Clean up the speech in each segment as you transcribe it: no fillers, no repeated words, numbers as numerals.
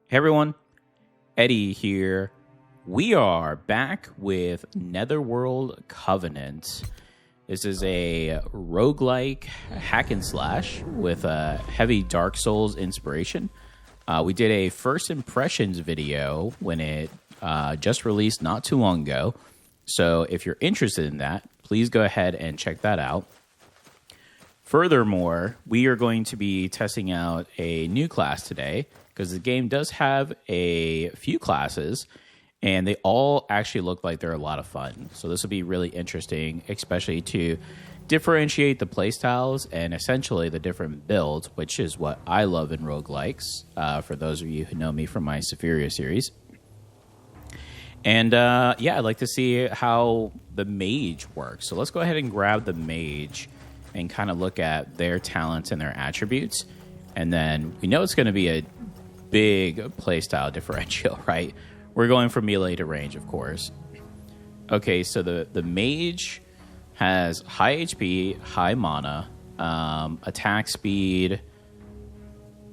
Hey everyone, Eddie here. We are back with Netherworld Covenant. This is a roguelike hack and slash with a heavy Dark Souls inspiration. We did a first impressions video when it just released not too long ago. So if you're interested in that, please go ahead and check that out. Furthermore, we are going to be testing out a new class today, because the game does have a few classes, and they all actually look like they're a lot of fun. So this will be really interesting, especially to differentiate the playstyles and essentially the different builds, which is what I love in roguelikes, for those of you who know me from my Superior series. And yeah, I'd like to see how the Mage works. So let's go ahead and grab the Mage and kind of look at their talents and their attributes. And then we know it's going to be a big playstyle differential, right? We're going from melee to range, of course. Okay, so the Mage has high HP, high mana, attack speed,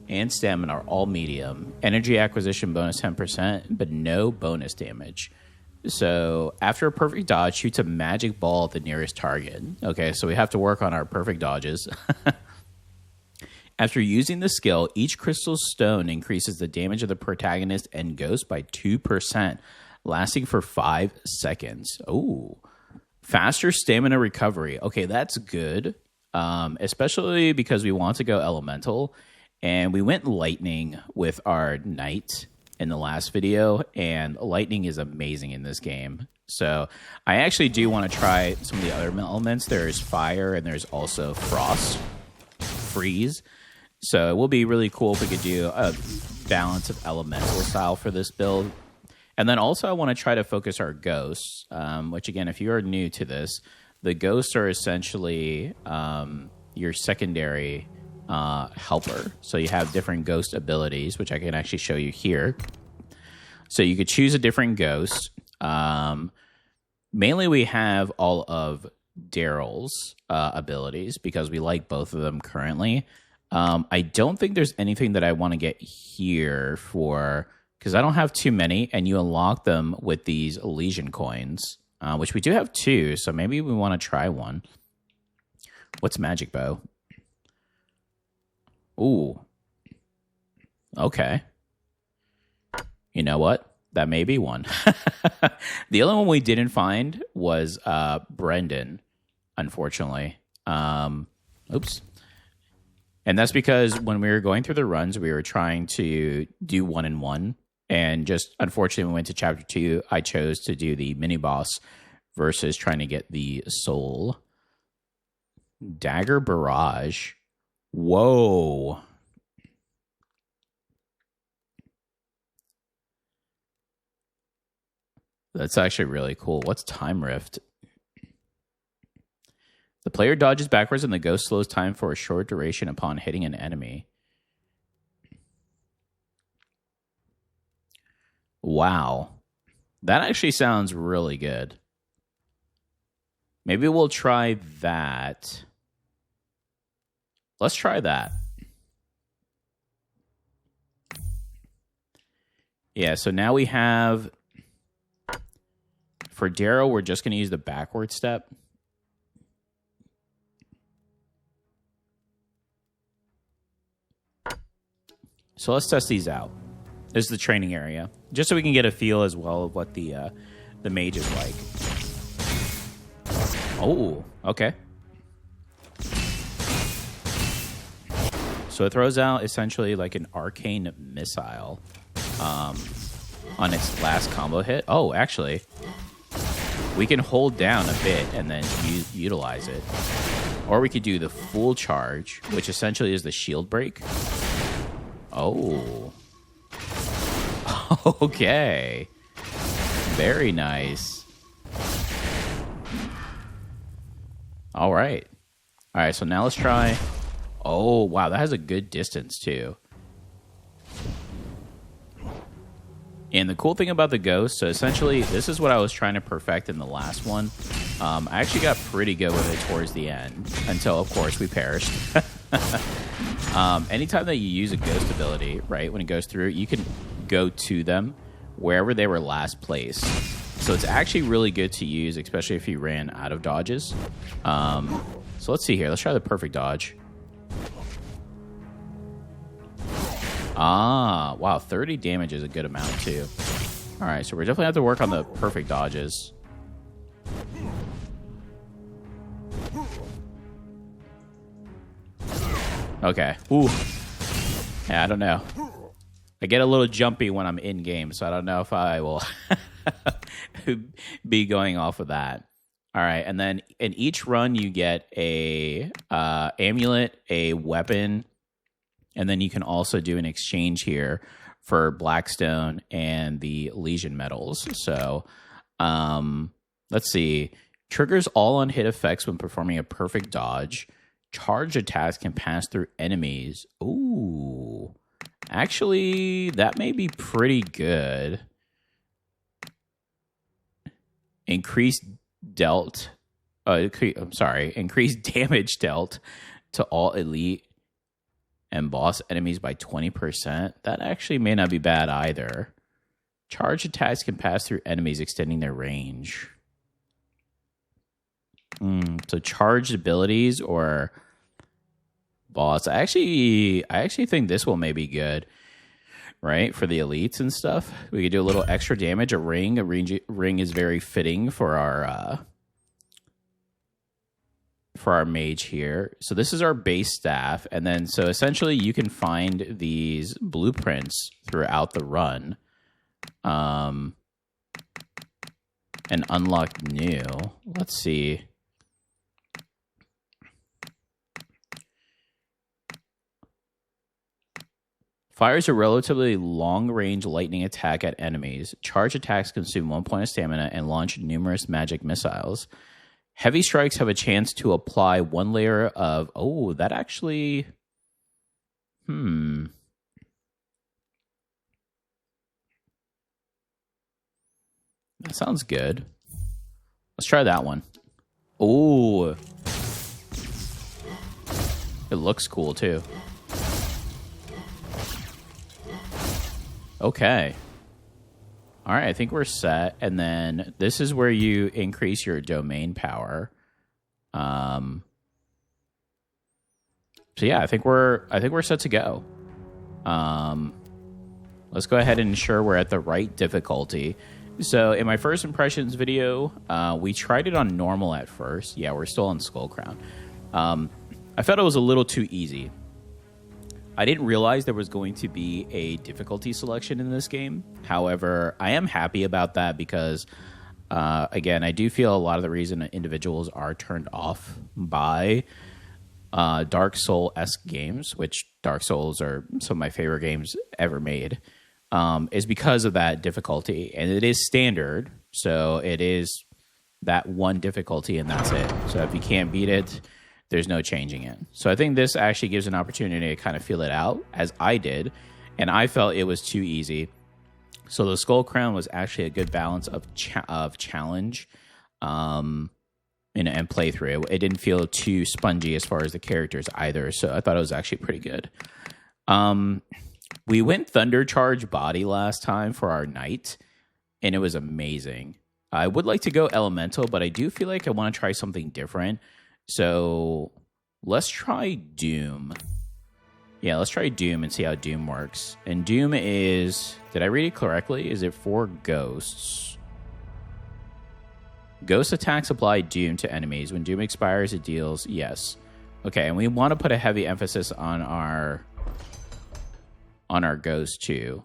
and stamina are all medium. Energy acquisition bonus 10%, but no bonus damage. So after a perfect dodge, shoots a magic ball at the nearest target. Okay, so we have to work on our perfect dodges. After using the skill, each crystal stone increases the damage of the protagonist and ghost by 2%, lasting for 5 seconds. Oh, faster stamina recovery. Okay, that's good, especially because we want to go elemental. And we went lightning with our knight in the last video, and lightning is amazing in this game. So I actually do want to try some of the other elements. There's fire, and there's also frost, freeze. So it will be really cool if we could do a balance of elemental style for this build. And then also I want to try to focus our ghosts, which again, if you are new to this, the ghosts are essentially your secondary helper. So you have different ghost abilities, which I can actually show you here. So you could choose a different ghost. Mainly we have all of Daryl's abilities because we like both of them currently. I don't think there's anything that I want to get here for, because I don't have too many, and you unlock them with these Elysian coins, which we do have 2, so maybe we want to try one. What's Magic Bow? Ooh. Okay. You know what? That may be one. The only one we didn't find was Brendan, unfortunately. Oops. And that's because when we were going through the runs, we were trying to do 1-in-1. And just unfortunately, when we went to chapter 2, I chose to do the mini boss versus trying to get the soul. Dagger Barrage. Whoa. That's actually really cool. What's Time Rift? The player dodges backwards and the ghost slows time for a short duration upon hitting an enemy. Wow. That actually sounds really good. Maybe we'll try that. Let's try that. Yeah, so now we have... For Daryl, we're just going to use the backward step. So let's test these out. This is the training area, just so we can get a feel as well of what the mage is like. Oh, okay. So it throws out essentially like an arcane missile on its last combo hit. Oh, actually, we can hold down a bit and then utilize it. Or we could do the full charge, which essentially is the shield break. Oh. Okay. Very nice. All right. All right, so now let's try... Oh, wow, that has a good distance, too. And the cool thing about the ghost, so essentially, this is what I was trying to perfect in the last one. I actually got pretty good with it towards the end, until, of course, we perished. Anytime that you use a ghost ability, right, when it goes through, you can go to them wherever they were last placed. So it's actually really good to use, especially if you ran out of dodges. So let's see here. Let's try the perfect dodge. Ah, wow. 30 damage is a good amount, too. All right, so we're definitely have to work on the perfect dodges. Okay. Ooh. Yeah, I don't know. I get a little jumpy when I'm in game, so I don't know if I will be going off of that. All right, and then in each run you get a amulet, a weapon, and then you can also do an exchange here for Blackstone and the Legion medals. So let's see. Triggers all on-hit effects when performing a perfect dodge. Charged attacks can pass through enemies. Ooh. Actually, that may be pretty good. Increased damage dealt to all elite and boss enemies by 20%. That actually may not be bad either. Charged attacks can pass through enemies, extending their range. So charged abilities or boss. I actually think this will maybe good, right? For the elites and stuff. We could do a little extra damage. A ring is very fitting for our mage here. So this is our base staff, and then so essentially you can find these blueprints throughout the run, and unlock new. Let's see. Fires a relatively long-range lightning attack at enemies. Charge attacks consume 1 point of stamina and launch numerous magic missiles. Heavy strikes have a chance to apply 1 layer of... Oh, that actually... That sounds good. Let's try that one. Oh. It looks cool, too. Okay. All right, I think we're set. And then this is where you increase your domain power. So yeah, I think we're set to go. Let's go ahead and ensure we're at the right difficulty. So in my first impressions video, we tried it on normal at first. Yeah, we're still on Skull Crown. I felt it was a little too easy. I didn't realize there was going to be a difficulty selection in this game. However, I am happy about that because, again, I do feel a lot of the reason individuals are turned off by Dark Soul-esque games, which Dark Souls are some of my favorite games ever made, is because of that difficulty. And it is standard, so it is that one difficulty and that's it. So if you can't beat it, there's no changing it. So I think this actually gives an opportunity to kind of feel it out, as I did, and I felt it was too easy. So the Skull Crown was actually a good balance of challenge and playthrough. It didn't feel too spongy as far as the characters either, so I thought it was actually pretty good. We went Thunder Charge Body last time for our Knight, and it was amazing. I would like to go Elemental, but I do feel like I want to try something different. So let's try Doom. Yeah, let's try Doom and see how Doom works. And Doom is... Did I read it correctly? Is it for ghosts? Ghost attacks apply Doom to enemies. When Doom expires, it deals... Yes. Okay, and we want to put a heavy emphasis on our ghost too.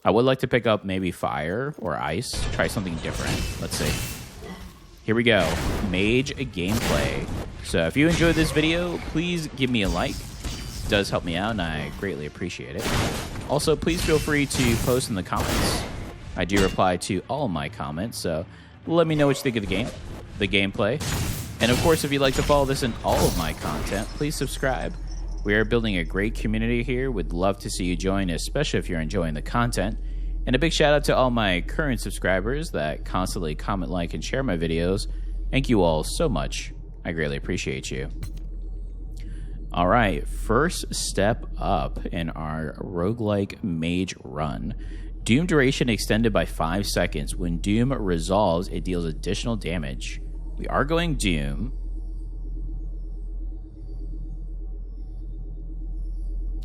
I would like to pick up maybe fire or ice. Try something different. Let's see. Here we go. Mage gameplay. So if you enjoyed this video, please give me a like. It does help me out, and I greatly appreciate it. Also, please feel free to post in the comments. I do reply to all my comments, so let me know what you think of the game, the gameplay. And of course, if you'd like to follow this and all of my content, please subscribe. We are building a great community here. Would love to see you join, especially if you're enjoying the content. And a big shout out to all my current subscribers that constantly comment, like, and share my videos. Thank you all so much. I greatly appreciate you. All right, first step up in our roguelike mage run. Doom duration extended by 5 seconds. When Doom resolves, it deals additional damage. We are going Doom.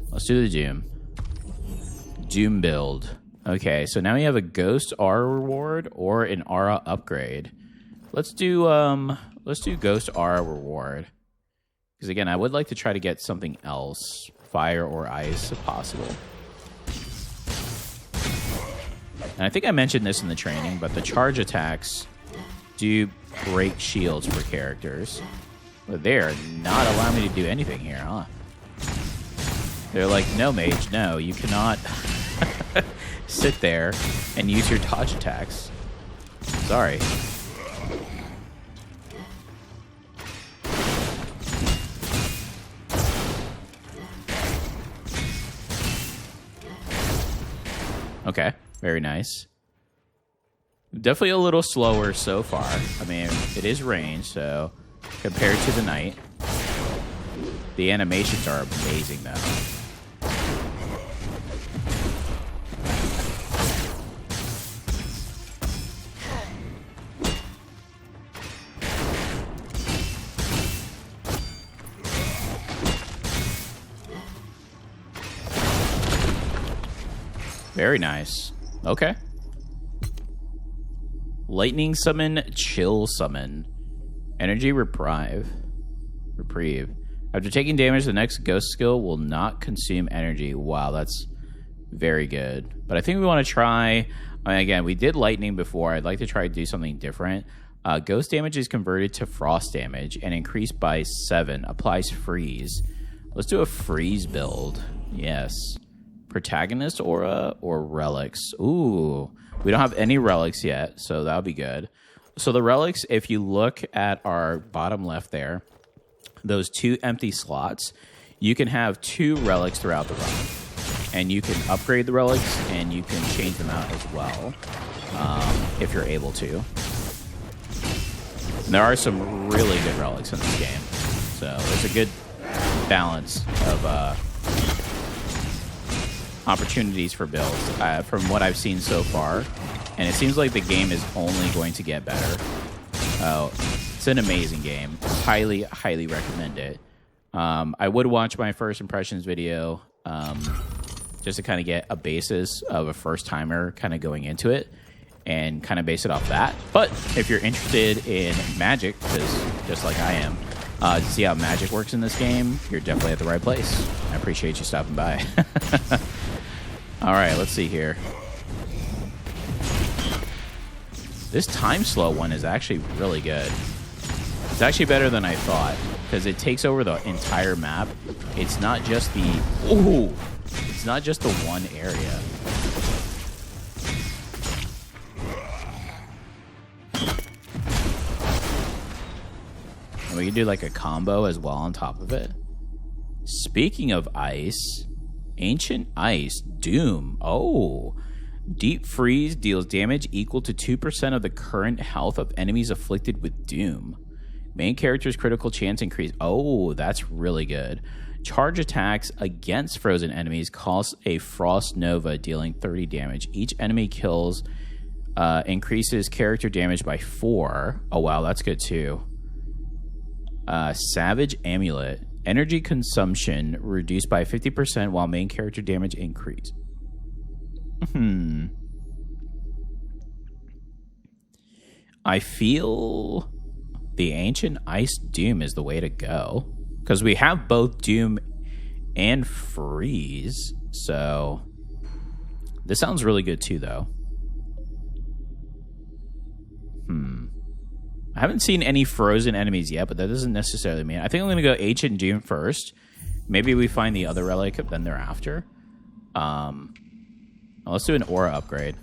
Let's do the Doom. Doom build. Okay, so now we have a Ghost Aura reward or an Aura upgrade. Let's do Ghost Aura reward. Because again, I would like to try to get something else, fire or ice, if possible. And I think I mentioned this in the training, but the charge attacks do break shields for characters. But they're not allowing me to do anything here, huh? They're like, no, Mage, no, you cannot sit there and use your dodge attacks. Sorry. Okay, very nice. Definitely a little slower so far. I mean, it is range, so compared to the knight, the animations are amazing, though. Very nice. Okay. Lightning summon, chill summon. Energy reprieve. Reprieve. After taking damage, the next ghost skill will not consume energy. Wow, that's very good. But I think we want to try... I mean, again, we did lightning before. I'd like to try to do something different. Ghost damage is converted to frost damage and increased by 7. Applies freeze. Let's do a freeze build. Yes. Protagonist aura or relics. Ooh, we don't have any relics yet, so that'll be good. So the relics, if you look at our bottom left there, those 2 empty slots, you can have 2 relics throughout the run. And you can upgrade the relics, and you can change them out as well, if you're able to. And there are some really good relics in this game. So there's a good balance of opportunities for builds from what I've seen so far, and it seems like the game is only going to get better. It's an amazing game. Highly recommend it. I would watch my first impressions video just to kind of get a basis of a first timer kind of going into it and kind of base it off that. But if you're interested in magic, because just like I am, to see how magic works in this game, you're definitely at the right place. I appreciate you stopping by. All right, let's see here. This time slow one is actually really good. It's actually better than I thought because it takes over the entire map. It's not just the... Ooh! It's not just the one area. And we can do like a combo as well on top of it. Speaking of ice... Ancient Ice, Doom. Oh. Deep Freeze deals damage equal to 2% of the current health of enemies afflicted with Doom. Main character's critical chance increase. Oh, that's really good. Charge attacks against frozen enemies cause a Frost Nova, dealing 30 damage. Each enemy kills increases character damage by 4. Oh, wow, that's good too. Savage Amulet. Energy consumption reduced by 50% while main character damage increase. I feel the Ancient Ice Doom is the way to go. Because we have both Doom and Freeze. So this sounds really good too, though. I haven't seen any frozen enemies yet, but that doesn't necessarily mean... I think I'm going to go Ancient Doom first. Maybe we find the other relic then thereafter. Let's do an aura upgrade.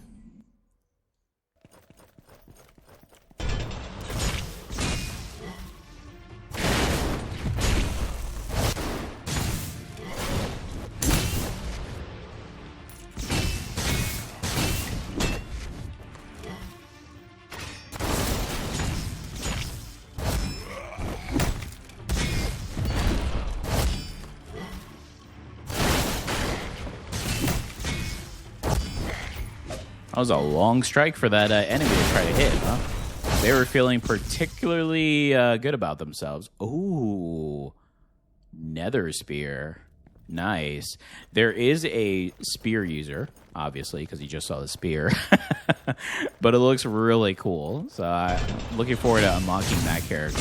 was a long strike for that enemy to try to hit, huh? They were feeling particularly good about themselves. Ooh, Nether Spear. Nice. There is a spear user, obviously, because you just saw the spear. But it looks really cool. So I'm looking forward to unlocking that character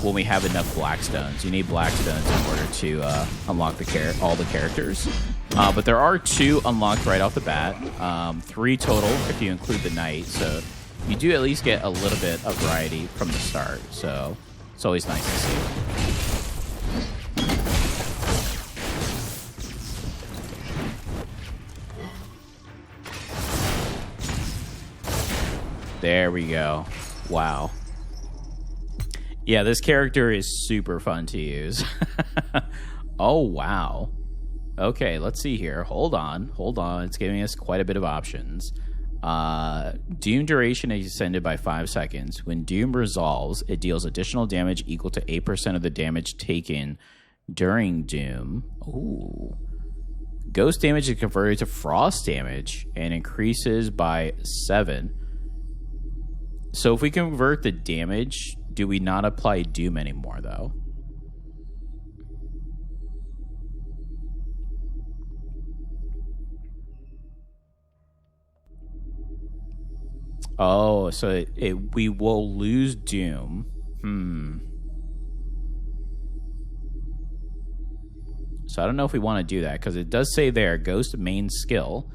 when we have enough blackstones. You need blackstones in order to unlock all the characters. But there are 2 unlocked right off the bat. 3 total if you include the knight. So you do at least get a little bit of variety from the start. So it's always nice to see. There we go. Wow. Yeah, this character is super fun to use. Oh, wow. Okay, let's see here. Hold on. It's giving us quite a bit of options. Doom duration is extended by 5 seconds. When Doom resolves, it deals additional damage equal to 8% of the damage taken during Doom. Ooh. Ghost damage is converted to frost damage and increases by 7. So if we convert the damage, do we not apply Doom anymore, though? Oh, so we will lose Doom. So I don't know if we want to do that, because it does say there, Ghost main skill.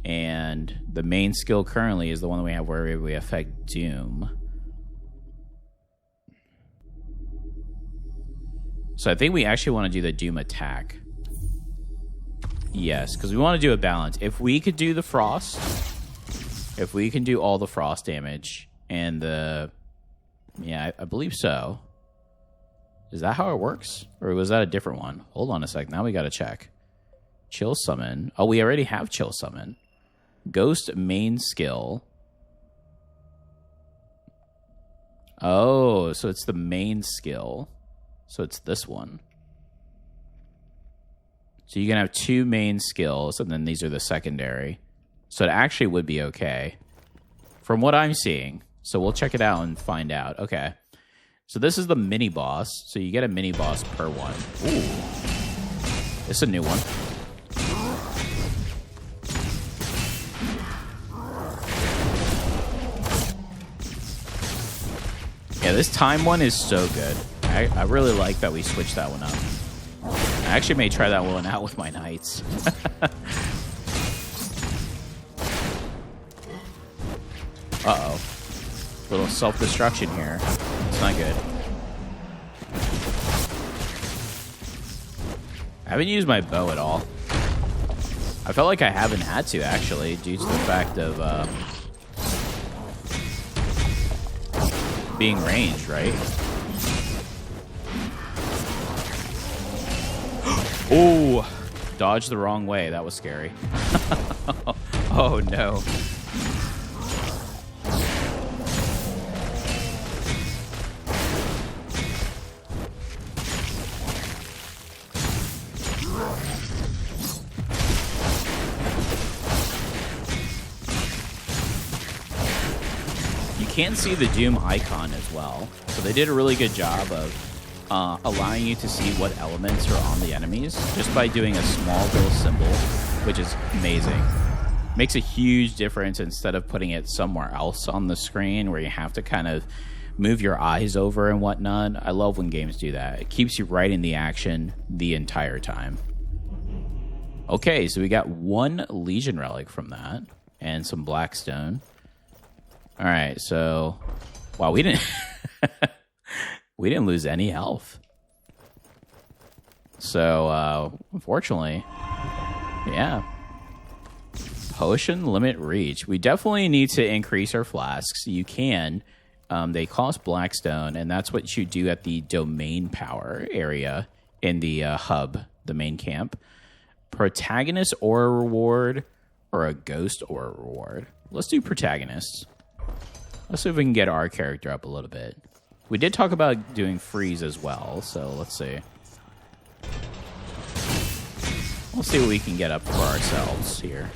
And the main skill currently is the one that we have where we affect Doom. So I think we actually want to do the Doom attack. Yes, because we want to do a balance. If we could do the frost, if we can do all the frost damage and the... Yeah, I believe so. Is that how it works? Or was that a different one? Hold on a sec. Now we got to check. Chill summon. Oh, we already have chill summon. Ghost main skill. Oh, so it's the main skill. So it's this one. So you can have 2 main skills, and then these are the secondary. So it actually would be okay. From what I'm seeing. So we'll check it out and find out. Okay. So this is the mini boss. So you get a mini boss per one. Ooh. It's a new one. Yeah, this time one is so good. I really like that we switched that one up. I actually may try that one out with my knights. Uh-oh. Little self-destruction here. It's not good. I haven't used my bow at all. I felt like I haven't had to, actually, due to the fact of being ranged, right? Oh, dodged the wrong way. That was scary. Oh, no. You can see the Doom icon as well. So they did a really good job of allowing you to see what elements are on the enemies just by doing a small little symbol, which is amazing. Makes a huge difference instead of putting it somewhere else on the screen where you have to kind of move your eyes over and whatnot. I love when games do that. It keeps you right in the action the entire time. Okay, so we got 1 Legion relic from that and some Blackstone. All right, so wow, we didn't we didn't lose any health. So unfortunately, yeah. Potion limit reach. We definitely need to increase our flasks. You can. They cost Blackstone, and that's what you do at the domain power area in the hub, the main camp. Protagonist aura reward or a ghost aura reward. Let's do protagonists. Let's see if we can get our character up a little bit. We did talk about doing freeze as well, so let's see. We'll see what we can get up for ourselves here.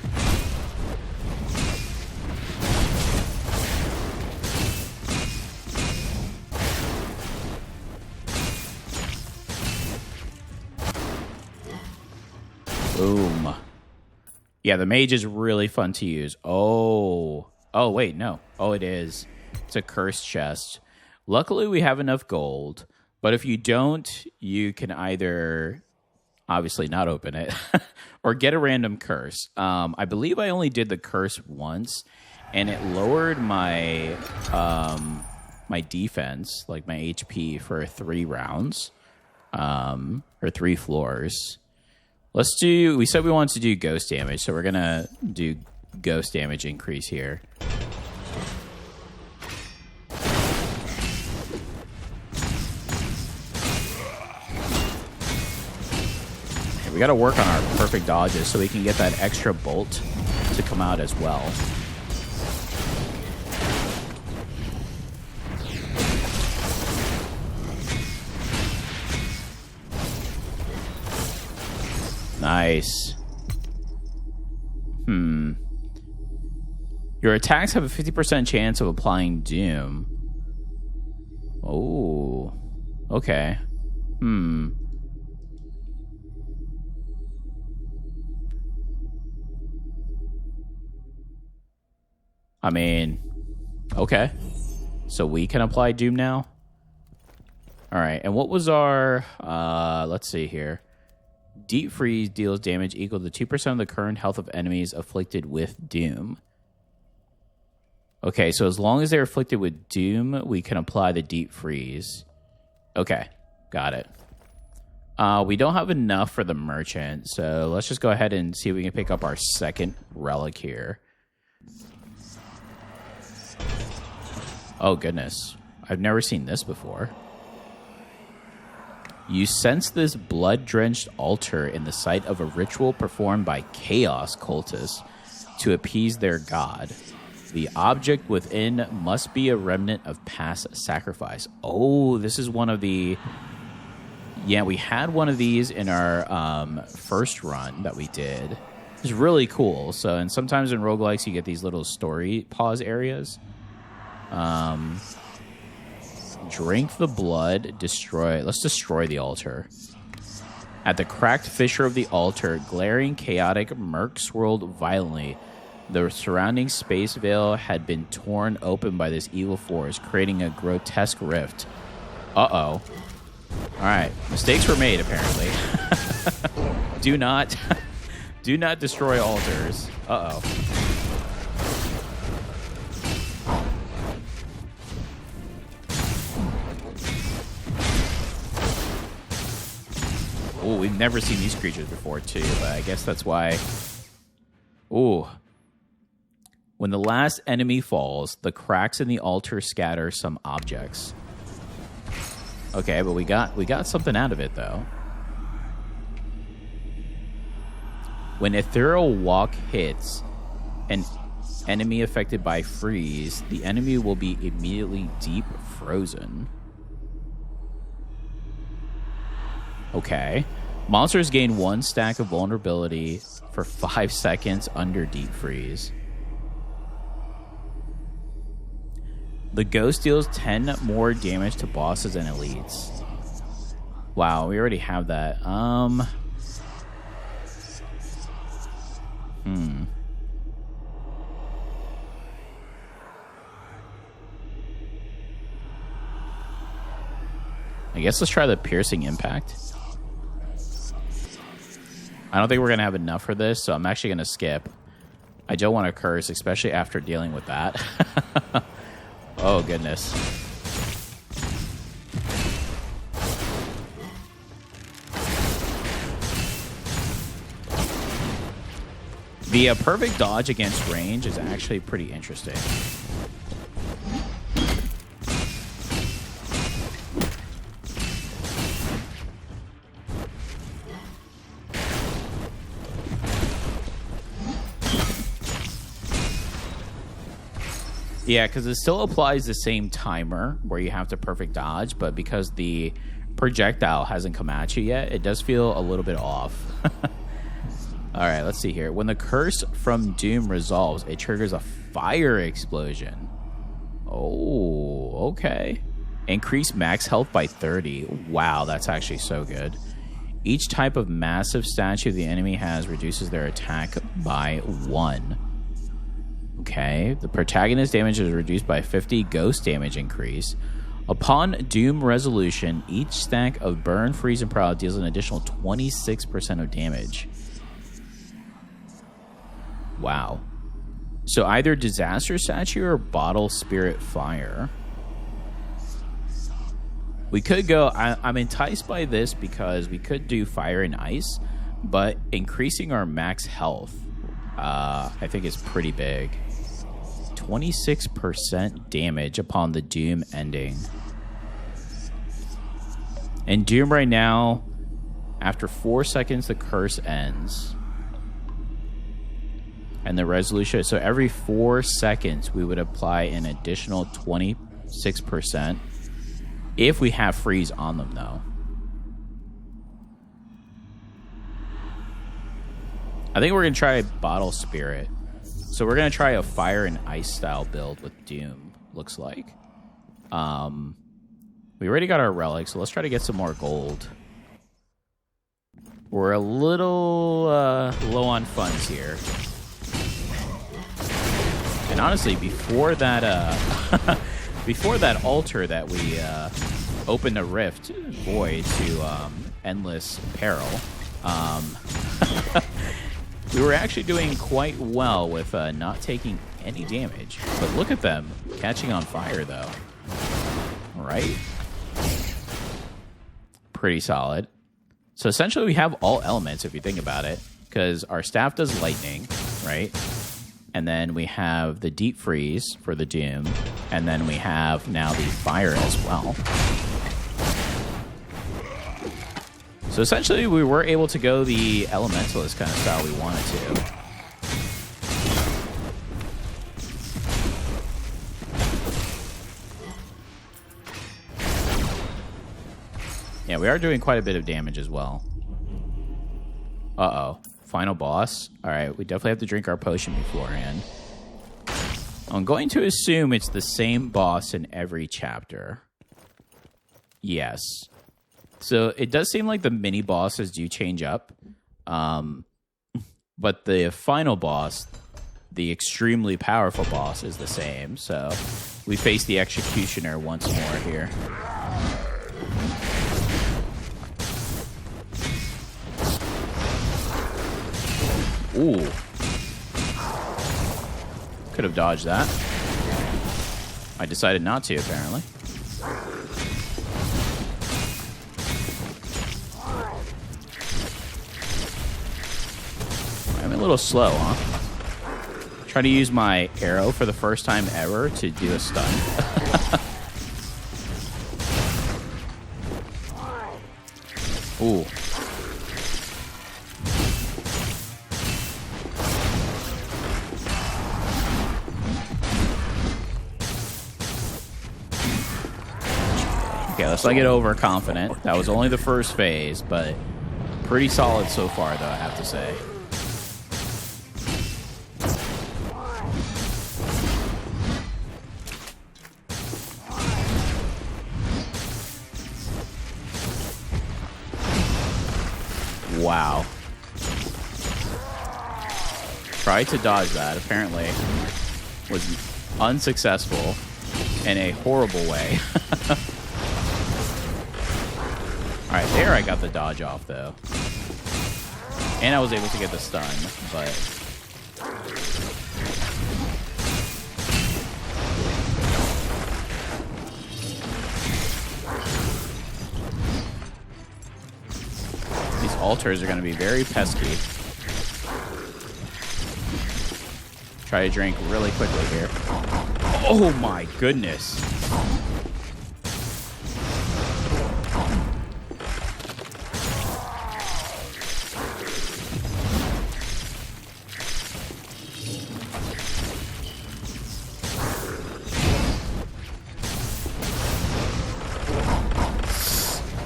Boom. Yeah, the mage is really fun to use. Oh, wait, no. Oh, it is. It's a cursed chest. Luckily, we have enough gold. But if you don't, you can either obviously not open it or get a random curse. I believe I only did the curse once, and it lowered my my defense, like my HP, for 3 rounds or 3 floors. Let's do, we said we wanted to do ghost damage, so we're going to do ghost damage increase here. Okay, we got to work on our perfect dodges so we can get that extra bolt to come out as well. Nice. Your attacks have a 50% chance of applying doom. Oh. Okay. I mean, okay. So we can apply doom now? Alright, and what was our... let's see here. Deep Freeze deals damage equal to 2% of the current health of enemies afflicted with Doom. Okay, so as long as they're afflicted with Doom, we can apply the Deep Freeze. Okay, got it. We don't have enough for the Merchant, so let's just go ahead and see if we can pick up our second Relic here. Oh, goodness. I've never seen this before. You sense this blood-drenched altar in the site of a ritual performed by chaos cultists to appease their god. The object within must be a remnant of past sacrifice. Oh, this is one of the... Yeah, we had one of these in our first run that we did. It's really cool. So, and sometimes in roguelikes, you get these little story pause areas. Drink the blood, destroy. Let's destroy the altar. At the cracked fissure of the altar, glaring, chaotic murk swirled violently. The surrounding space veil had been torn open by this evil force, creating a grotesque rift. Uh-oh. Alright, mistakes were made, apparently. Do not destroy altars. Uh-oh. Oh, we've never seen these creatures before, too. But I guess that's why... Ooh. When the last enemy falls, the cracks in the altar scatter some objects. Okay, but we got something out of it, though. When Ethereal Walk hits an enemy affected by freeze, the enemy will be immediately deep frozen. Okay. Monsters gain 1 stack of vulnerability for 5 seconds under deep freeze. The ghost deals 10 more damage to bosses and elites. Wow, we already have that. I guess let's try the piercing impact. I don't think we're going to have enough for this, so I'm actually going to skip. I don't want to curse, especially after dealing with that. Oh, goodness. The perfect dodge against range is actually pretty interesting. Yeah, because it still applies the same timer where you have to perfect dodge, but because the projectile hasn't come at you yet, it does feel a little bit off. All right, let's see here. When the curse from Doom resolves, it triggers a fire explosion. Oh, okay. Increase max health by 30. Wow, that's actually so good. Each type of massive statue the enemy has reduces their attack by 1. Okay. The protagonist damage is reduced by 50 ghost damage increase. Upon Doom resolution, each stack of burn, freeze, and paralysis deals an additional 26% of damage. Wow. So either Disaster Statue or Bottle Spirit Fire. We could go... I'm enticed by this because we could do Fire and Ice, but increasing our max health, I think is pretty big. 26% damage upon the Doom ending. And Doom right now, after 4 seconds, the curse ends. And the resolution, so every 4 seconds, we would apply an additional 26%. If we have freeze on them, though. I think we're going to try Bottle Spirit. So we're going to try a Fire and Ice style build with Doom, looks like. We already got our relics, so let's try to get some more gold. We're a little low on funds here. And honestly, before that before that altar that we opened a rift void to endless peril, we were actually doing quite well with not taking any damage. But look at them catching on fire, though. Right? Pretty solid. So essentially, we have all elements if you think about it, because our staff does lightning, right? And then we have the deep freeze for the Doom, and then we have now the fire as well. So essentially, we were able to go the elementalist kind of style we wanted to. Yeah, we are doing quite a bit of damage as well. Uh-oh. Final boss. All right, we definitely have to drink our potion beforehand. I'm going to assume it's the same boss in every chapter. Yes. So it does seem like the mini bosses do change up. But the final boss, the extremely powerful boss, is the same. So we face the Executioner once more here. Ooh. Could have dodged that. I decided not to, apparently. I'm a little slow, huh? Try to use my arrow for the first time ever to do a stun. Ooh. Okay, let's not get overconfident. That was only the first phase, but pretty solid so far, though, I have to say. Wow. Tried to dodge that, apparently was unsuccessful in a horrible way. Alright, there I got the dodge off, though. And I was able to get the stun, but... these altars are going to be very pesky. Try to drink really quickly here. Oh my goodness!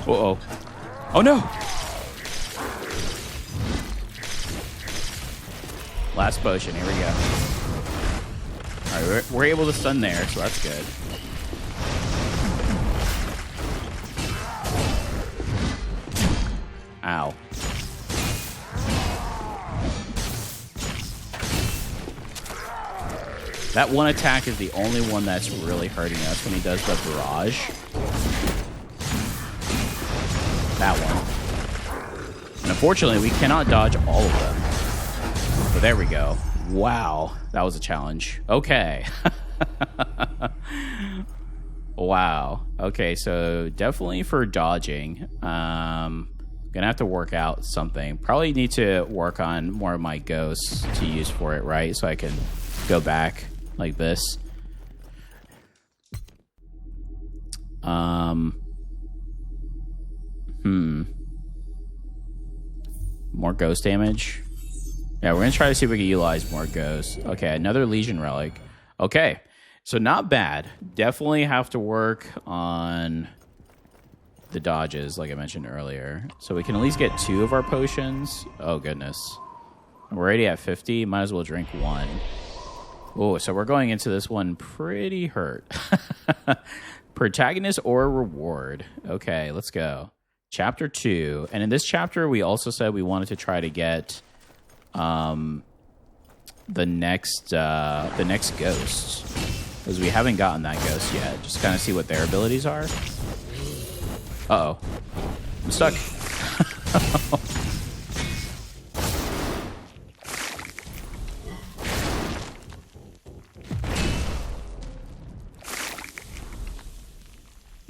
Uh-oh. Oh no! Last potion. Here we go. All right, we're able to stun there, so that's good. Ow. That one attack is the only one that's really hurting us when he does the barrage. That one. And unfortunately, we cannot dodge all of them. But there we go. Wow. That was a challenge. Okay. Wow. Okay, so definitely for dodging, gonna have to work out something. Probably need to work on more of my ghosts to use for it, right? So I can go back like this. More ghost damage. Yeah, we're gonna try to see if we can utilize more ghosts. Okay, another Legion relic. Okay, so not bad. Definitely have to work on the dodges, like I mentioned earlier. So we can at least get 2 of our potions. Oh, goodness. We're already at 50. Might as well drink 1. Oh, so we're going into this one pretty hurt. Protagonist or reward. Okay, let's go. Chapter 2. And in this chapter, we also said we wanted to try to get the next ghost. Because we haven't gotten that ghost yet. Just kind of see what their abilities are. Uh-oh. I'm stuck.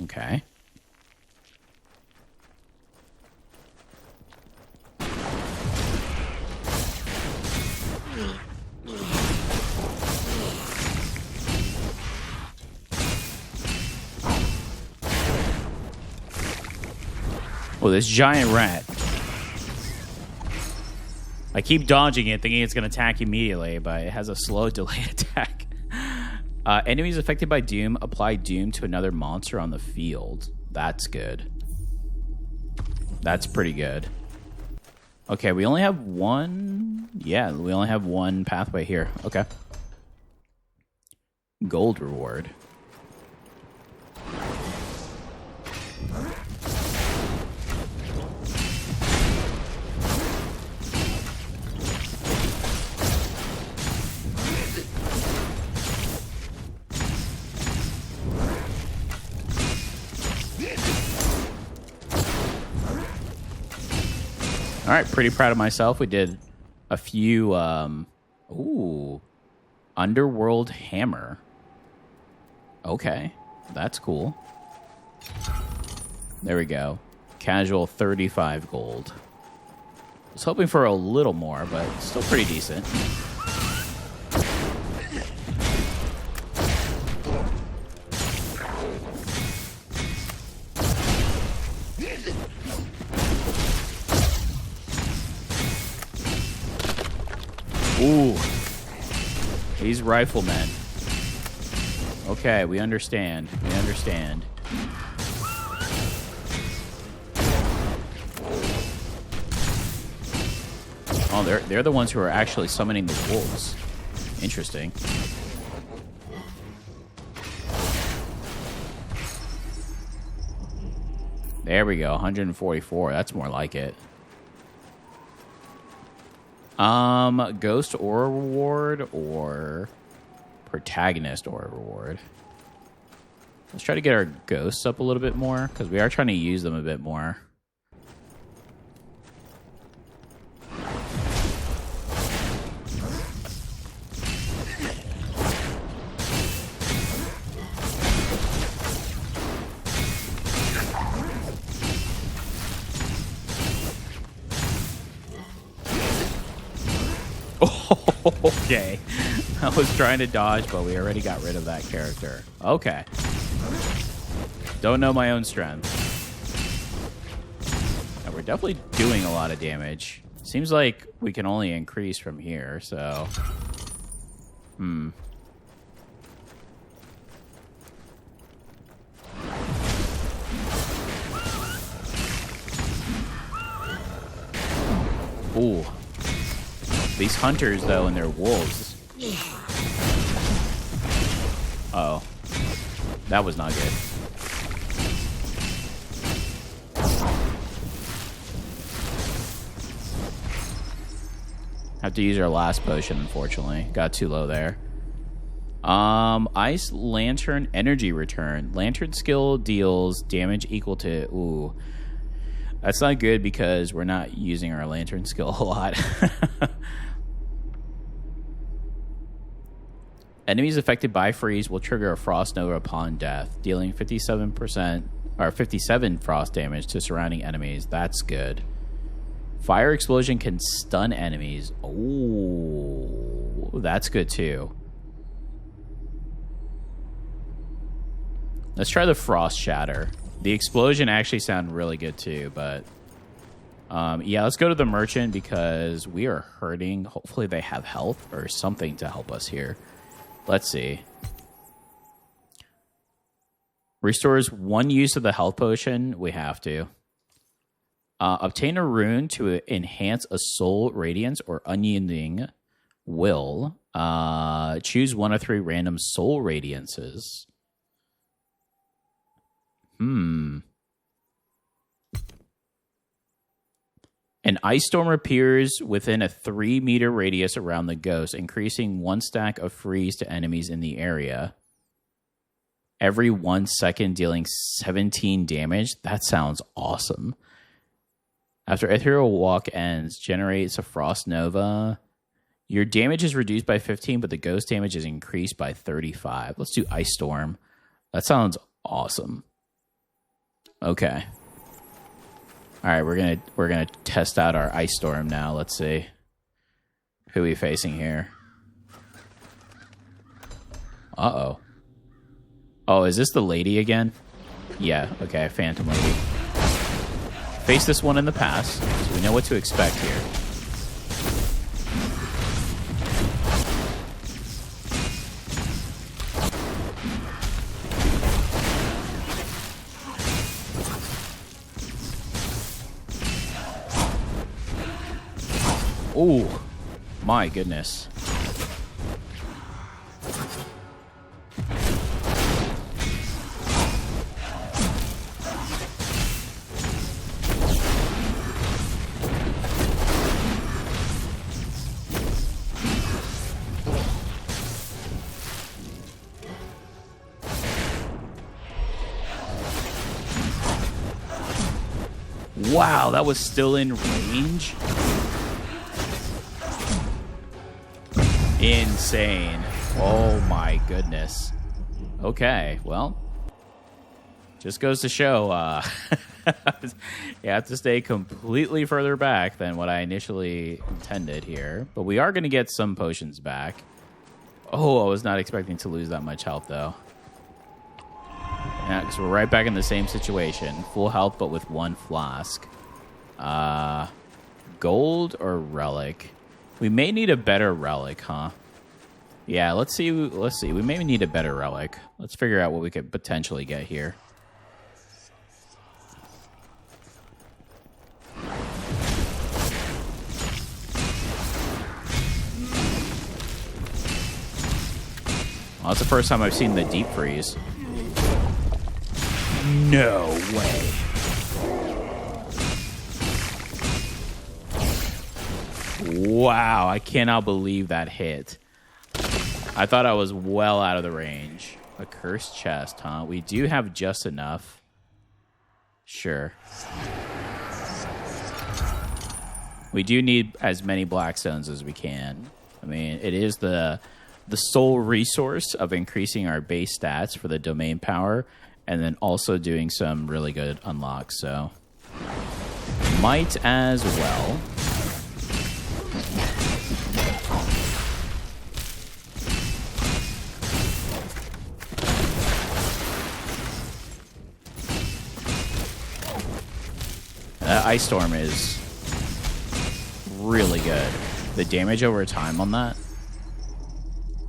Okay. Oh, this giant rat. I keep dodging it, thinking it's going to attack immediately, but it has a slow delay attack. Enemies affected by Doom apply Doom to another monster on the field. That's good. That's pretty good. Okay, we only have one. Yeah, we only have one pathway here. Okay. Gold reward. All right, pretty proud of myself. We did a few, Underworld Hammer. Okay, that's cool. There we go. Casual 35 gold. I was hoping for a little more, but still pretty decent. Ooh. These riflemen. Okay, we understand. We understand. Oh, they're the ones who are actually summoning the wolves. Interesting. There we go, 144. That's more like it. Ghost or reward or protagonist or reward. Let's try to get our ghosts up a little bit more because we are trying to use them a bit more. Okay. I was trying to dodge, but we already got rid of that character. Okay. Don't know my own strength. And we're definitely doing a lot of damage. Seems like we can only increase from here, so... Ooh. These hunters, though, and their wolves. Uh oh. That was not good. Have to use our last potion, unfortunately. Got too low there. Ice Lantern Energy Return. Lantern skill deals damage equal to... Ooh. That's not good because we're not using our Lantern skill a lot. Enemies affected by freeze will trigger a frost nova upon death, dealing 57% or 57 frost damage to surrounding enemies. That's good. Fire explosion can stun enemies. Oh, that's good too. Let's try the frost shatter. The explosion actually sounded really good too, but yeah, let's go to the merchant because we are hurting. Hopefully they have health or something to help us here. Let's see. Restores 1 use of the health potion. We have to. Obtain a rune to enhance a soul radiance or unyielding will. Choose 1 of 3 random soul radiances. An ice storm appears within a 3-meter radius around the ghost, increasing 1 stack of freeze to enemies in the area. Every 1 second, dealing 17 damage. That sounds awesome. After Ethereal Walk ends, generates a Frost Nova. Your damage is reduced by 15, but the ghost damage is increased by 35. Let's do Ice Storm. That sounds awesome. Okay. All right, we're gonna test out our Ice Storm now. Let's see who we facing here. Uh-oh. Oh, is this the lady again? Yeah, okay, Phantom Lady. Faced this one in the past, so we know what to expect here. Oh, my goodness. Wow, that was still in range? Insane. Oh my goodness. Okay, well, just goes to show you have to stay completely further back than what I initially intended here. But we are going to get some potions back. Oh, I was not expecting to lose that much health, though. Yeah, because we're right back in the same situation. Full health, but with 1 flask. Gold or relic? We may need a better relic, huh? Yeah, let's see. Let's see. We may need a better relic. Let's figure out what we could potentially get here. Well, that's the first time I've seen the deep freeze. No way. Wow, I cannot believe that hit. I thought I was well out of the range. A cursed chest, huh? We do have just enough. Sure. We do need as many blackstones as we can. I mean, it is the sole resource of increasing our base stats for the domain power, and then also doing some really good unlocks, so might as well. Ice Storm is really good. The damage over time on that.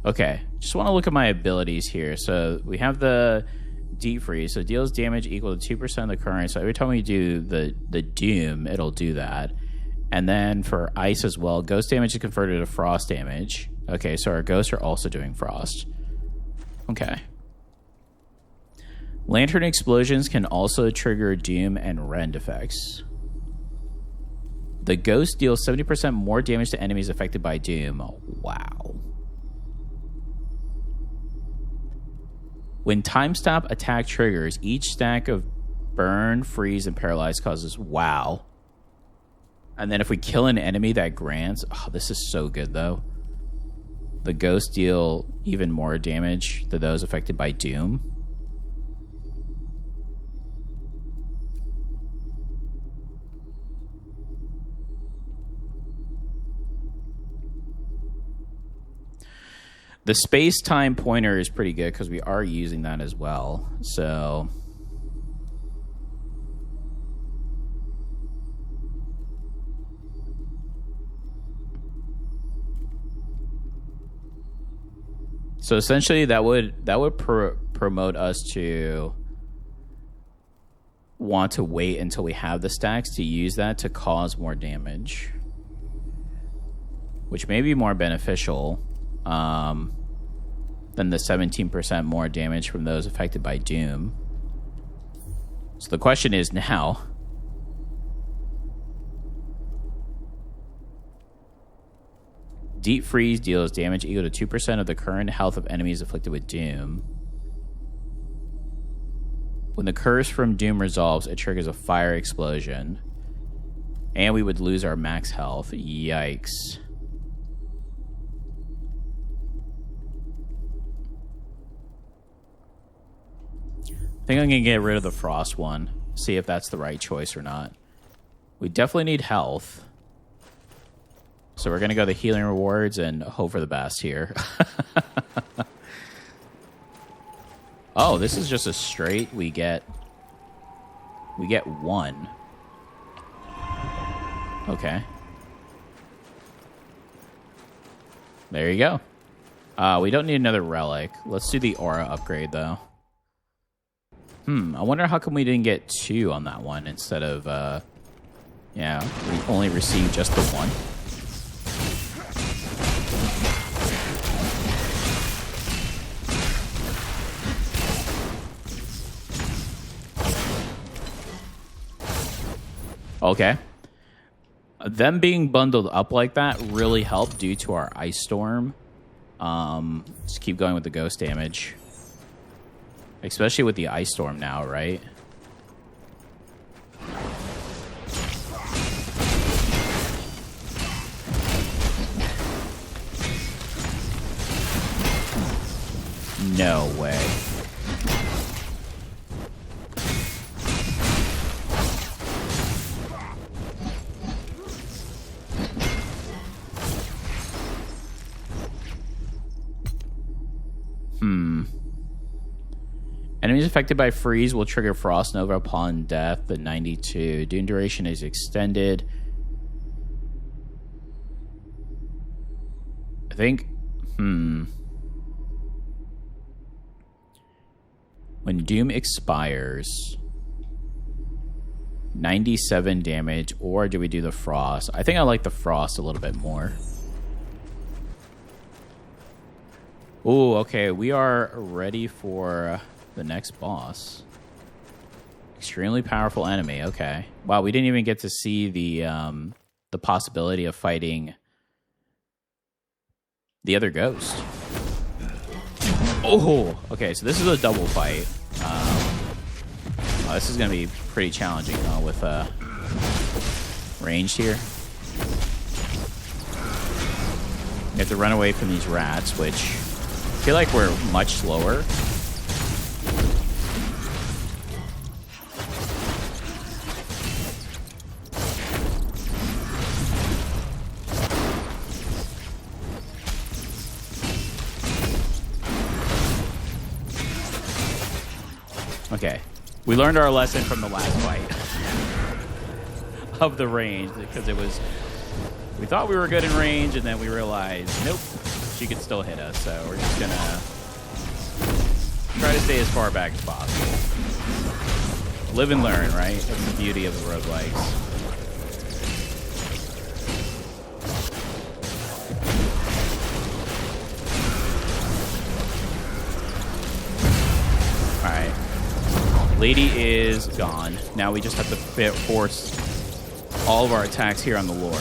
Okay, just want to look at my abilities here. So we have the Deep Freeze, so deals damage equal to 2% of the current. So every time we do the Doom, it'll do that. And then for ice as well, ghost damage is converted to frost damage. Okay, so our ghosts are also doing frost. Okay. Lantern explosions can also trigger doom and rend effects. The ghost deals 70% more damage to enemies affected by doom. Wow. When time stop attack triggers, each stack of burn, freeze, and paralyze causes... Wow. And then if we kill an enemy that grants... Oh, this is so good, though. The ghosts deal even more damage to those affected by doom. The space-time pointer is pretty good because we are using that as well. So... So essentially, that would promote us to want to wait until we have the stacks to use that to cause more damage, which may be more beneficial than the 17% more damage from those affected by doom. So the question is now, deep freeze deals damage equal to 2% of the current health of enemies afflicted with doom. When the curse from doom resolves, it triggers a fire explosion. And we would lose our max health. Yikes. I think I'm going to get rid of the frost one. See if that's the right choice or not. We definitely need health. So we're going to go the healing rewards and hope for the best here. Oh, this is just a straight. We get 1. Okay. There you go. We don't need another relic. Let's do the aura upgrade, though. I wonder how come we didn't get 2 on that one instead of... yeah, we only received just the 1. Okay. Them being bundled up like that really helped due to our ice storm. Just keep going with the ghost damage. Especially with the ice storm now, right? No way. Enemies affected by freeze will trigger Frost Nova upon death. The 92. Doom duration is extended. I think... When Doom expires... 97 damage, or do we do the Frost? I think I like the Frost a little bit more. Oh, okay. We are ready for the next boss. Extremely powerful enemy. Okay. Wow, we didn't even get to see the possibility of fighting the other ghost. Oh, okay. So this is a double fight. This is going to be pretty challenging with ranged here. We have to run away from these rats, which I feel like we're much slower. Okay. We learned our lesson from the last fight of the range, because it was... We thought we were good in range, and then we realized, nope, she could still hit us, so we're just gonna try to stay as far back as possible. Live and learn, right? That's the beauty of the roguelikes. Lady is gone. Now we just have to force all of our attacks here on the Lord.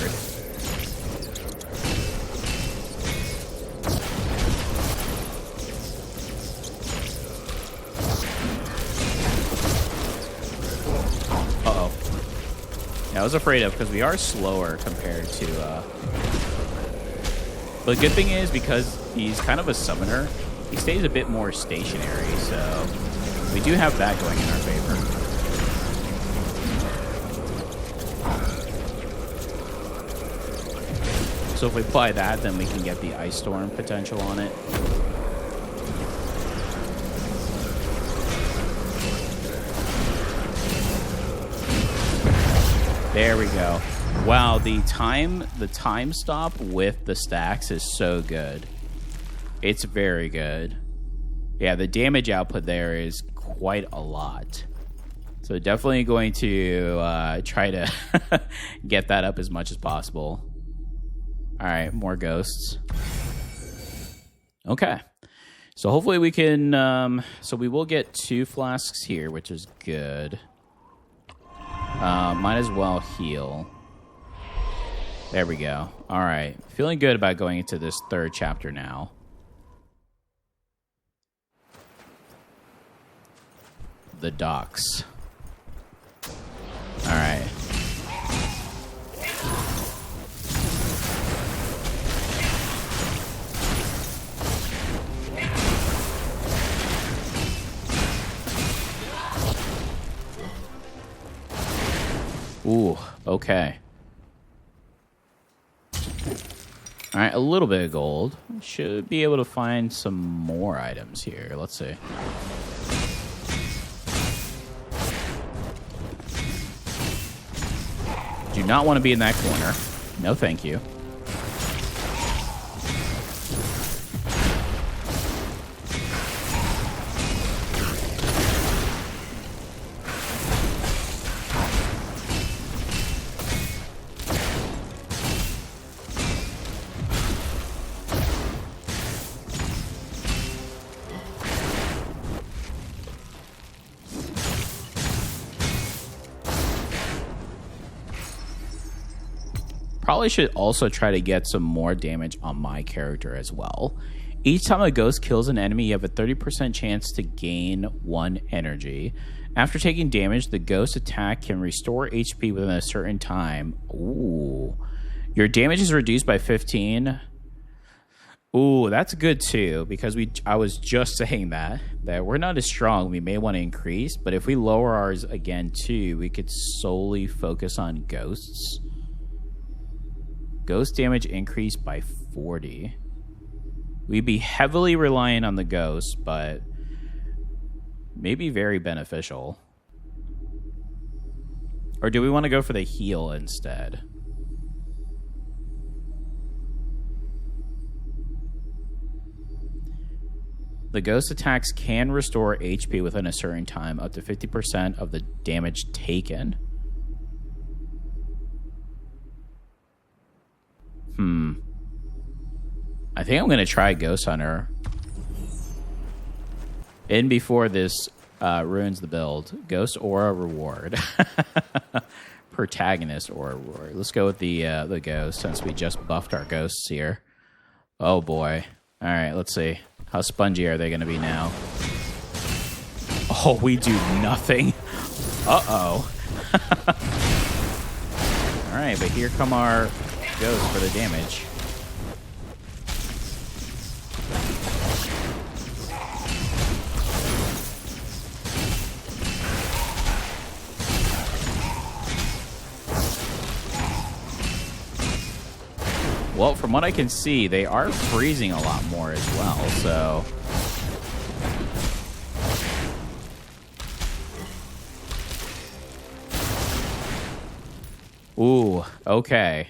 Uh-oh. Yeah, I was afraid of, because we are slower compared to... But the good thing is, because he's kind of a summoner, he stays a bit more stationary, so we do have that going in our favor. So if we apply that, then we can get the Ice Storm potential on it. There we go. Wow, the time stop with the stacks is so good. It's very good. Yeah, the damage output there is quite a lot. So definitely going to try to get that up as much as possible. All right, more ghosts. Okay. So hopefully we can... so we will get 2 flasks here, which is good. Might as well heal. There we go. All right. Feeling good about going into this 3rd chapter now. The docks. All right. Ooh, okay. All right, a little bit of gold. Should be able to find some more items here. Let's see. Do not want to be in that corner. No, thank you. Probably should also try to get some more damage on my character as well. Each time a ghost kills an enemy, you have a 30% chance to gain 1 energy. After taking damage, the ghost attack can restore HP within a certain time. Ooh. Your damage is reduced by 15. Ooh, that's good too, because I was just saying that we're not as strong. We may want to increase, but if we lower ours again too, we could solely focus on ghosts. Ghost damage increased by 40. We'd be heavily reliant on the ghost, but maybe very beneficial. Or do we want to go for the heal instead? The ghost attacks can restore HP within a certain time, up to 50% of the damage taken. I think I'm going to try Ghost Hunter. In before this ruins the build. Ghost Aura Reward. Protagonist Aura Reward. Let's go with the Ghost, since we just buffed our ghosts here. Oh boy. Alright, let's see. How spongy are they going to be now? Oh, we do nothing. Uh-oh. Alright, but here come our ghosts for the damage. Well, from what I can see, they are freezing a lot more as well, so... Ooh, okay.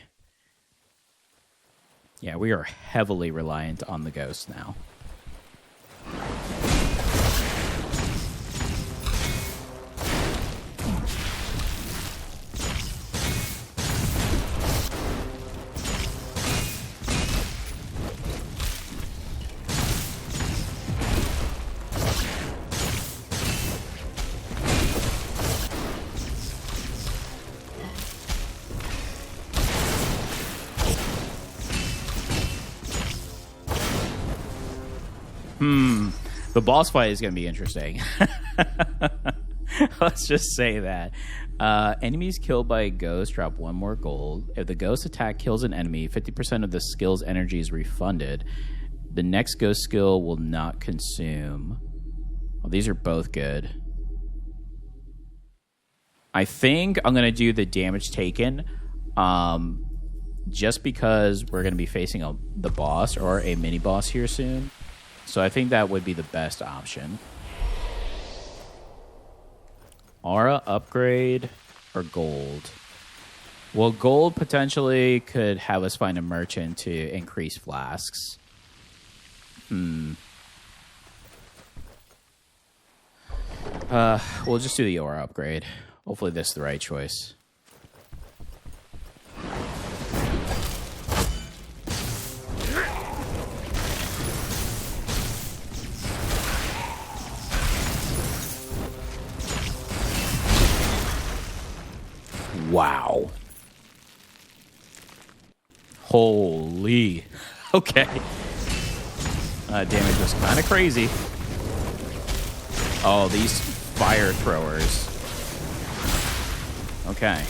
Yeah, we are heavily reliant on the ghost now. The boss fight is going to be interesting. Let's just say that. Enemies killed by a ghost drop 1 more gold. If the ghost attack kills an enemy, 50% of the skill's energy is refunded. The next ghost skill will not consume. Well, these are both good. I think I'm going to do the damage taken just because we're going to be facing the boss or a mini boss here soon. So I think that would be the best option. Aura upgrade or gold? Well, gold potentially could have us find a merchant to increase flasks. We'll just do the aura upgrade. Hopefully this is the right choice. Wow. Holy. Okay. Damage was kind of crazy. Oh, these fire throwers. Okay.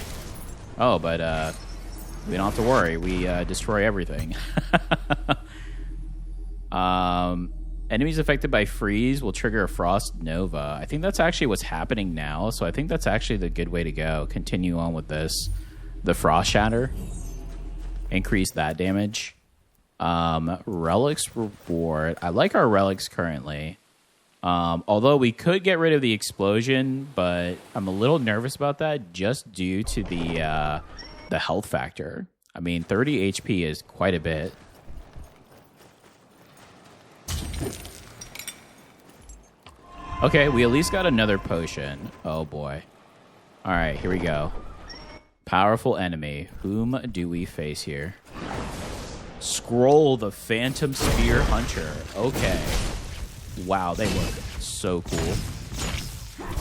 Oh, but we don't have to worry. We destroy everything. Enemies affected by freeze will trigger a frost nova. I think that's actually what's happening now, so I think that's actually the good way to go. Continue on with this. The frost shatter. Increase that damage. Relics reward. I like our relics currently. Although we could get rid of the explosion, but I'm a little nervous about that just due to the health factor. I mean, 30 HP is quite a bit. Okay, we at least got another potion. Oh boy. All right, here we go. Powerful enemy. Whom do we face here? Scroll the Phantom Spear Hunter. Okay. Wow, they look so cool.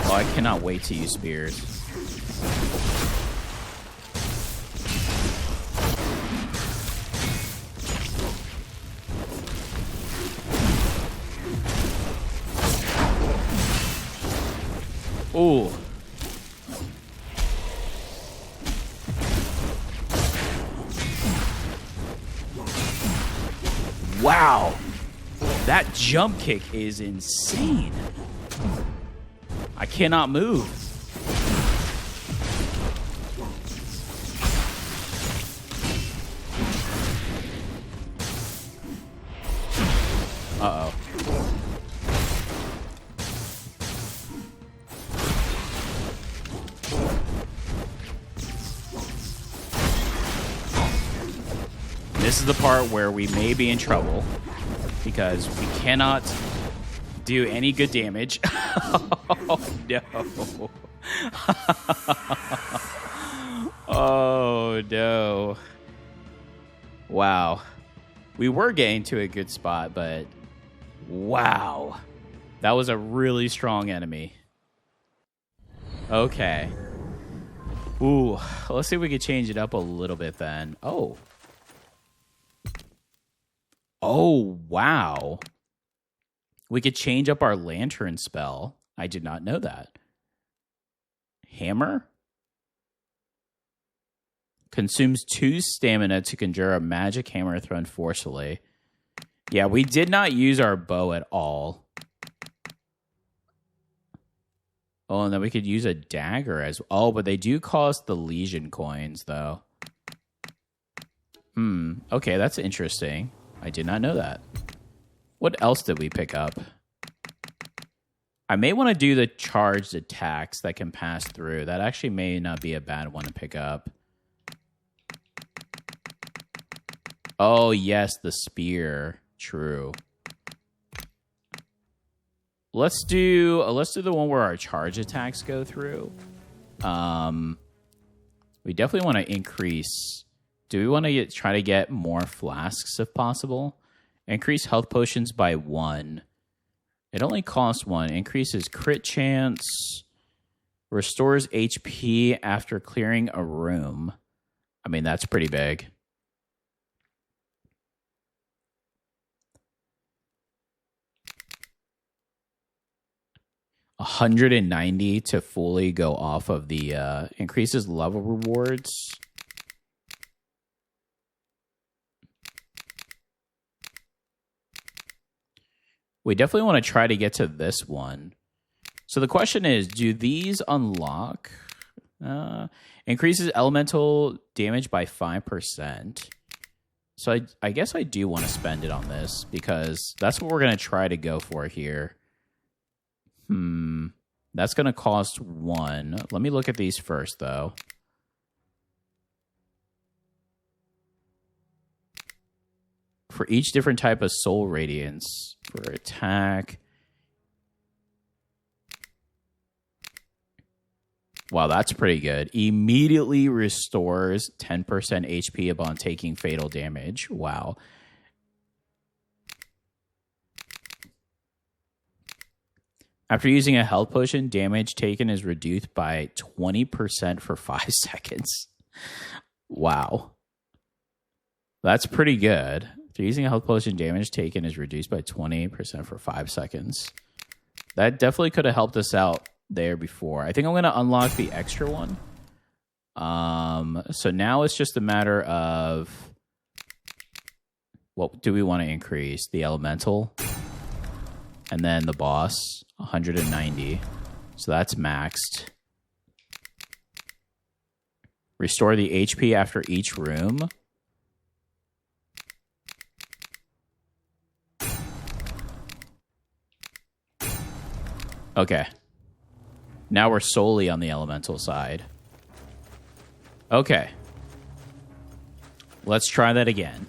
Oh, I cannot wait to use spears. Ooh. Wow. That jump kick is insane. I cannot move. Uh-oh. This is the part where we may be in trouble because we cannot do any good damage. Oh, no. Oh, no. Wow. We were getting to a good spot, but wow. That was a really strong enemy. Okay. Ooh, let's see if we could change it up a little bit then. Oh. Oh, wow. We could change up our lantern spell. I did not know that. Hammer? Consumes 2 stamina to conjure a magic hammer thrown forcefully. Yeah, we did not use our bow at all. Oh, and then we could use a dagger as well. Oh, but they do cost the Legion coins, though. Okay, that's interesting. I did not know that. What else did we pick up? I may want to do the charged attacks that can pass through. That actually may not be a bad one to pick up. Oh, yes, the spear. True. Let's do the one where our charge attacks go through. We definitely want to increase. Do we want to try to get more flasks if possible? Increase health potions by 1. It only costs 1. Increases crit chance. Restores HP after clearing a room. I mean, that's pretty big. 190 to fully go off of the increases level rewards. We definitely want to try to get to this one. So the question is, do these unlock? Increases elemental damage by 5%. So I guess I do want to spend it on this because that's what we're going to try to go for here. That's going to cost 1. Let me look at these first, though. For each different type of soul radiance for attack. Wow, that's pretty good. Immediately restores 10% HP upon taking fatal damage. Wow. After using a health potion, damage taken is reduced by 20% for 5 seconds. Wow. That's pretty good. After using a health potion, damage taken is reduced by 20% for 5 seconds. That definitely could have helped us out there before. I think I'm going to unlock the extra one. So now it's just a matter of what do we want to increase? The elemental and then the boss 190. So that's maxed. Restore the HP after each room. Okay. Now we're solely on the elemental side. Okay. Let's try that again.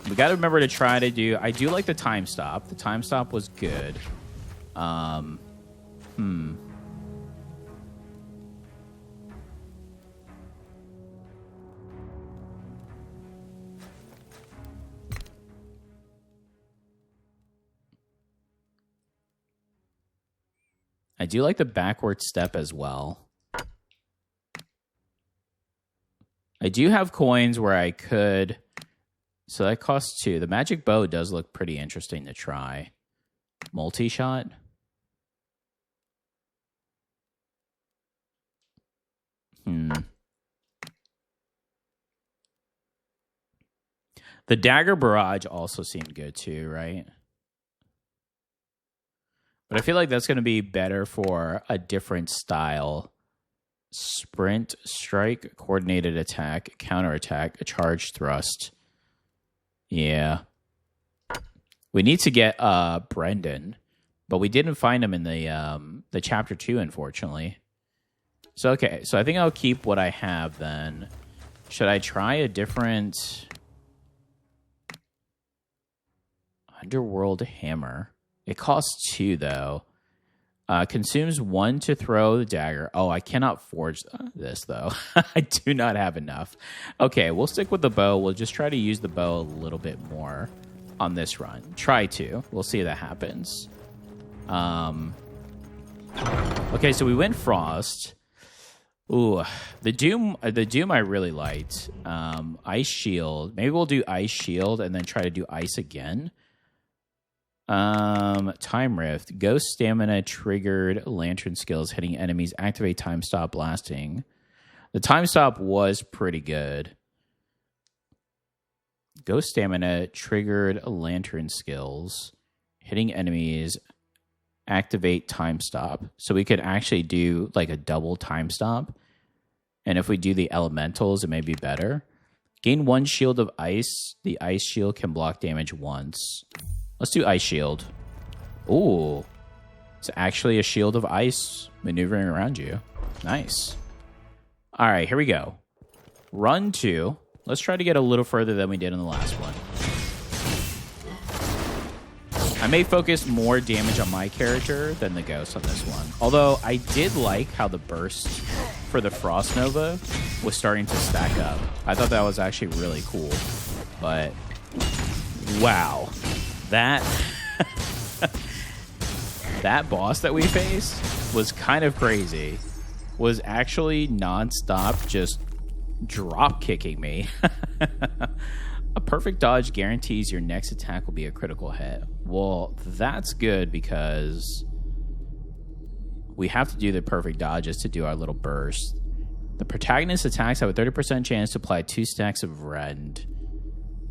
We got to remember to try to do... I do like the time stop. The time stop was good. I do like the backward step as well. I do have coins where I could... So that costs 2. The magic bow does look pretty interesting to try. Multi-shot. The dagger barrage also seemed good too, right? But I feel like that's going to be better for a different style. Sprint, strike, coordinated attack, counterattack, a charge thrust. Yeah. We need to get Brendan, but we didn't find him in the chapter 2, unfortunately. So okay, so I think I'll keep what I have then. Should I try a different Underworld hammer? It costs 2 though. Consumes 1 to throw the dagger. Oh, I cannot forge this though. I do not have enough. Okay, we'll stick with the bow. We'll just try to use the bow a little bit more on this run. Try to. We'll see if that happens. Okay, so we went frost. Ooh, the doom I really liked. Ice shield. Maybe we'll do ice shield and then try to do ice again. Time rift. Ghost stamina triggered lantern skills hitting enemies. Activate time stop blasting. The time stop was pretty good. Ghost stamina triggered lantern skills hitting enemies. Activate time stop. So we could actually do like a double time stop. And if we do the elementals, it may be better. Gain 1 shield of ice. The ice shield can block damage once. Let's do ice shield. Ooh. It's actually a shield of ice maneuvering around you. Nice. All right, here we go. Run 2. Let's try to get a little further than we did in the last one. I may focus more damage on my character than the ghost on this one. Although I did like how the burst for the Frost Nova was starting to stack up. I thought that was actually really cool. But wow. That boss that we faced was kind of crazy. Was actually nonstop just drop kicking me. A perfect dodge guarantees your next attack will be a critical hit. Well, that's good because we have to do the perfect dodges to do our little burst. The protagonist attacks have a 30% chance to apply 2 stacks of rend.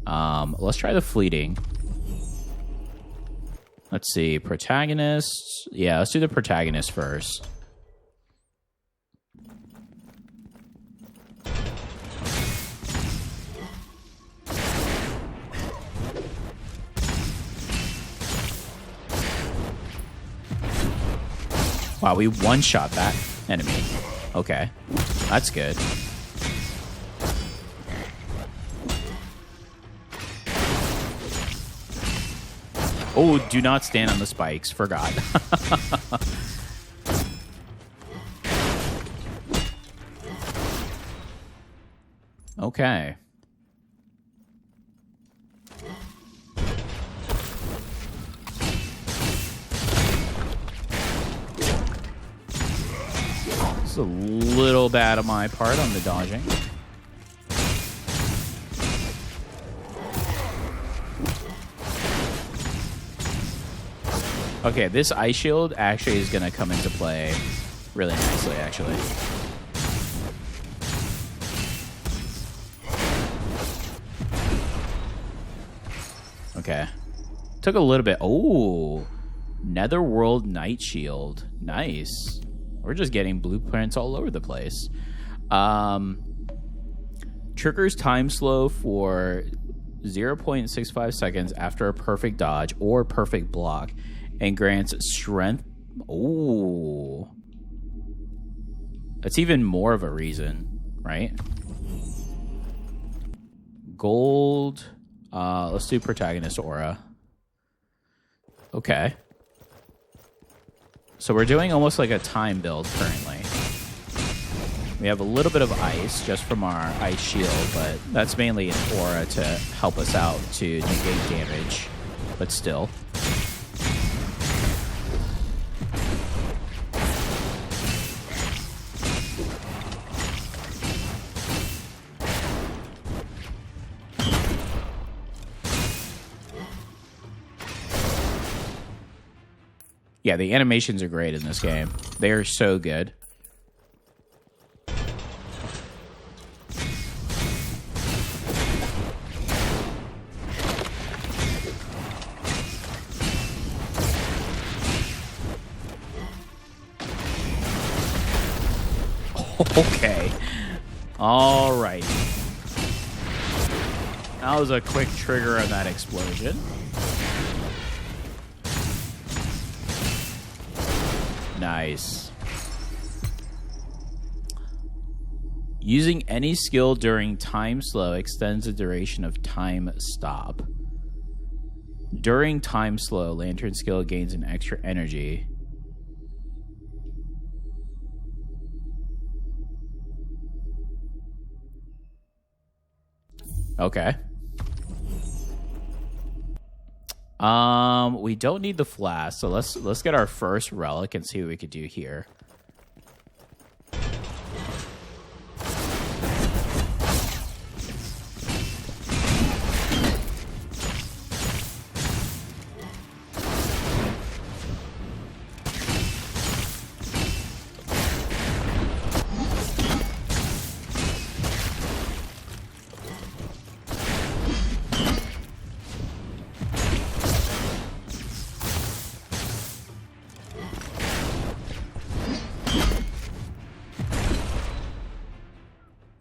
Let's try the fleeting. Let's see, protagonist. Yeah, let's do the protagonist first. Wow, we one-shot that enemy. Okay, that's good. Oh, do not stand on the spikes. Forgot. Okay. It's a little bad on my part on the dodging. Okay, this ice shield actually is going to come into play really nicely, actually. Okay. Took a little bit. Oh, Netherworld Night Shield. Nice. We're just getting blueprints all over the place. Triggers time slow for 0.65 seconds after a perfect dodge or perfect block. And grants strength. Oh. That's even more of a reason, right? Gold. Let's do protagonist aura. Okay. So we're doing almost like a time build currently. We have a little bit of ice just from our ice shield, but that's mainly an aura to help us out to negate damage. But still. Yeah, the animations are great in this game. They are so good. Okay. All right. That was a quick trigger on that explosion. Nice. Using any skill during time slow extends the duration of time stop. During time slow, Lantern skill gains an extra energy. Okay. We don't need the flask, so let's get our first relic and see what we could do here.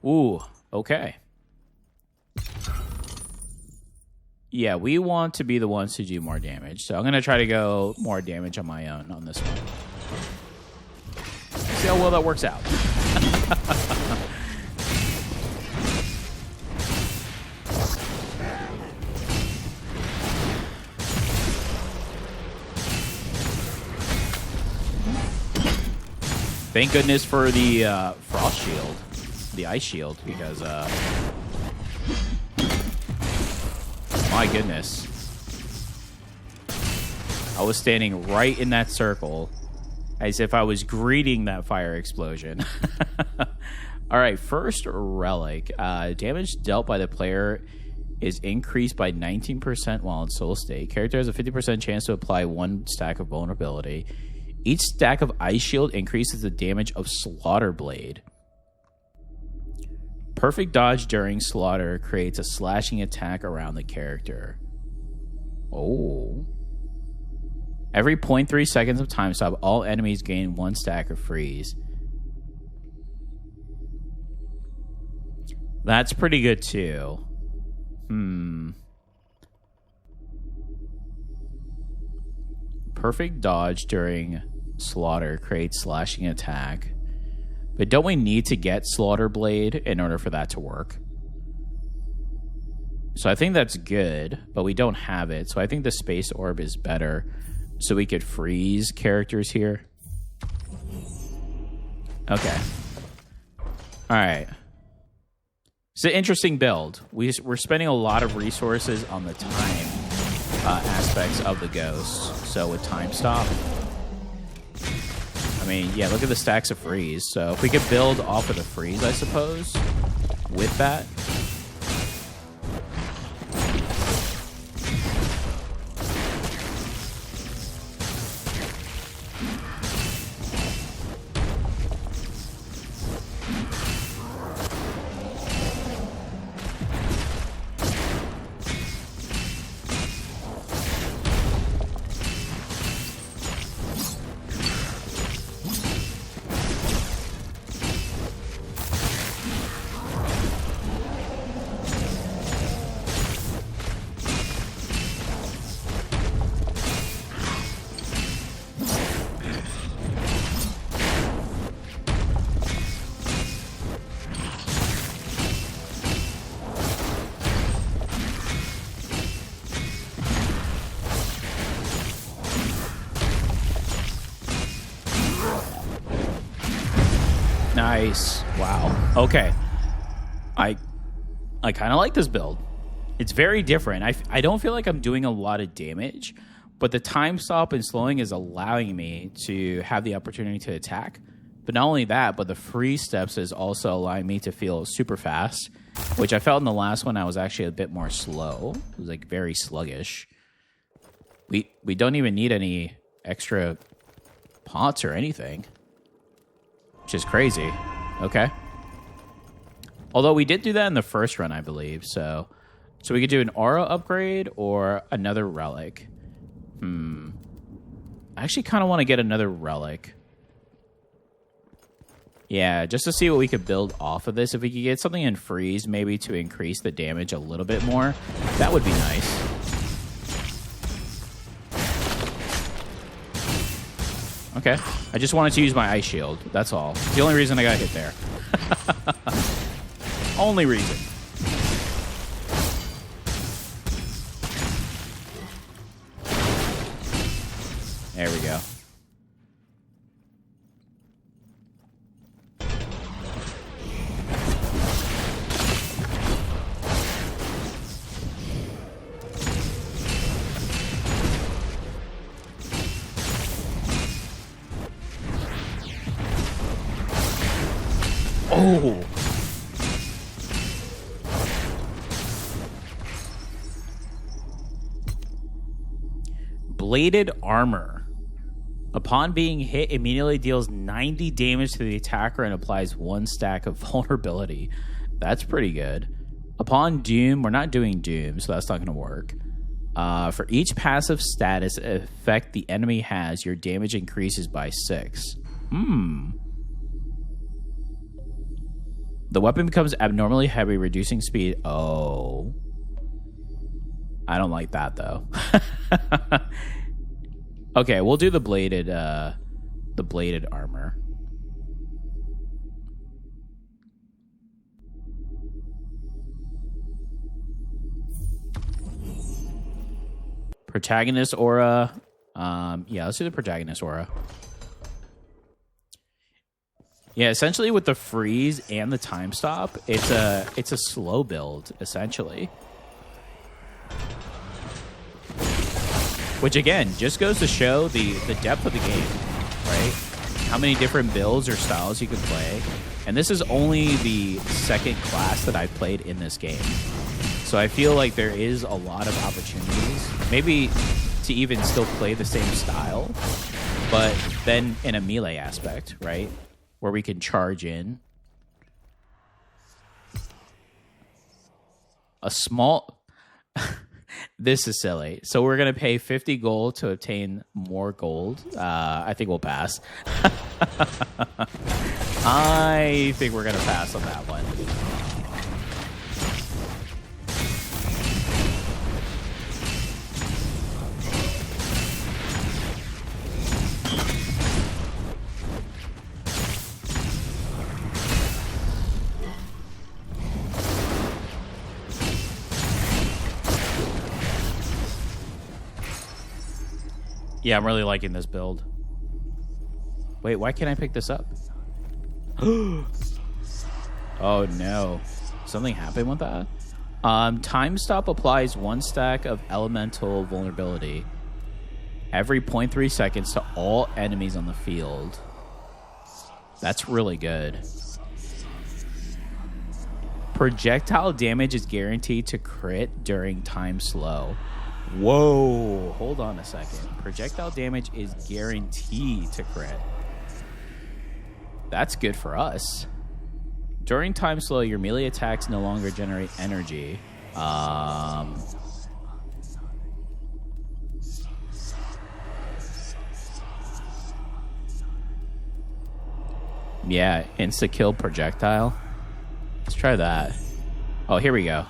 Ooh, okay. Yeah, we want to be the ones to do more damage. So I'm going to try to go more damage on my own on this one. See how well that works out. Thank goodness for the frost shield. The ice shield, because my goodness, I was standing right in that circle as if I was greeting that fire explosion. All right, first relic. Damage dealt by the player is increased by 19% while in soul state. Character has a 50% chance to apply 1 stack of vulnerability. Each stack of Ice Shield increases the damage of Slaughter Blade. Perfect dodge during slaughter creates a slashing attack around the character. Oh. Every 0.3 seconds of time stop, all enemies gain 1 stack of freeze. That's pretty good too. Perfect dodge during slaughter creates slashing attack. But don't we need to get Slaughter Blade in order for that to work? So I think that's good, but we don't have it. So I think the Space Orb is better. So we could freeze characters here. Okay. Alright. It's an interesting build. We're spending a lot of resources on the time aspects of the Ghost. So with time stop... I mean, yeah, look at the stacks of freeze. So if we could build off of the freeze, I suppose, with that. Nice. Wow. Okay. I kind of like this build. It's very different. I don't feel like I'm doing a lot of damage, but the time stop and slowing is allowing me to have the opportunity to attack. But not only that, but the free steps is also allowing me to feel super fast, which I felt in the last one I was actually a bit more slow. It was like very sluggish. We don't even need any extra pots or anything, which is crazy. Okay. Although we did do that in the first run, I believe. So we could do an aura upgrade or another relic. I actually kind of want to get another relic. Yeah, just to see what we could build off of this. If we could get something in freeze, maybe to increase the damage a little bit more, that would be nice. Okay, I just wanted to use my ice shield. That's all. The only reason I got hit there. Only reason. There we go. Oh! Bladed armor. Upon being hit, immediately deals 90 damage to the attacker and applies 1 stack of vulnerability. That's pretty good. Upon doom, we're not doing doom, so that's not going to work. For each passive status effect the enemy has, your damage increases by 6. The weapon becomes abnormally heavy, reducing speed. Oh. I don't like that, though. Okay, we'll do the bladed armor. Protagonist aura. Yeah, let's do the protagonist aura. Yeah, essentially with the freeze and the time stop, it's a slow build, essentially. Which again, just goes to show the depth of the game, right? How many different builds or styles you can play. And this is only the second class that I've played in this game. So I feel like there is a lot of opportunities, maybe to even still play the same style. but then in a melee aspect, right? Where we can charge in. A small... This is silly. So we're going to pay 50 gold to obtain more gold. I think we'll pass. I think we're going to pass on that one. Yeah, I'm really liking this build. Wait, why can't I pick this up? Oh no. Something happened with that? Time stop applies 1 stack of elemental vulnerability every 0.3 seconds to all enemies on the field. That's really good. Projectile damage is guaranteed to crit during time slow. Whoa, hold on a second. Projectile damage is guaranteed to crit. That's good for us. During time slow, your melee attacks no longer generate energy. Yeah, insta-kill projectile. Let's try that. Oh, here we go.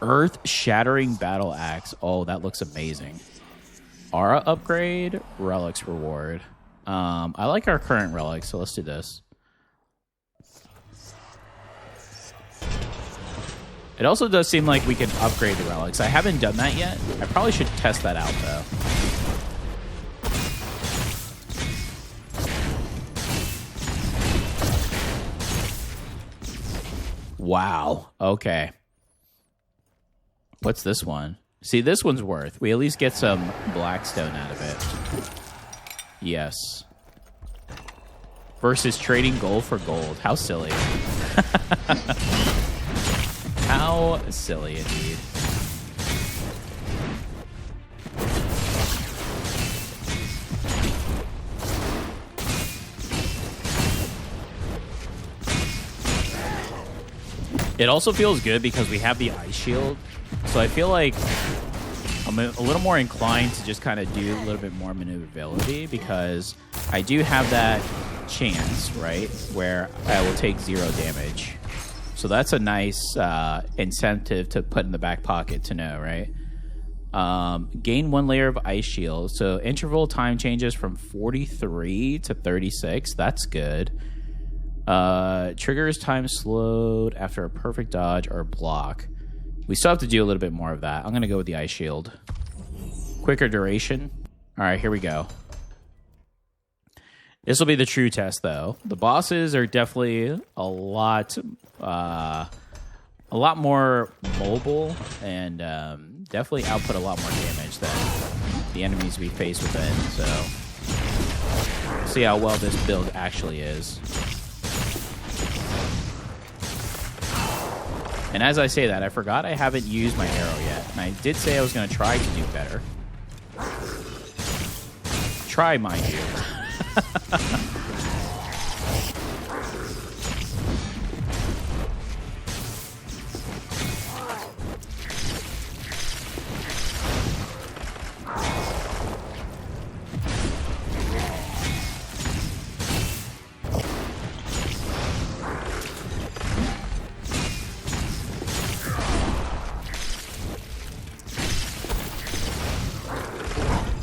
Earth-shattering battle axe. Oh, that looks amazing. Aura upgrade, relics reward. I like our current relics, so let's do this. It also does seem like we can upgrade the relics. I haven't done that yet. I probably should test that out, though. Wow. Okay. What's this one? See, this one's worth. We at least get some blackstone out of it. Yes. Versus trading gold for gold. How silly. How silly indeed. It also feels good because we have the ice shield. So I feel like I'm a little more inclined to just kind of do a little bit more maneuverability because I do have that chance, right, where I will take 0 damage. So that's a nice incentive to put in the back pocket to know, right? Gain 1 layer of ice shield. So interval time changes from 43 to 36. That's good. Triggers time slowed after a perfect dodge or block. We still have to do a little bit more of that. I'm going to go with the ice shield. Quicker duration. All right, here we go. This will be the true test, though. The bosses are definitely a lot more mobile and definitely output a lot more damage than the enemies we face within. So, see how well this build actually is. And as I say that, I forgot I haven't used my arrow yet. And I did say I was going to try to do better. Try, mind you.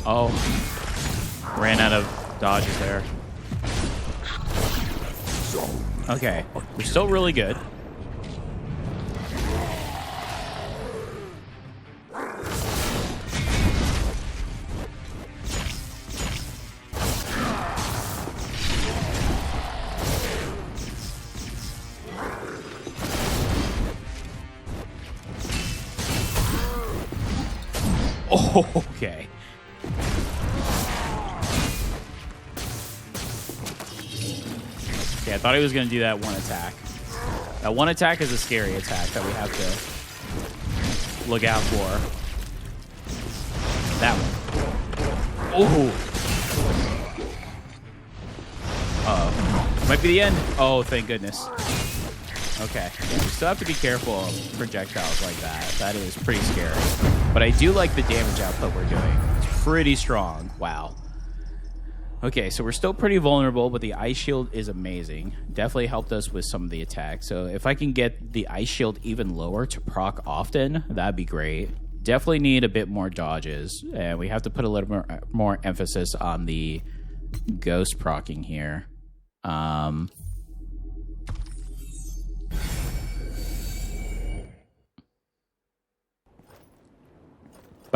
Oh, ran out of dodges there. Okay, we're still really good. Oh, okay. Yeah, I thought he was going to do that one attack. That one attack is a scary attack that we have to look out for. That one. Oh! Might be the end. Oh, thank goodness. Okay. You still have to be careful of projectiles like that. That is pretty scary. But I do like the damage output we're doing. It's pretty strong. Wow. Okay, so we're still pretty vulnerable, but the ice shield is amazing. Definitely helped us with some of the attacks. So if I can get the ice shield even lower to proc often, that'd be great. Definitely need a bit more dodges, and we have to put a little more emphasis on the ghost procking here. But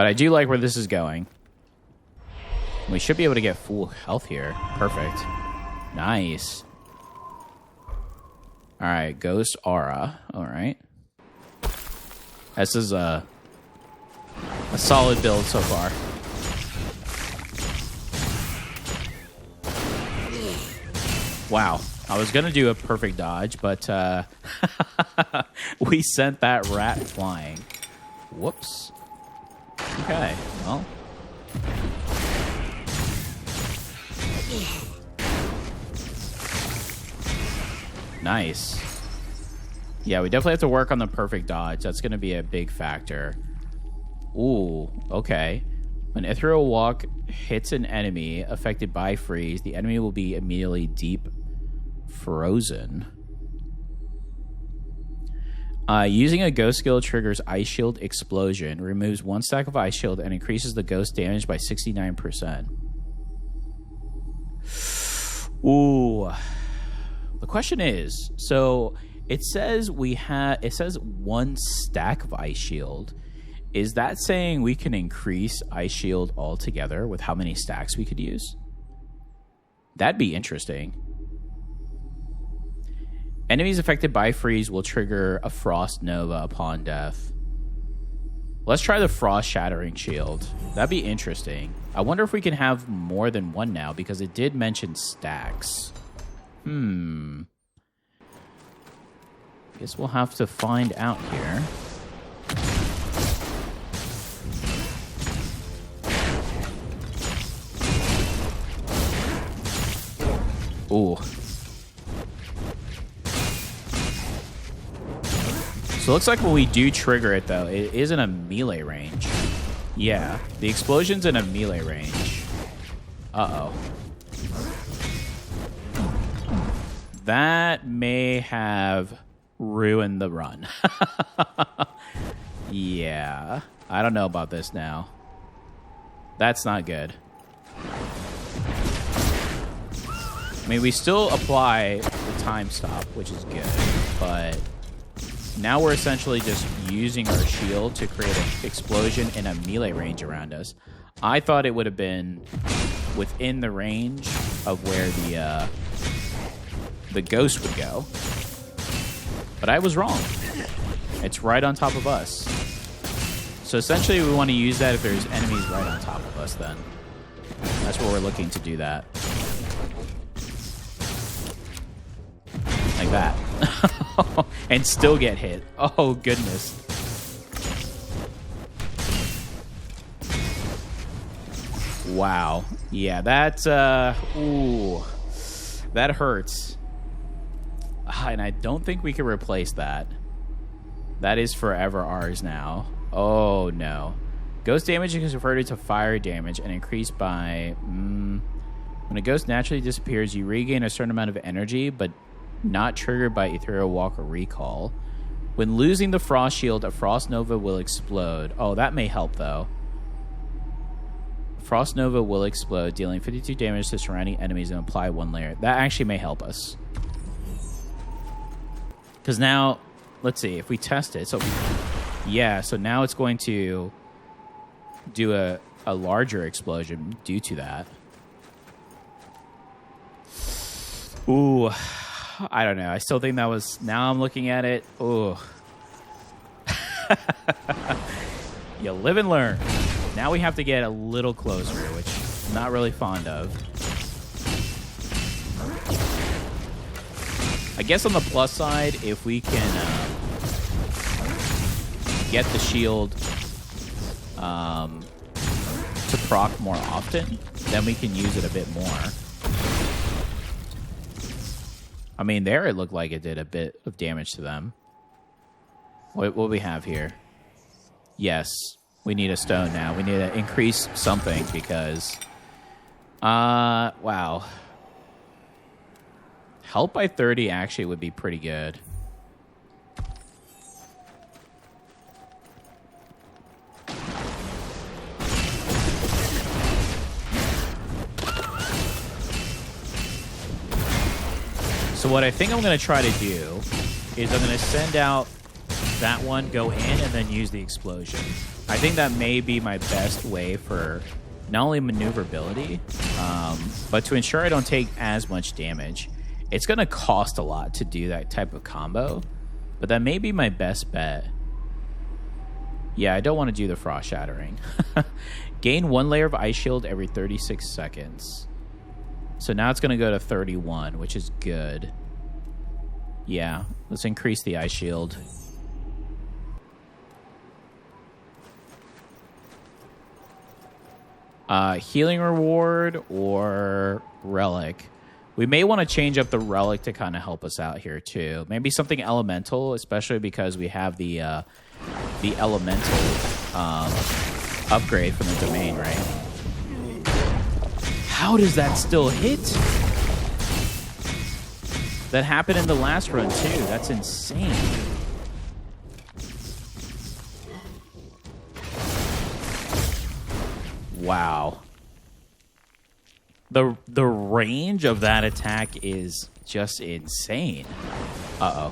I do like where this is going. We should be able to get full health here. Perfect. Nice. All right, Ghost Aura. All right. This is a solid build so far. Wow. I was going to do a perfect dodge, but we sent that rat flying. Whoops. Okay, well. Nice. Yeah, we definitely have to work on the perfect dodge. That's going to be a big factor. Ooh, okay. When Ethereal Walk hits an enemy affected by freeze, the enemy will be immediately deep frozen. Using a ghost skill triggers Ice Shield Explosion, removes 1 stack of Ice Shield, and increases the ghost damage by 69%. Ooh. The question is, so it says 1 stack of Ice Shield. Is that saying we can increase Ice Shield altogether with how many stacks we could use? That'd be interesting. Enemies affected by freeze will trigger a Frost Nova upon death. Let's try the Frost Shattering Shield. That'd be interesting. I wonder if we can have more than one now, because it did mention stacks. Guess we'll have to find out here. Ooh. So it looks like when we do trigger it, though, it is in a melee range. Yeah, the explosion's in a melee range. Uh-oh. That may have ruined the run. Yeah, I don't know about this now. That's not good. I mean, we still apply the time stop, which is good, but now we're essentially just using our shield to create an explosion in a melee range around us. I thought it would have been within the range of where the ghost would go, but I was wrong. It's right on top of us. So essentially we want to use that if there's enemies right on top of us then. That's what we're looking to do that. Like that. And still get hit. Oh, goodness. Wow. Yeah, that's, ooh. That hurts. And I don't think we can replace that. That is forever ours now. Oh, no. Ghost damage is converted to fire damage and increased by... when a ghost naturally disappears, you regain a certain amount of energy, but not triggered by Ethereal Walk or Recall. When losing the Frost Shield, a Frost Nova will explode. Oh, that may help, though. Frost Nova will explode, dealing 52 damage to surrounding enemies and apply 1 layer. That actually may help us. Because now, let's see, if we test it. So, yeah, so now it's going to do a larger explosion due to that. Ooh, I don't know. I still think that was... Now I'm looking at it. Ooh. You live and learn. Now we have to get a little closer, which I'm not really fond of. I guess on the plus side, if we can get the shield to proc more often, then we can use it a bit more. I mean, there it looked like it did a bit of damage to them. What we have here? Yes, we need a stone now. We need to increase something because... wow. Help by 30 actually would be pretty good. So what I think I'm going to try to do is I'm going to send out that one, go in, and then use the explosion. I think that may be my best way for not only maneuverability, but to ensure I don't take as much damage. It's going to cost a lot to do that type of combo, but that may be my best bet. Yeah, I don't want to do the frost shattering. Gain 1 layer of ice shield every 36 seconds. So now it's going to go to 31, which is good. Yeah, let's increase the ice shield. Healing reward or relic. We may want to change up the relic to kind of help us out here too. Maybe something elemental, especially because we have the elemental upgrade from the domain, right? How does that still hit? That happened in the last run too. That's insane. Wow. The range of that attack is just insane. Uh-oh.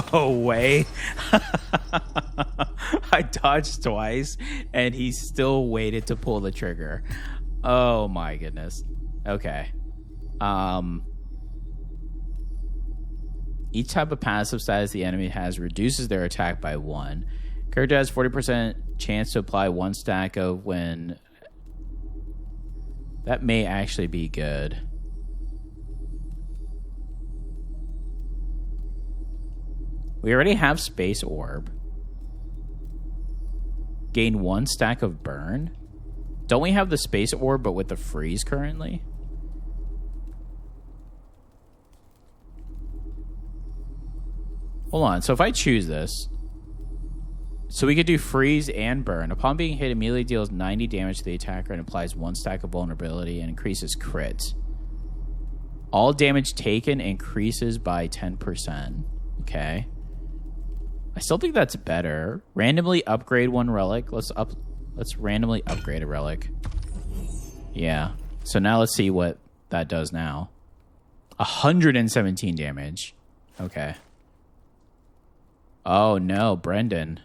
No way. I dodged twice, and he still waited to pull the trigger. Oh, my goodness. Okay. Each type of passive status the enemy has reduces their attack by 1. Character has 40% chance to apply 1 stack of when... That may actually be good. We already have Space Orb. Gain 1 stack of burn. Don't we have the Space Orb but with the freeze currently? Hold on. So if I choose this... So we could do freeze and burn. Upon being hit, immediately deals 90 damage to the attacker and applies 1 stack of vulnerability and increases crit. All damage taken increases by 10%. Okay. I still think that's better. Randomly upgrade 1 relic. Let's randomly upgrade a relic. Yeah. So now let's see what that does now. 117 damage. Okay. Oh no, Brendan.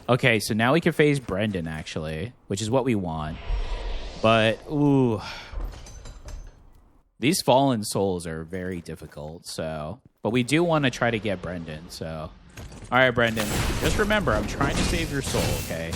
Okay, so now we can phase Brendan actually, which is what we want. But ooh. These fallen souls are very difficult, so... But we do want to try to get Brendan, so... Alright, Brendan. Just remember, I'm trying to save your soul, okay?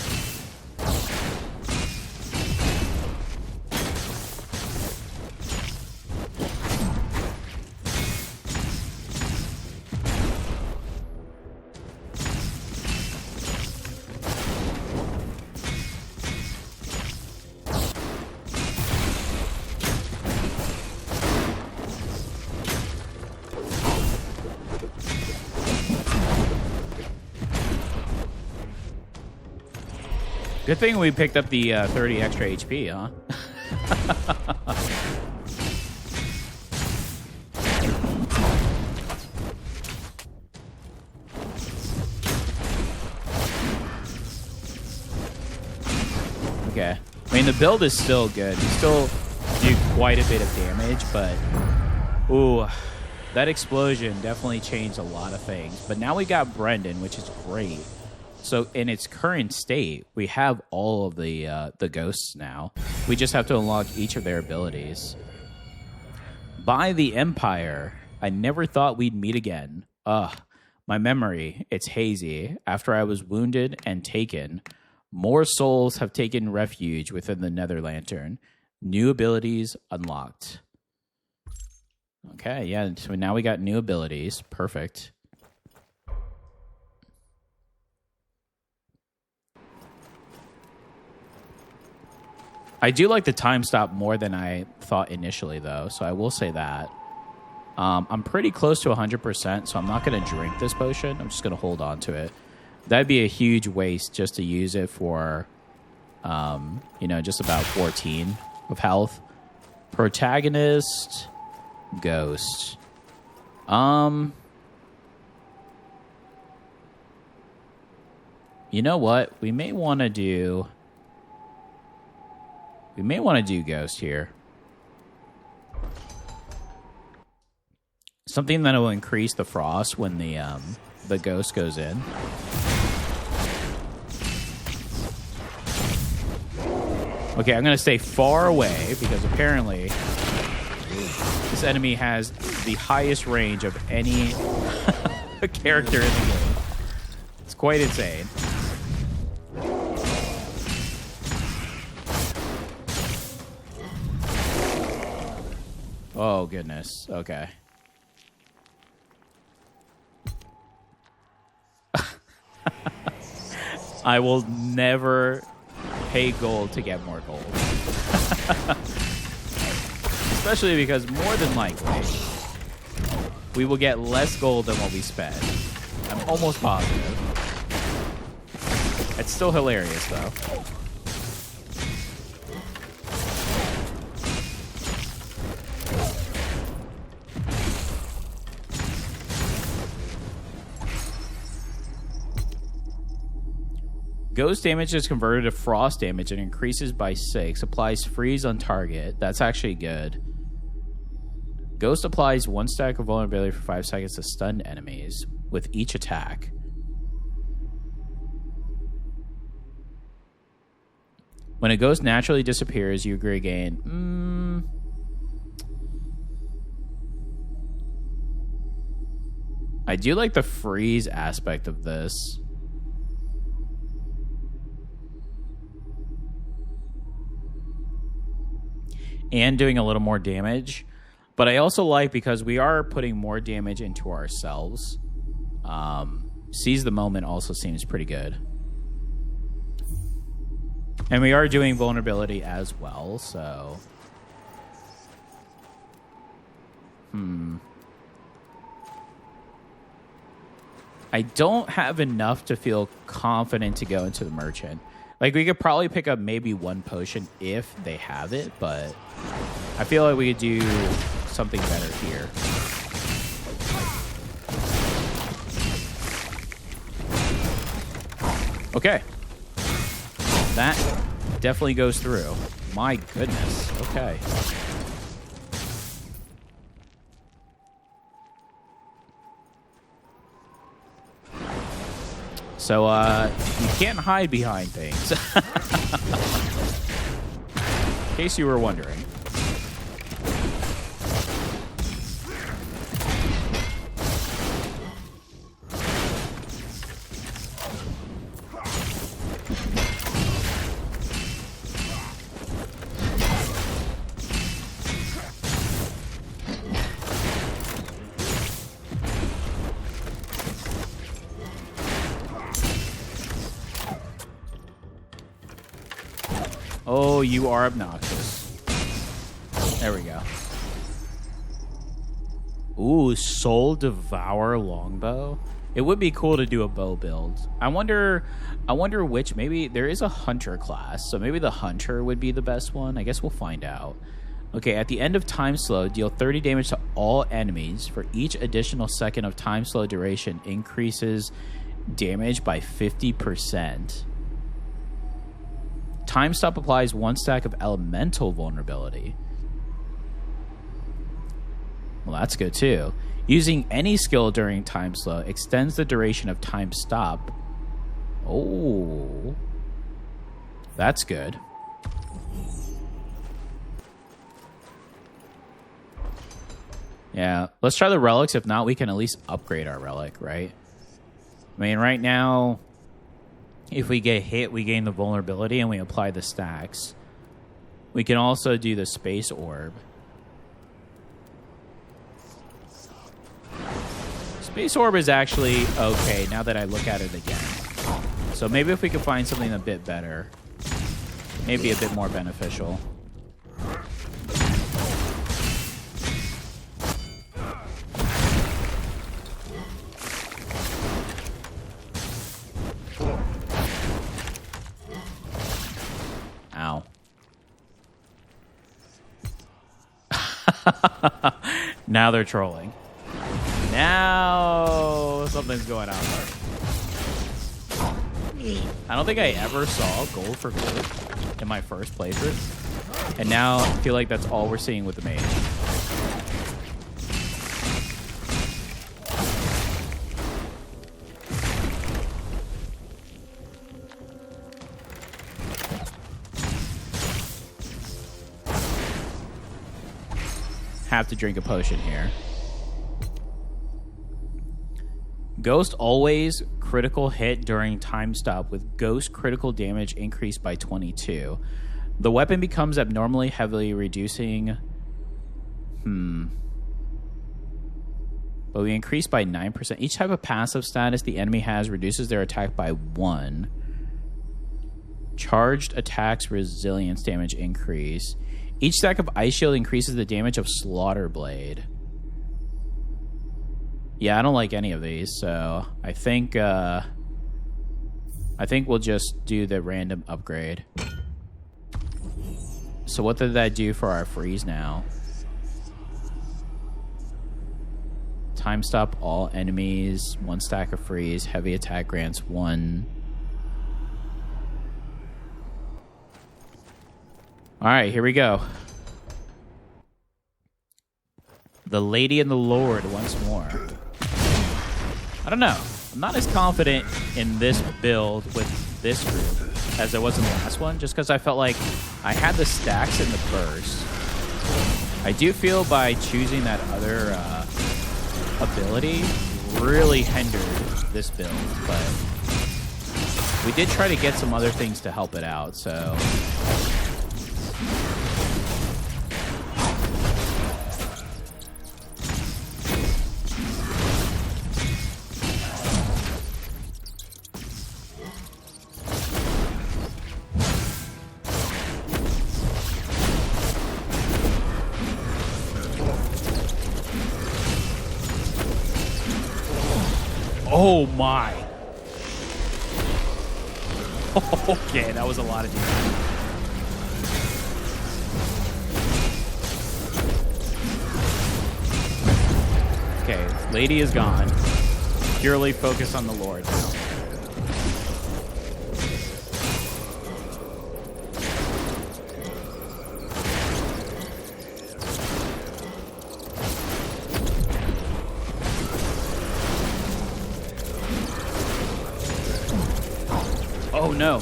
Good thing we picked up the 30 extra HP, huh? Okay. I mean, the build is still good. We still do quite a bit of damage, but... Ooh, that explosion definitely changed a lot of things. But now we got Brendan, which is great. So in its current state, we have all of the ghosts now. We just have to unlock each of their abilities. By the Empire, I never thought we'd meet again. Ugh. My memory, it's hazy. After I was wounded and taken, more souls have taken refuge within the Nether Lantern. New abilities unlocked. Okay, yeah, so now we got new abilities. Perfect. I do like the time stop more than I thought initially, though, so I will say that. I'm pretty close to 100%, so I'm not going to drink this potion. I'm just going to hold on to it. That'd be a huge waste just to use it for, just about 14 of health. Protagonist, Ghost. You know what? We may want to do Ghost here. Something that will increase the frost when the ghost goes in. Okay, I'm going to stay far away because apparently this enemy has the highest range of any character in the game. It's quite insane. Oh, goodness. Okay. I will never pay gold to get more gold. Especially because more than likely, we will get less gold than what we spend. I'm almost positive. It's still hilarious, though. Ghost damage is converted to frost damage and increases by 6. Applies freeze on target. That's actually good. Ghost applies 1 stack of vulnerability for 5 seconds to stunned enemies with each attack. When a ghost naturally disappears, you regain... I do like the freeze aspect of this. And doing a little more damage. But I also like, because we are putting more damage into ourselves, Seize the Moment also seems pretty good. And we are doing vulnerability as well, so... I don't have enough to feel confident to go into the merchant. Like, we could probably pick up maybe 1 potion if they have it, but I feel like we could do something better here. Okay. That definitely goes through. My goodness. Okay. So, you can't hide behind things. In case you were wondering. Oh, you are obnoxious. There we go. Ooh, Soul Devour Longbow. It would be cool to do a bow build. I wonder which. Maybe there is a hunter class, so maybe the hunter would be the best one. I guess we'll find out. Okay, at the end of time slow, deal 30 damage to all enemies. For each additional second of time slow duration, increases damage by 50%. Time stop applies 1 stack of elemental vulnerability. Well, that's good too. Using any skill during time slow extends the duration of time stop. Oh, that's good. Yeah, let's try the relics. If not, we can at least upgrade our relic, right? I mean, right now, if we get hit, we gain the vulnerability and we apply the stacks. We can also do the space orb. Space orb is actually okay now that I look at it again. So maybe if we could find something a bit better, maybe a bit more beneficial. Ow. Now they're trolling. Now something's going on there. I don't think I ever saw gold for gold in my first playthrough. And now I feel like that's all we're seeing with the Mage. Have to drink a potion here. Ghost always critical hit during time stop with Ghost critical damage increased by 22. The weapon becomes abnormally heavily reducing. But we increase by 9%. Each type of passive status the enemy has reduces their attack by 1. Charged attacks resilience damage increase. Each stack of Ice Shield increases the damage of Slaughter Blade. Yeah, I don't like any of these, so I think we'll just do the random upgrade. So what did that do for our freeze now? Time stop all enemies, 1 stack of freeze, heavy attack grants 1. Alright, here we go. The Lady and the Lord once more. I don't know. I'm not as confident in this build with this group as I was in the last one, just because I felt like I had the stacks in the burst. I do feel by choosing that other ability really hindered this build, but we did try to get some other things to help it out, so... Oh my. Okay, that was a lot of damage. Okay, Lady is gone. Purely focus on the Lord now. Oh no.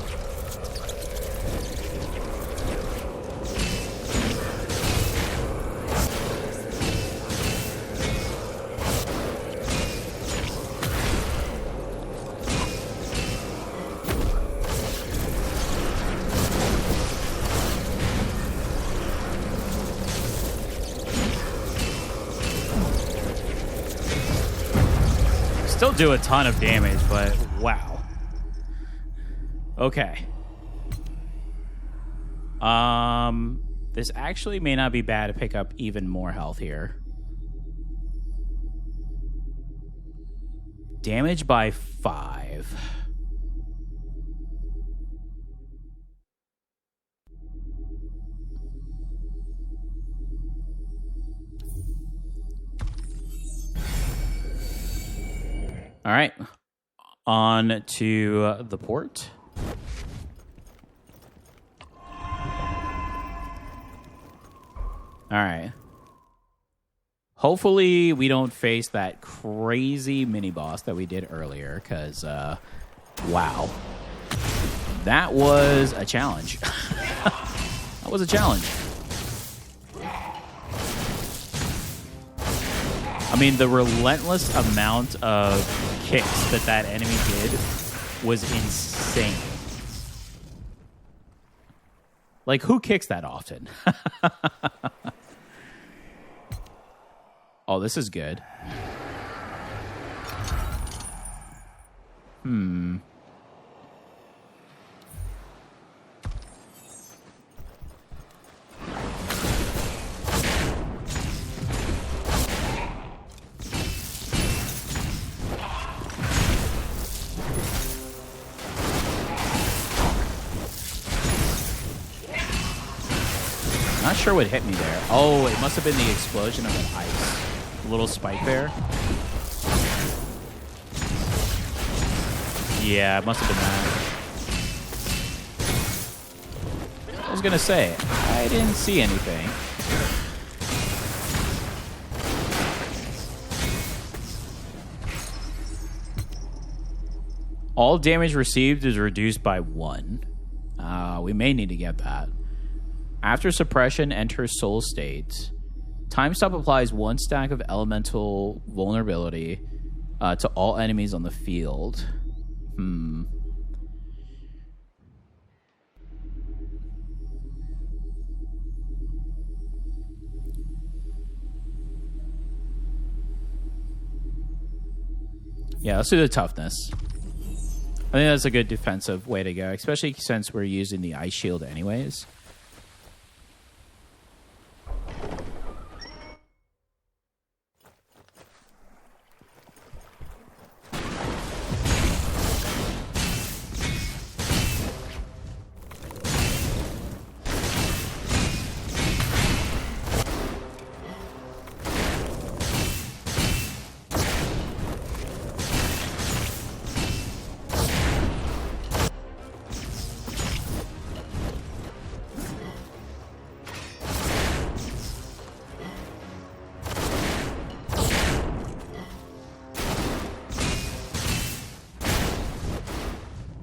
Still do a ton of damage, but wow. Okay. This actually may not be bad to pick up even more health here. Damage by 5. All right. On to the port. All right. Hopefully we don't face that crazy mini-boss that we did earlier, because, wow. That was a challenge. That was a challenge. I mean, the relentless amount of kicks that enemy did was insane. Like, who kicks that often? Oh, this is good. Not sure what hit me there. Oh, it must have been the explosion of an ice. A little spike there. Yeah, it must have been that. I was gonna say, I didn't see anything. All damage received is reduced by 1. We may need to get that. After suppression enters soul state, time stop applies 1 stack of elemental vulnerability to all enemies on the field. Yeah, let's do the toughness. I think that's a good defensive way to go, especially since we're using the ice shield anyways.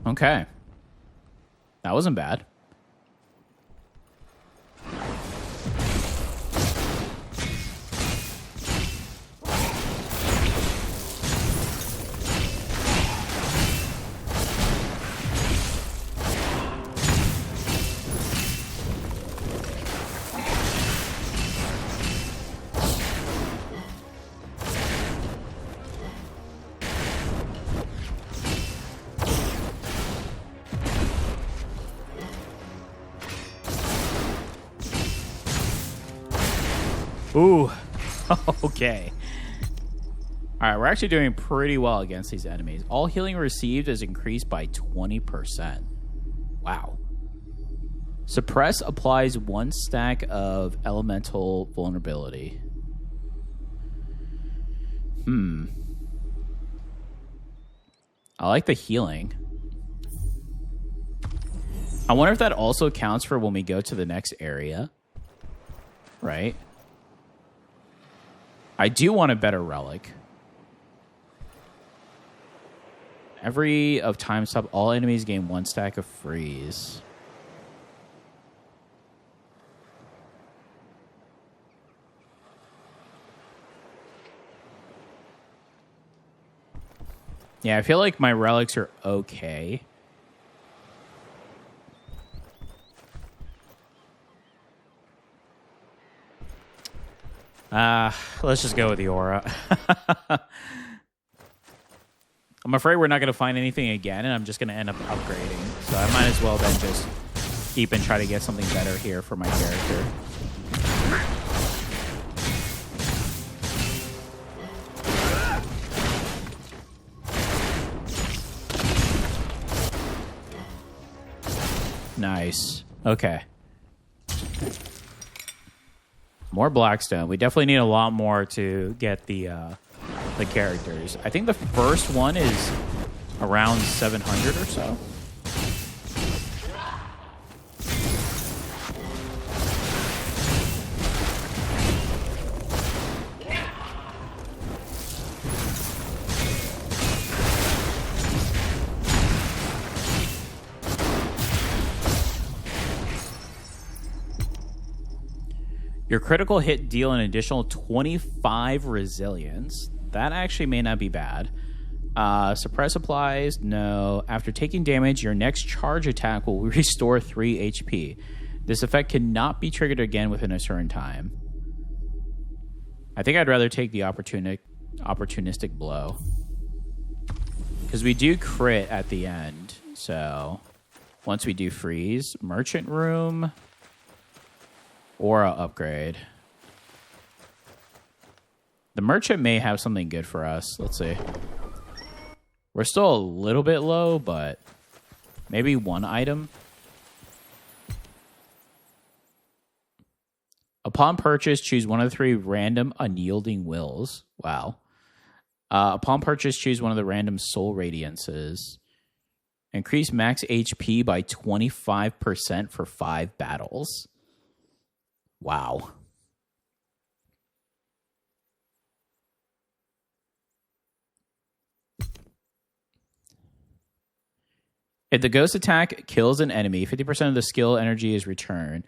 Okay. That wasn't bad. Ooh, okay. All right, we're actually doing pretty well against these enemies. All healing received is increased by 20%. Wow. Suppress applies 1 stack of elemental vulnerability. I like the healing. I wonder if that also counts for when we go to the next area. Right? I do want a better relic. Every of time stop, all enemies gain 1 stack of freeze. Yeah, I feel like my relics are okay. Let's just go with the aura. I'm afraid we're not going to find anything again, and I'm just going to end up upgrading. So I might as well then just keep and try to get something better here for my character. Nice. Okay. More Blackstone. We definitely need a lot more to get the characters. I think the first one is around 700 or so. Your critical hit deal an additional 25 resilience. That actually may not be bad. Suppress applies. No. After taking damage, your next charge attack will restore 3 HP. This effect cannot be triggered again within a certain time. I think I'd rather take the opportunistic blow. Because we do crit at the end. So, once we do freeze, merchant room, aura upgrade. The merchant may have something good for us. Let's see. We're still a little bit low, but maybe one item. Upon purchase, choose one of the 3 random unyielding wills. Wow. Upon purchase, choose one of the random soul radiances. Increase max HP by 25% for 5 battles. Wow. If the ghost attack kills an enemy, 50% of the skill energy is returned.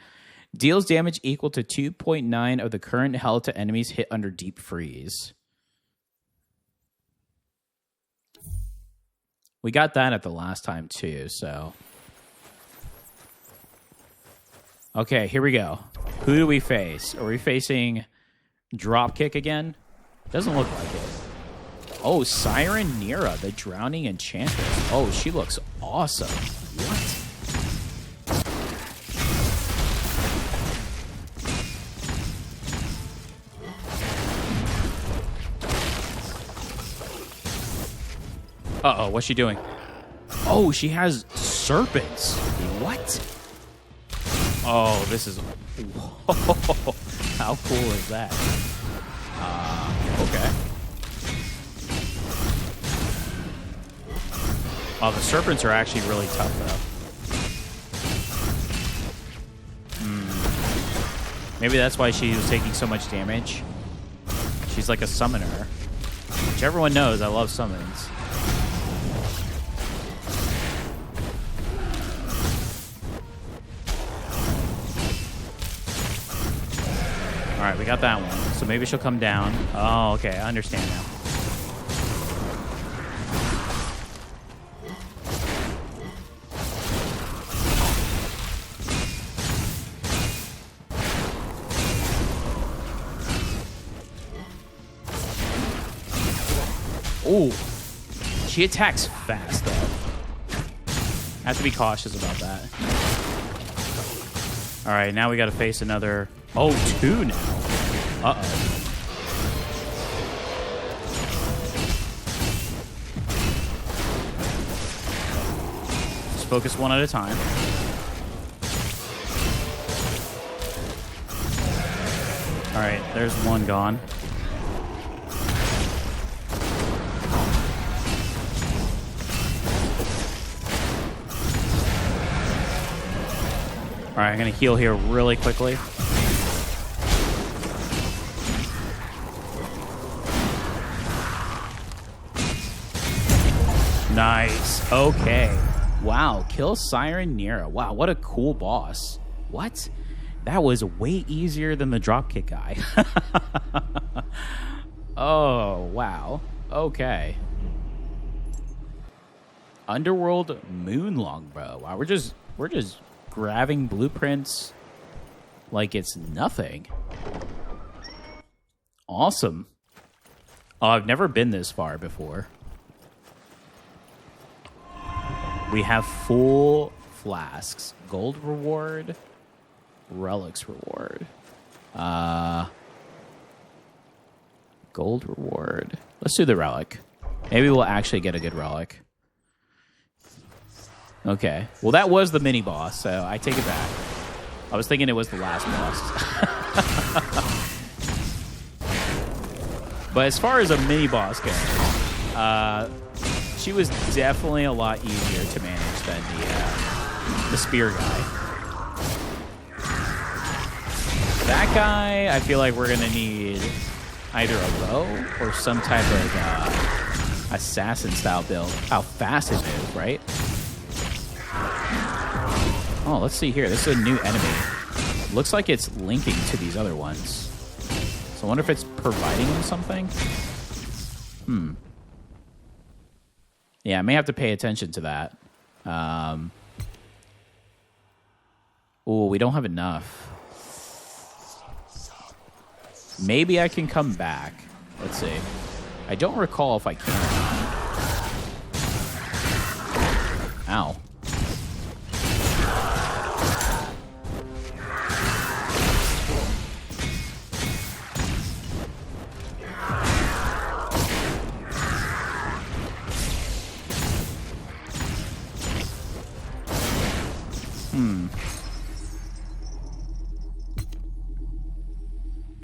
Deals damage equal to 2.9 of the current health to enemies hit under deep freeze. We got that at the last time too, so. Okay, here we go. Who do we face? Are we facing Dropkick again? Doesn't look like it. Oh, Siren Nira, the Drowning Enchantress. Oh, she looks awesome. What? Uh-oh, what's she doing? Oh, she has serpents. What? Oh, this is... Whoa. How cool is that? Okay. Oh, the serpents are actually really tough, though. Maybe that's why she was taking so much damage. She's like a summoner. Which everyone knows I love summons. Alright, we got that one. So maybe she'll come down. Oh, okay. I understand now. Oh, she attacks fast, though. I have to be cautious about that. All right, now we got to face another... Oh, 2 now. Uh-oh. Just focus one at a time. All right, there's one gone. All right, I'm going to heal here really quickly. Nice. Okay. Wow. Kill Siren Nira. Wow, what a cool boss. What? That was way easier than the dropkick guy. Oh, wow. Okay. Underworld Moon Longbow. Wow, we're just grabbing blueprints like it's nothing. Awesome. Oh, I've never been this far before. We have full flasks. Gold reward. Relics reward. Gold reward. Let's do the relic. Maybe we'll actually get a good relic. Okay. Well, that was the mini boss, so I take it back. I was thinking it was the last boss. But as far as a mini boss goes, she was definitely a lot easier to manage than the spear guy. That guy, I feel like we're going to need either a bow or some type of assassin-style build. How fast it is, right? Oh, let's see here. This is a new enemy. Looks like it's linking to these other ones. So I wonder if it's providing them something? Yeah, I may have to pay attention to that. Oh, we don't have enough. Maybe I can come back. Let's see. I don't recall if I can or not. Ow.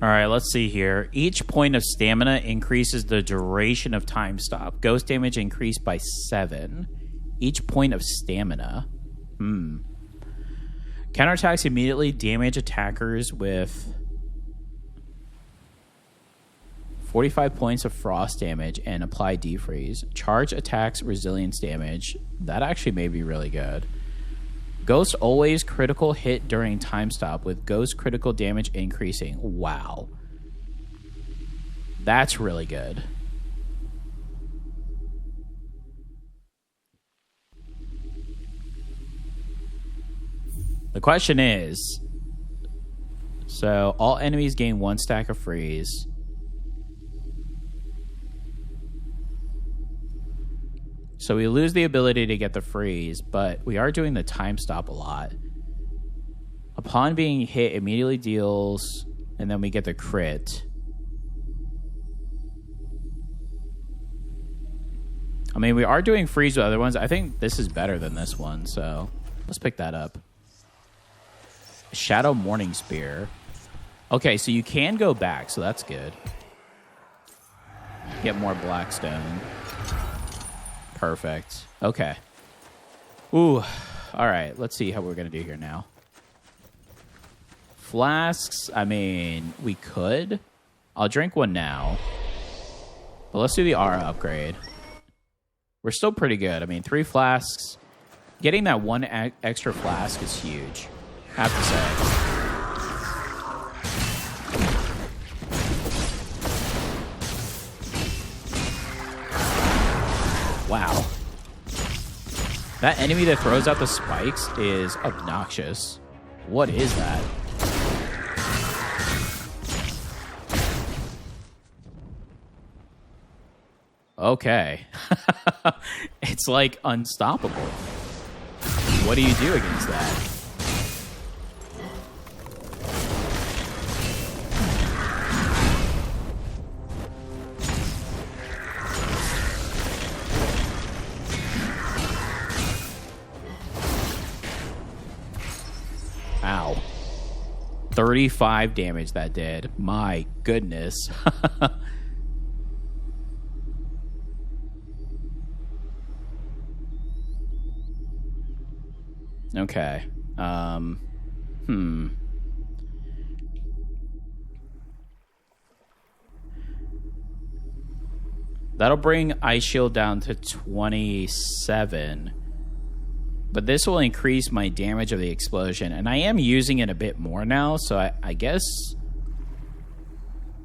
All right, let's see here. Each point of stamina increases the duration of time stop. Ghost damage increased by 7. Each point of stamina. Counterattacks immediately damage attackers with 45 points of frost damage and apply defreeze. Charge attacks resilience damage. That actually may be really good. Ghost always critical hit during time stop with ghost critical damage increasing. Wow. That's really good. The question is, so all enemies gain 1 stack of freeze. So we lose the ability to get the freeze, but we are doing the time stop a lot. Upon being hit, immediately deals, and then we get the crit. I mean, we are doing freeze with other ones. I think this is better than this one, so let's pick that up. Shadow Morning Spear. Okay, so you can go back, so that's good. Get more Blackstone. Perfect. Okay. Ooh. All right. Let's see how we're going to do here now. Flasks. I mean, we could. I'll drink one now. But let's do the aura upgrade. We're still pretty good. I mean, 3 flasks. Getting that 1 extra flask is huge. I have to say. Wow. That enemy that throws out the spikes is obnoxious. What is that? Okay. It's like unstoppable. What do you do against that? Ow. 35 damage that did. My goodness. Okay. That'll bring Ice Shield down to 27. But this will increase my damage of the explosion. And I am using it a bit more now, so I guess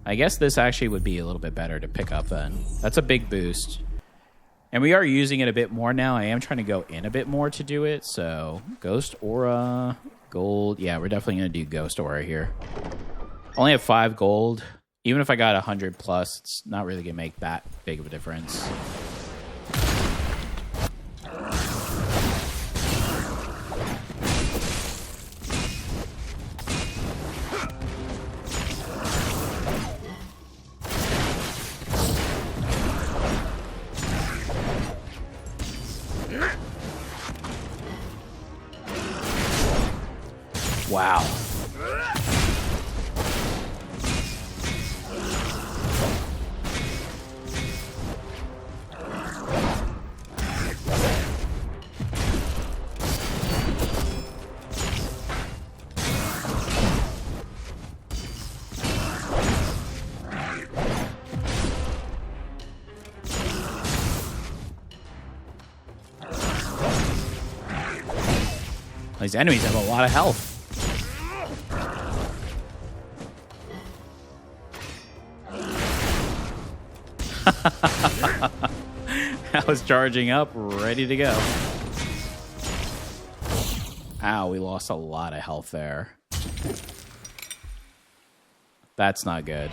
this actually would be a little bit better to pick up then. That's a big boost. And we are using it a bit more now. I am trying to go in a bit more to do it. So, Ghost Aura, gold. Yeah, we're definitely going to do Ghost Aura here. Only have 5 gold. Even if I got 100 plus, it's not really going to make that big of a difference. Wow. These enemies have a lot of health. I was charging up, ready to go. Ow, we lost a lot of health there. That's not good.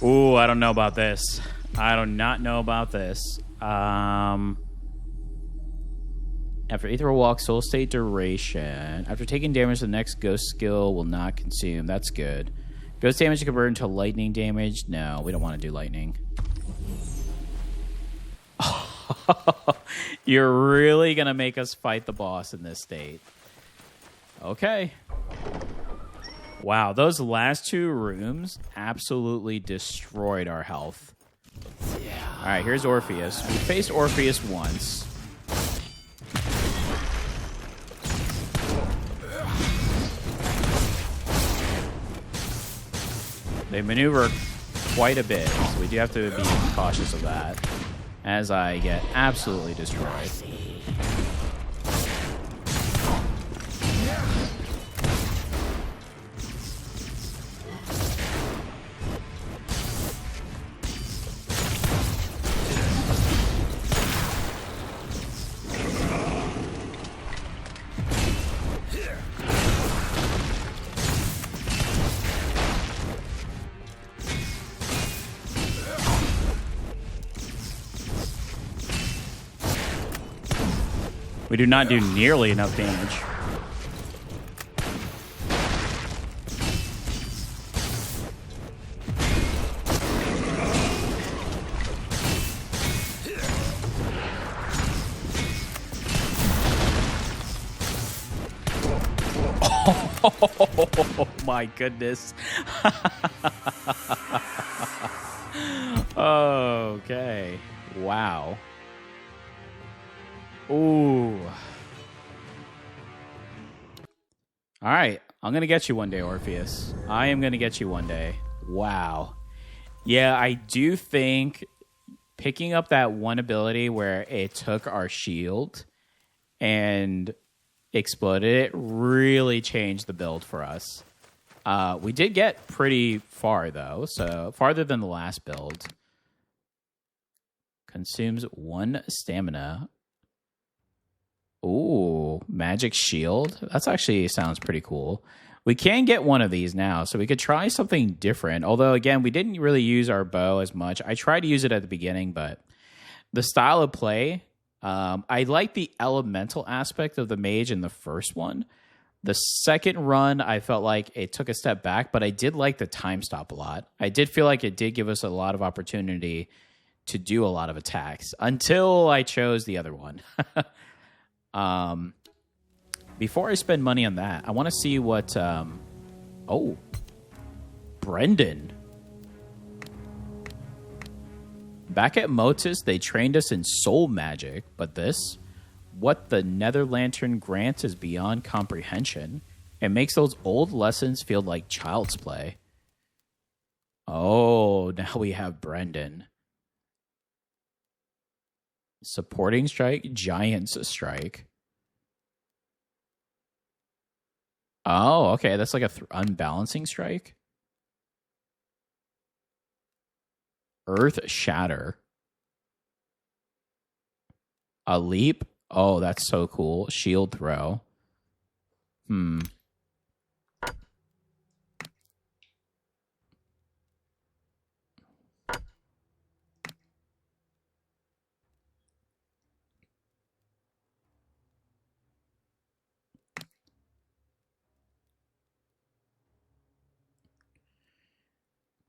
Ooh, I don't know about this. I do not know about this. After Ethereal Walk, Soul State duration. After taking damage, the next Ghost skill will not consume. That's good. Ghost damage can convert into lightning damage. No, we don't want to do lightning. You're really going to make us fight the boss in this state. Okay. Wow, those last two rooms absolutely destroyed our health. Yeah. All right, here's Orpheus. We faced Orpheus once. They maneuver quite a bit, so we do have to be cautious of that as I get absolutely destroyed. We do not do nearly enough damage. Oh my goodness. Okay. Wow. Ooh. All right. I'm going to get you one day, Orpheus. I am going to get you one day. Wow. Yeah, I do think picking up that one ability where it took our shield and exploded it really changed the build for us. We did get pretty far, though. So farther than the last build. Consumes 1 stamina. Ooh, magic shield. That's actually sounds pretty cool. We can get one of these now, so we could try something different. Although, again, we didn't really use our bow as much. I tried to use it at the beginning, but the style of play, I like the elemental aspect of the mage in the first one. The second run, I felt like it took a step back, but I did like the time stop a lot. I did feel like it did give us a lot of opportunity to do a lot of attacks until I chose the other one. Before I spend money on that, I want to see what, oh, Brendan. Back at Motus, they trained us in soul magic, but this, what the Nether Lantern grants is beyond comprehension. It makes those old lessons feel like child's play. Oh, now we have Brendan. Supporting strike, Giant's strike. Oh, okay. That's like a unbalancing strike. Earth shatter. A leap. Oh, that's so cool. Shield throw.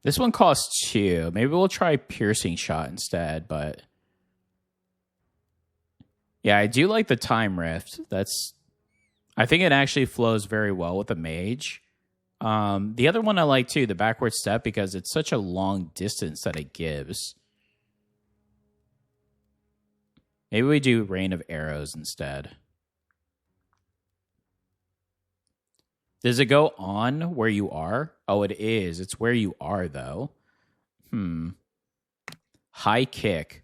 This one costs 2. Maybe we'll try piercing shot instead, but yeah, I do like the time rift. I think it actually flows very well with the mage. The other one I like too, the backward step, because it's such a long distance that it gives. Maybe we do rain of arrows instead. Does it go on where you are? Oh, it is. It's where you are, though. High kick.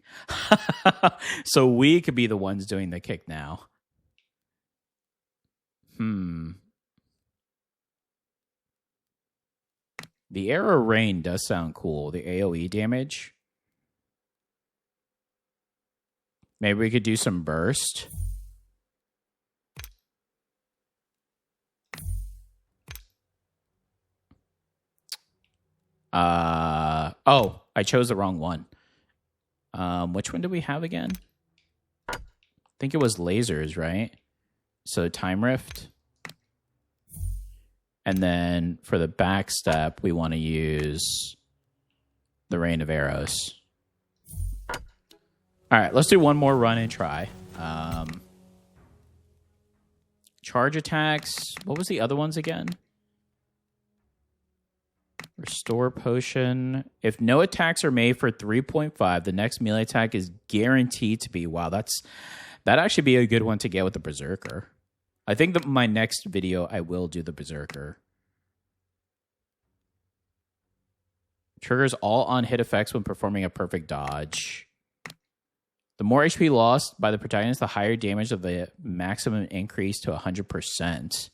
So we could be the ones doing the kick now. The arrow rain does sound cool. The AoE damage. Maybe we could do some burst. Oh, I chose the wrong one. Which one do we have again? I think it was lasers, right? So time rift. And then for the back step, we want to use the rain of arrows. All right, let's do one more run and try. Charge attacks. What was the other ones again? Restore potion. If no attacks are made for 3.5, the next melee attack is guaranteed to be. Wow, that'd actually be a good one to get with the Berserker. I think that my next video I will do the Berserker. Triggers all on hit effects when performing a perfect dodge. The more HP lost by the protagonist, the higher damage of the maximum increase to 100%.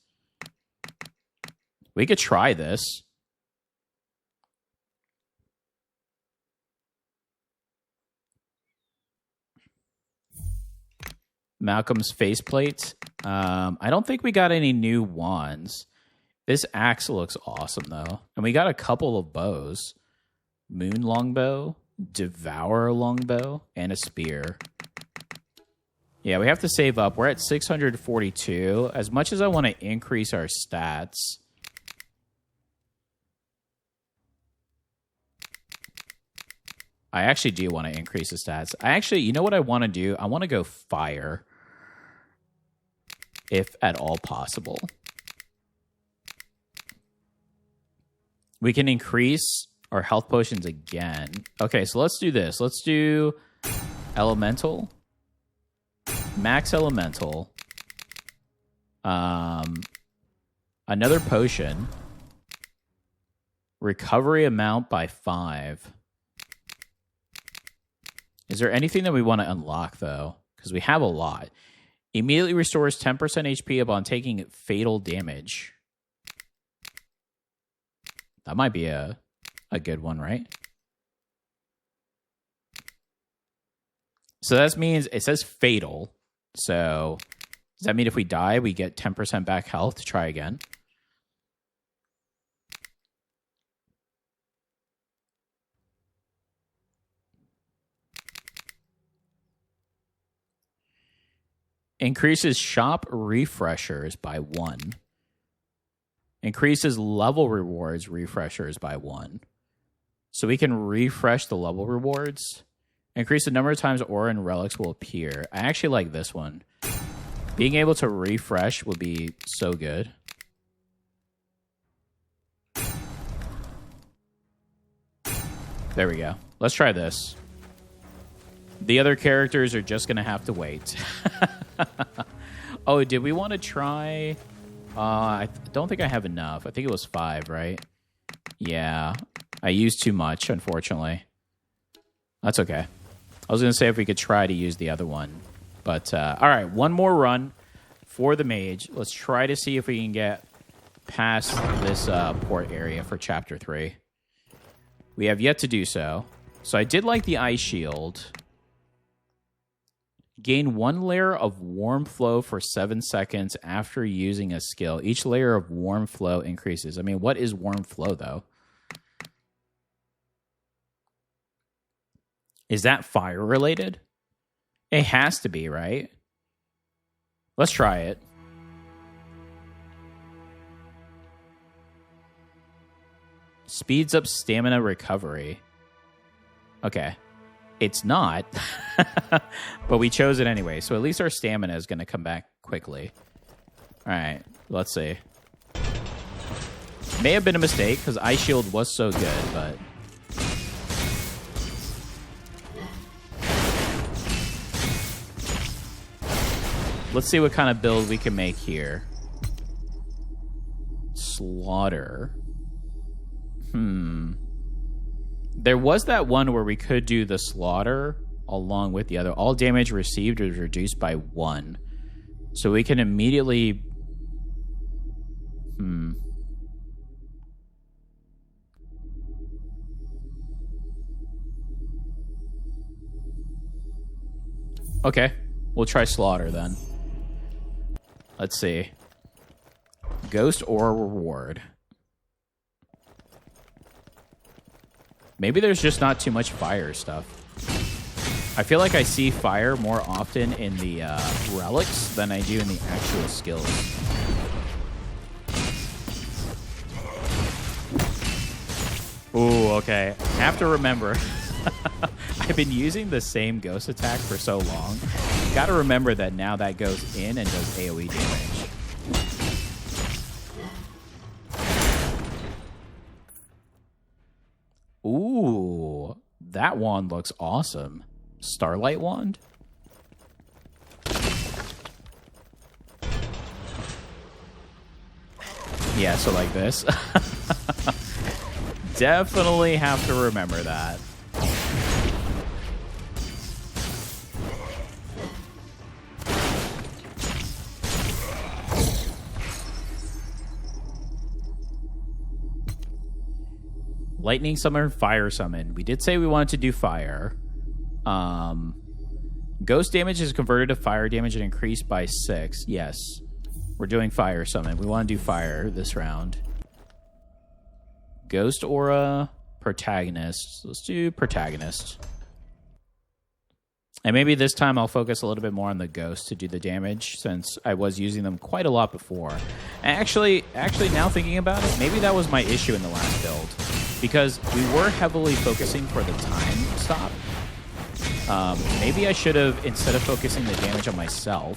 We could try this. Malcolm's faceplate. I don't think we got any new wands. This axe looks awesome, though. And we got a couple of bows. Moon longbow, Devour longbow, and a spear. Yeah, we have to save up. We're at 642. As much as I want to increase our stats, I actually do want to increase the stats. You know what I want to do? I want to go fire. If at all possible. We can increase our health potions again. Okay, so let's do this. Let's do elemental. Max elemental. Another potion. Recovery amount by 5. Is there anything that we want to unlock, though? Because we have a lot. Immediately restores 10% HP upon taking fatal damage. That might be a good one, right? So that means it says fatal. So does that mean if we die, we get 10% back health to try again? Increases shop refreshers by 1. Increases level rewards refreshers by 1. So we can refresh the level rewards. Increase the number of times aura and relics will appear. I actually like this one. Being able to refresh would be so good. There we go. Let's try this. The other characters are just going to have to wait. Oh, did we want to try... I don't think I have enough. I think it was 5, right? Yeah. I used too much, unfortunately. That's okay. I was going to say if we could try to use the other one. But, all right. One more run for the mage. Let's try to see if we can get past this port area for Chapter 3. We have yet to do so. So I did like the ice shield. Gain 1 layer of warm flow for 7 seconds after using a skill. Each layer of warm flow increases. I mean, what is warm flow, though? Is that fire related? It has to be, right? Let's try it. Speeds up stamina recovery. Okay. It's not, but we chose it anyway. So at least our stamina is going to come back quickly. All right, let's see. May have been a mistake because Ice Shield was so good, but... Let's see what kind of build we can make here. Slaughter. There was that one where we could do the slaughter along with the other. All damage received is reduced by 1. So we can immediately... Okay, we'll try slaughter then. Let's see. Ghost or reward. Maybe there's just not too much fire stuff. I feel like I see fire more often in the relics than I do in the actual skills. Ooh, okay. I have to remember. I've been using the same ghost attack for so long. Gotta remember that now that goes in and does AoE damage. Ooh, that wand looks awesome. Starlight wand? Yeah, so like this. Definitely have to remember that. Lightning summon, fire summon. We did say we wanted to do fire. Ghost damage is converted to fire damage and increased by 6. Yes. We're doing fire summon. We want to do fire this round. Ghost aura, protagonist. Let's do protagonist. And maybe this time I'll focus a little bit more on the ghost to do the damage, since I was using them quite a lot before. Actually, now thinking about it, maybe that was my issue in the last build. Because we were heavily focusing for the time stop. Maybe I should have, instead of focusing the damage on myself,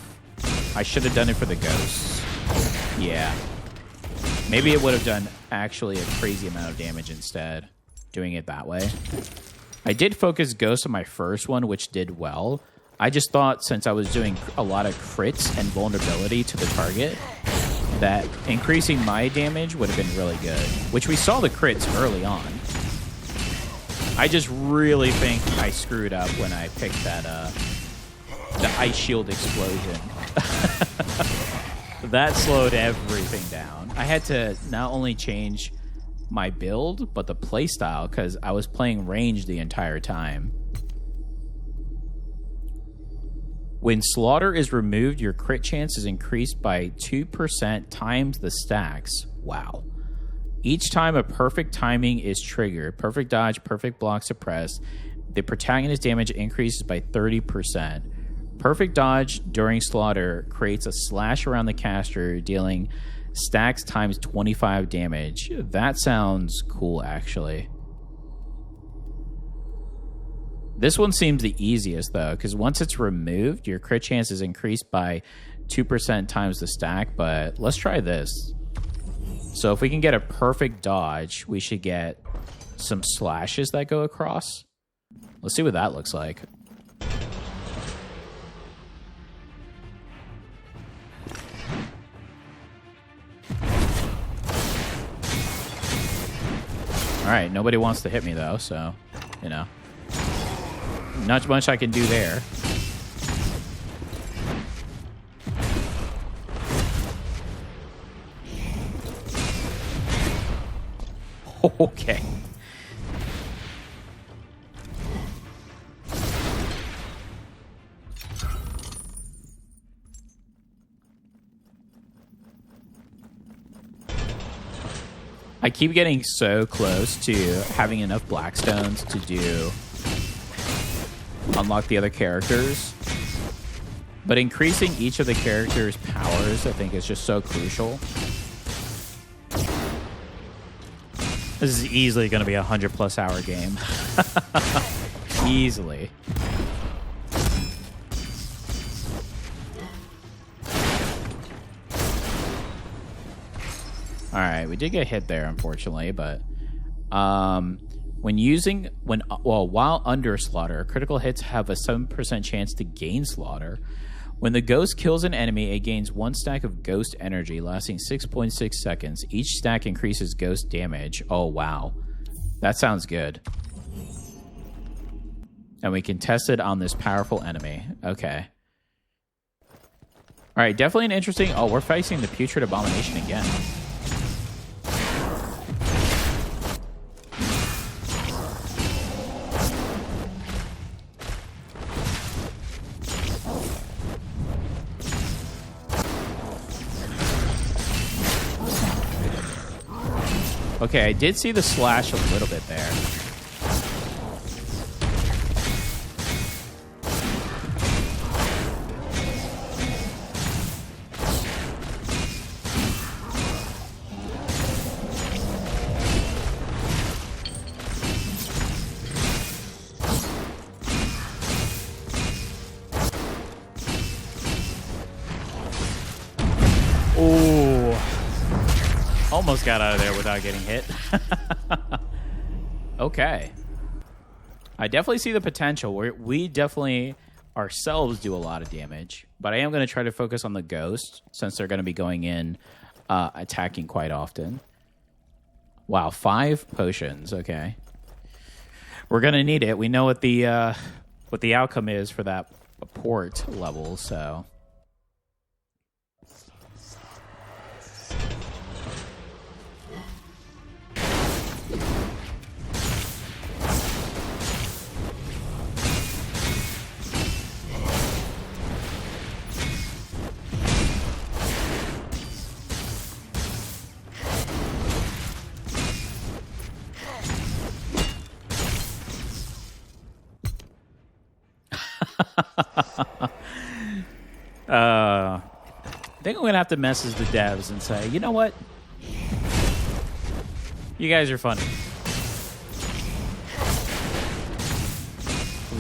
I should have done it for the ghosts. Yeah. Maybe it would have done actually a crazy amount of damage instead, doing it that way. I did focus ghosts on my first one, which did well. I just thought since I was doing a lot of crits and vulnerability to the target, that increasing my damage would have been really good, which we saw the crits early on. I just really think I screwed up when I picked that the ice shield explosion. That slowed everything down. I had to not only change my build, but the playstyle, because I was playing range the entire time. When slaughter is removed, your crit chance is increased by 2% times the stacks. Wow. Each time a perfect timing is triggered, perfect dodge, perfect block suppressed, the protagonist damage increases by 30%. Perfect dodge during slaughter creates a slash around the caster, dealing stacks times 25 damage. That sounds cool, actually. This one seems the easiest, though, because once it's removed, your crit chance is increased by 2% times the stack, but let's try this. So if we can get a perfect dodge, we should get some slashes that go across. Let's see what that looks like. All right, nobody wants to hit me, though, so, you know. Not much I can do there. Okay. I keep getting so close to having enough Blackstones to do unlock the other characters, but increasing each of the characters' powers I think is just so crucial. This is easily going to be a 100+ hour game. Easily. All right, we did get hit there, unfortunately, but while under slaughter, critical hits have a 7% chance to gain slaughter. When the ghost kills an enemy, it gains 1 stack of ghost energy, lasting 6.6 seconds. Each stack increases ghost damage. Oh, wow. That sounds good. And we can test it on this powerful enemy. Okay. All right, definitely an interesting... Oh, we're facing the Putrid Abomination again. Okay, I did see the slash a little bit there. Almost got out of there without getting hit. Okay. I definitely see the potential. We definitely ourselves do a lot of damage, but I am going to try to focus on the ghost since they're going to be going in attacking quite often. Wow, 5 potions. Okay. We're going to need it. We know what the outcome is for that port level, so... I think I'm gonna have to message the devs and say, you know what? You guys are funny.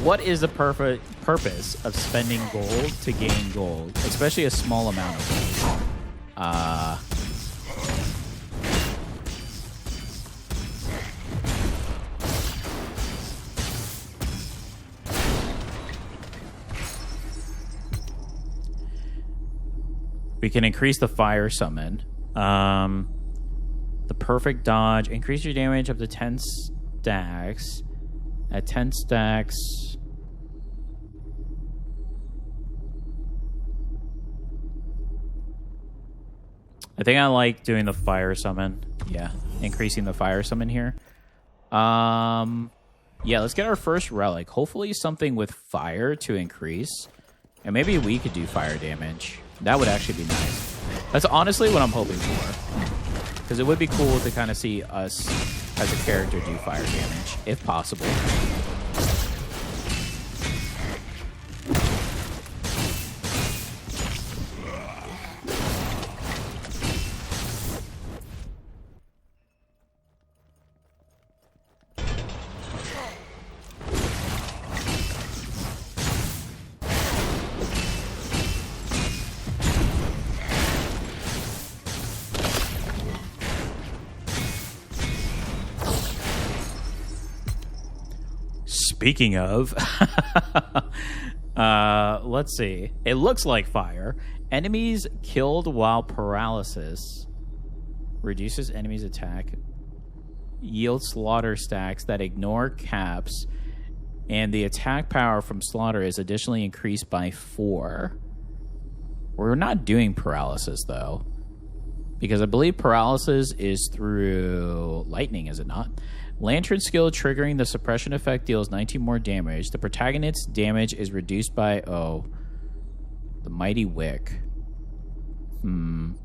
What is the purpose of spending gold to gain gold, especially a small amount of gold? We can increase the fire summon. The perfect dodge. Increase your damage up to 10 stacks. At 10 stacks... I think I like doing the fire summon. Yeah, increasing the fire summon here. Yeah, let's get our first relic. Hopefully something with fire to increase. And maybe we could do fire damage. That would actually be nice. That's honestly what I'm hoping for. Because it would be cool to kind of see us as a character do fire damage, if possible. Speaking of, let's see. It looks like fire. Enemies killed while paralysis. Reduces enemies' attack. Yields slaughter stacks that ignore caps. And the attack power from slaughter is additionally increased by 4. We're not doing paralysis, though. Because I believe paralysis is through lightning, is it not? Lantern skill triggering the suppression effect deals 19 more damage. The protagonist's damage is reduced by, the mighty wick. Burn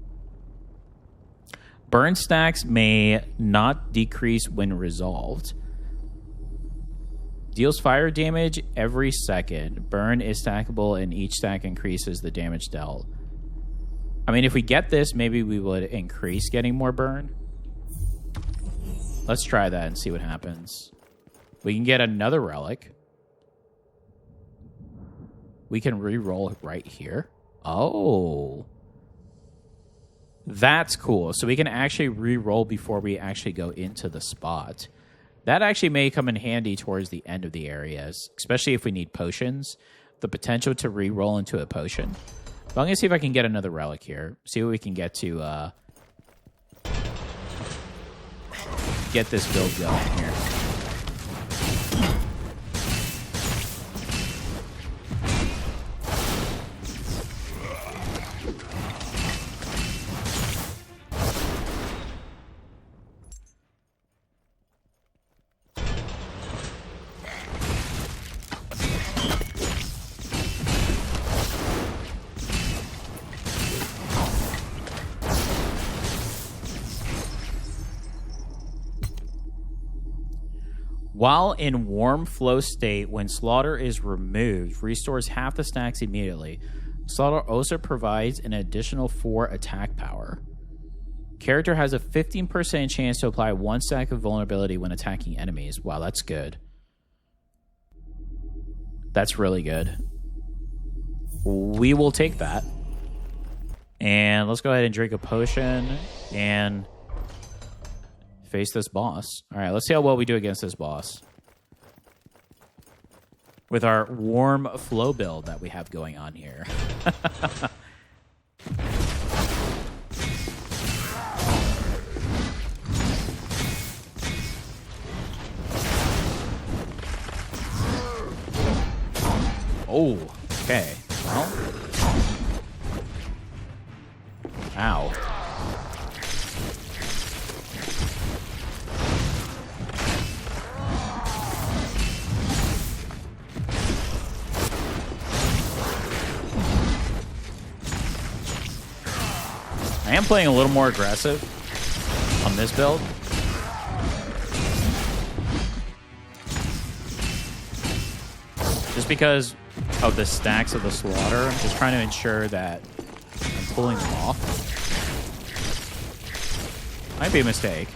stacks may not decrease when resolved. Deals fire damage every second. Burn is stackable and each stack increases the damage dealt. I mean, if we get this, maybe we would increase getting more burn. Let's try that and see what happens. We can get another relic. We can re-roll right here. Oh. That's cool. So we can actually re-roll before we actually go into the spot. That actually may come in handy towards the end of the areas, especially if we need potions. The potential to re-roll into a potion. But I'm going to see if I can get another relic here. See what we can get to get this build going here. While in warm flow state, when slaughter is removed, restores half the stacks immediately. Slaughter also provides an additional 4 attack power. Character has a 15% chance to apply 1 stack of vulnerability when attacking enemies. Wow, that's good. That's really good. We will take that. And let's go ahead and drink a potion and face this boss. All right, let's see how well we do against this boss. With our warm flow build that we have going on here. Oh, okay. Well. Ow. I am playing a little more aggressive on this build. Just because of the stacks of the slaughter, I'm just trying to ensure that I'm pulling them off. Might be a mistake.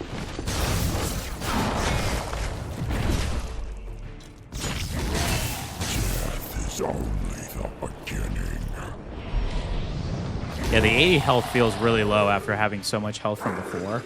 Yeah, the 80 health feels really low after having so much health from before.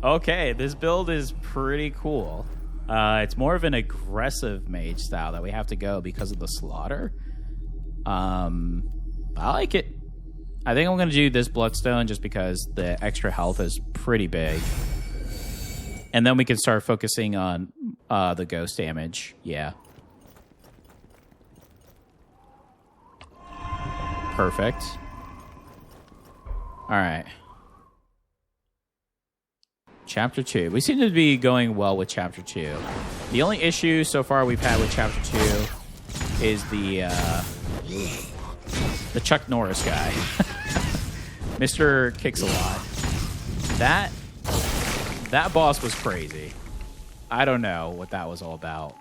Okay, this build is pretty cool. It's more of an aggressive mage style that we have to go because of the slaughter. I like it. I think I'm going to do this bloodstone just because the extra health is pretty big. And then we can start focusing on the ghost damage. Yeah. Perfect. All right. Chapter 2. We seem to be going well with Chapter 2. The only issue so far we've had with Chapter 2 is the Chuck Norris guy. Mr. Kicks-A-Lot. That boss was crazy. I don't know what that was all about.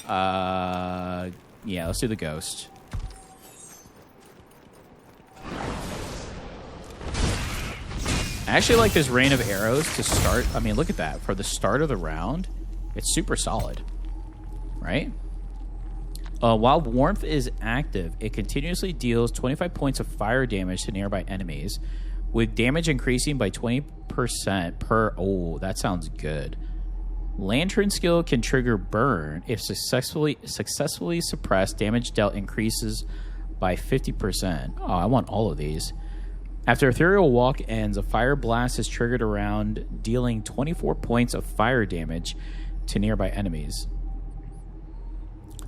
Yeah, let's do the ghost. I actually like this rain of arrows to start. I mean, look at that. For the start of the round, it's super solid. Right? While warmth is active, it continuously deals 25 points of fire damage to nearby enemies, with damage increasing by 20% per... Oh, that sounds good. Lantern skill can trigger burn. If successfully suppressed, damage dealt increases by 50%. Oh, I want all of these. After Ethereal Walk ends, a fire blast is triggered around, dealing 24 points of fire damage to nearby enemies.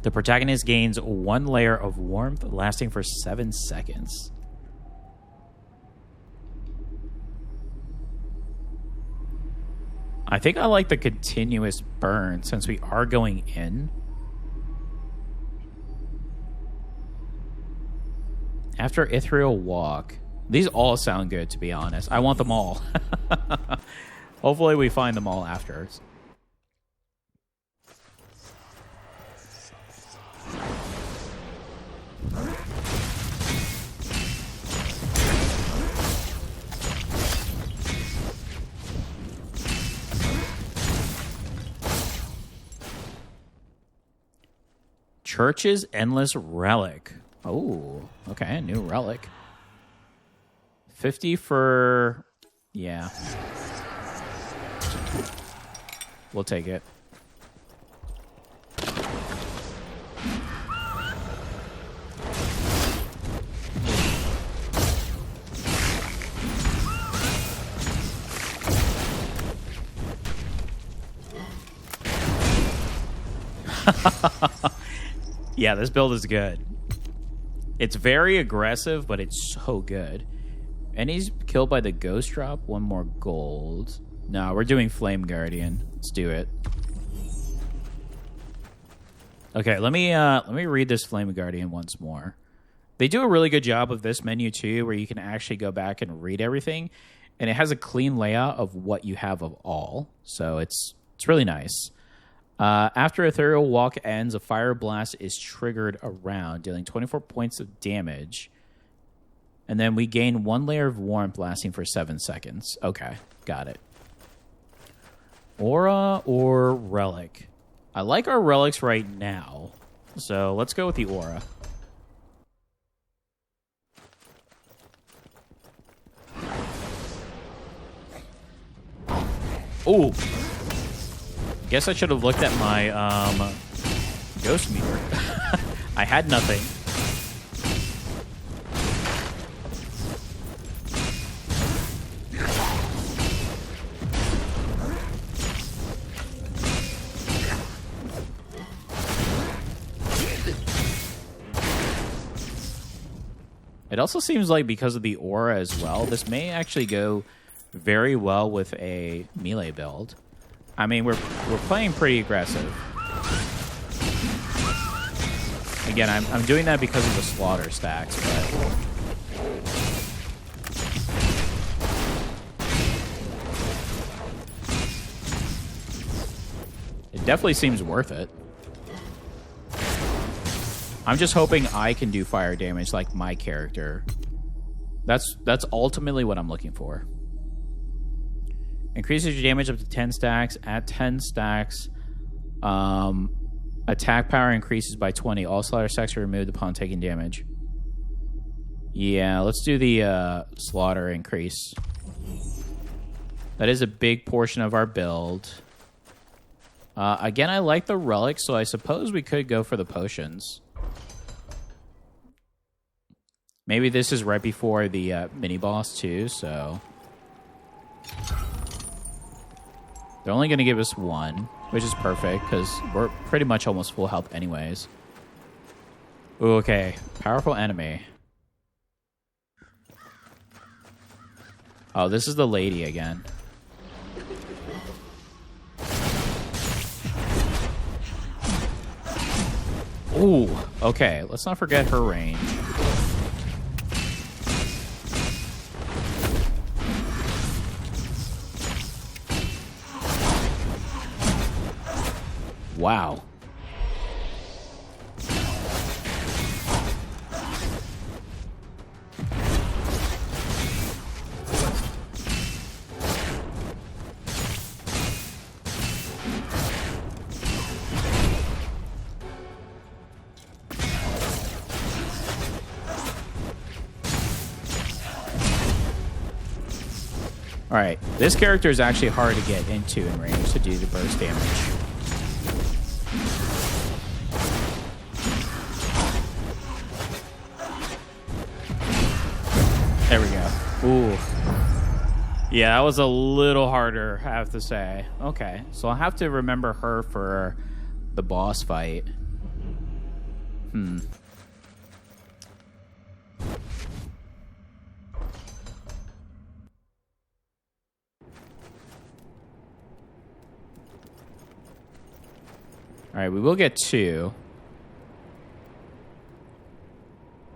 The protagonist gains 1 layer of warmth, lasting for 7 seconds. I think I like the continuous burn since we are going in. After Ethereal Walk. These all sound good, to be honest. I want them all. Hopefully we find them all afterwards. Church's Endless Relic. Oh, okay, new relic. 50 for... yeah. We'll take it. Yeah, this build is good. It's very aggressive, but it's so good. And he's killed by the ghost drop. One more gold. No, we're doing Flame Guardian. Let's do it. Okay, let me read this Flame Guardian once more. They do a really good job of this menu too, where you can actually go back and read everything, and it has a clean layout of what you have of all. So it's really nice. After Ethereal Walk ends, a Fire Blast is triggered around, dealing 24 points of damage. And then we gain 1 layer of warmth lasting for 7 seconds. Okay, got it. Aura or Relic? I like our Relics right now, so let's go with the Aura. Ooh. Guess I should have looked at my ghost meter. I had nothing. It also seems like because of the aura as well, this may actually go very well with a melee build. I mean, we're playing pretty aggressive. Again, I'm doing that because of the slaughter stacks, but it definitely seems worth it. I'm just hoping I can do fire damage like my character. That's ultimately what I'm looking for. Increases your damage up to 10 stacks. At 10 stacks, attack power increases by 20. All slaughter stacks are removed upon taking damage. Yeah, let's do the slaughter increase. That is a big portion of our build. Again, I like the relics, so I suppose we could go for the potions. Maybe this is right before the mini-boss, too, so... They're only going to give us 1, which is perfect, because we're pretty much almost full health anyways. Ooh, okay. Powerful enemy. Oh, this is the lady again. Ooh, okay. Let's not forget her range. Wow. All right, this character is actually hard to get into in range to do the burst damage. There we go. Ooh. Yeah, that was a little harder, I have to say. Okay, so I'll have to remember her for the boss fight. right, we will get 2.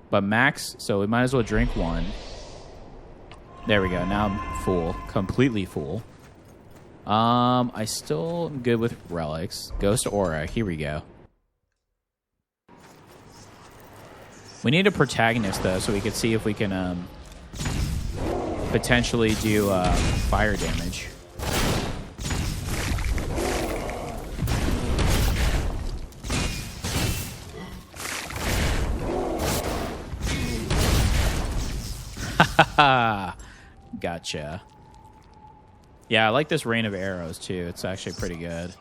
But max, so we might as well drink 1. There we go. Now I'm full. Completely full. I still am good with relics. Ghost aura. Here we go. We need a protagonist, though, so we can see if we can potentially do fire damage. Gotcha. Yeah, I like this rain of arrows, too. It's actually pretty good.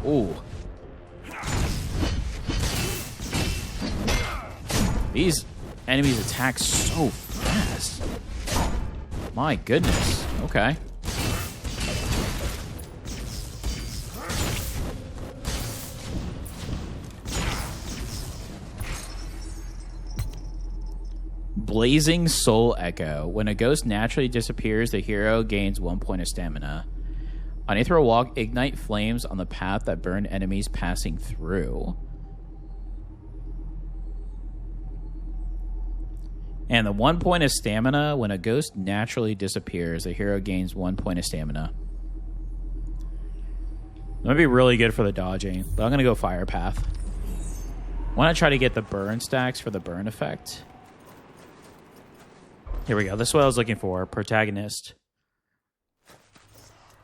Ooh. These enemies attack so fast. My goodness. Okay. Blazing Soul Echo. When a ghost naturally disappears, the hero gains 1 point of stamina. On Ethereal Walk, ignite flames on the path that burn enemies passing through. And the 1 point of stamina, when a ghost naturally disappears, the hero gains 1 point of stamina. That would be really good for the dodging, but I'm going to go Fire Path. I want to try to get the burn stacks for the burn effect. Here we go. This is what I was looking for. Protagonist.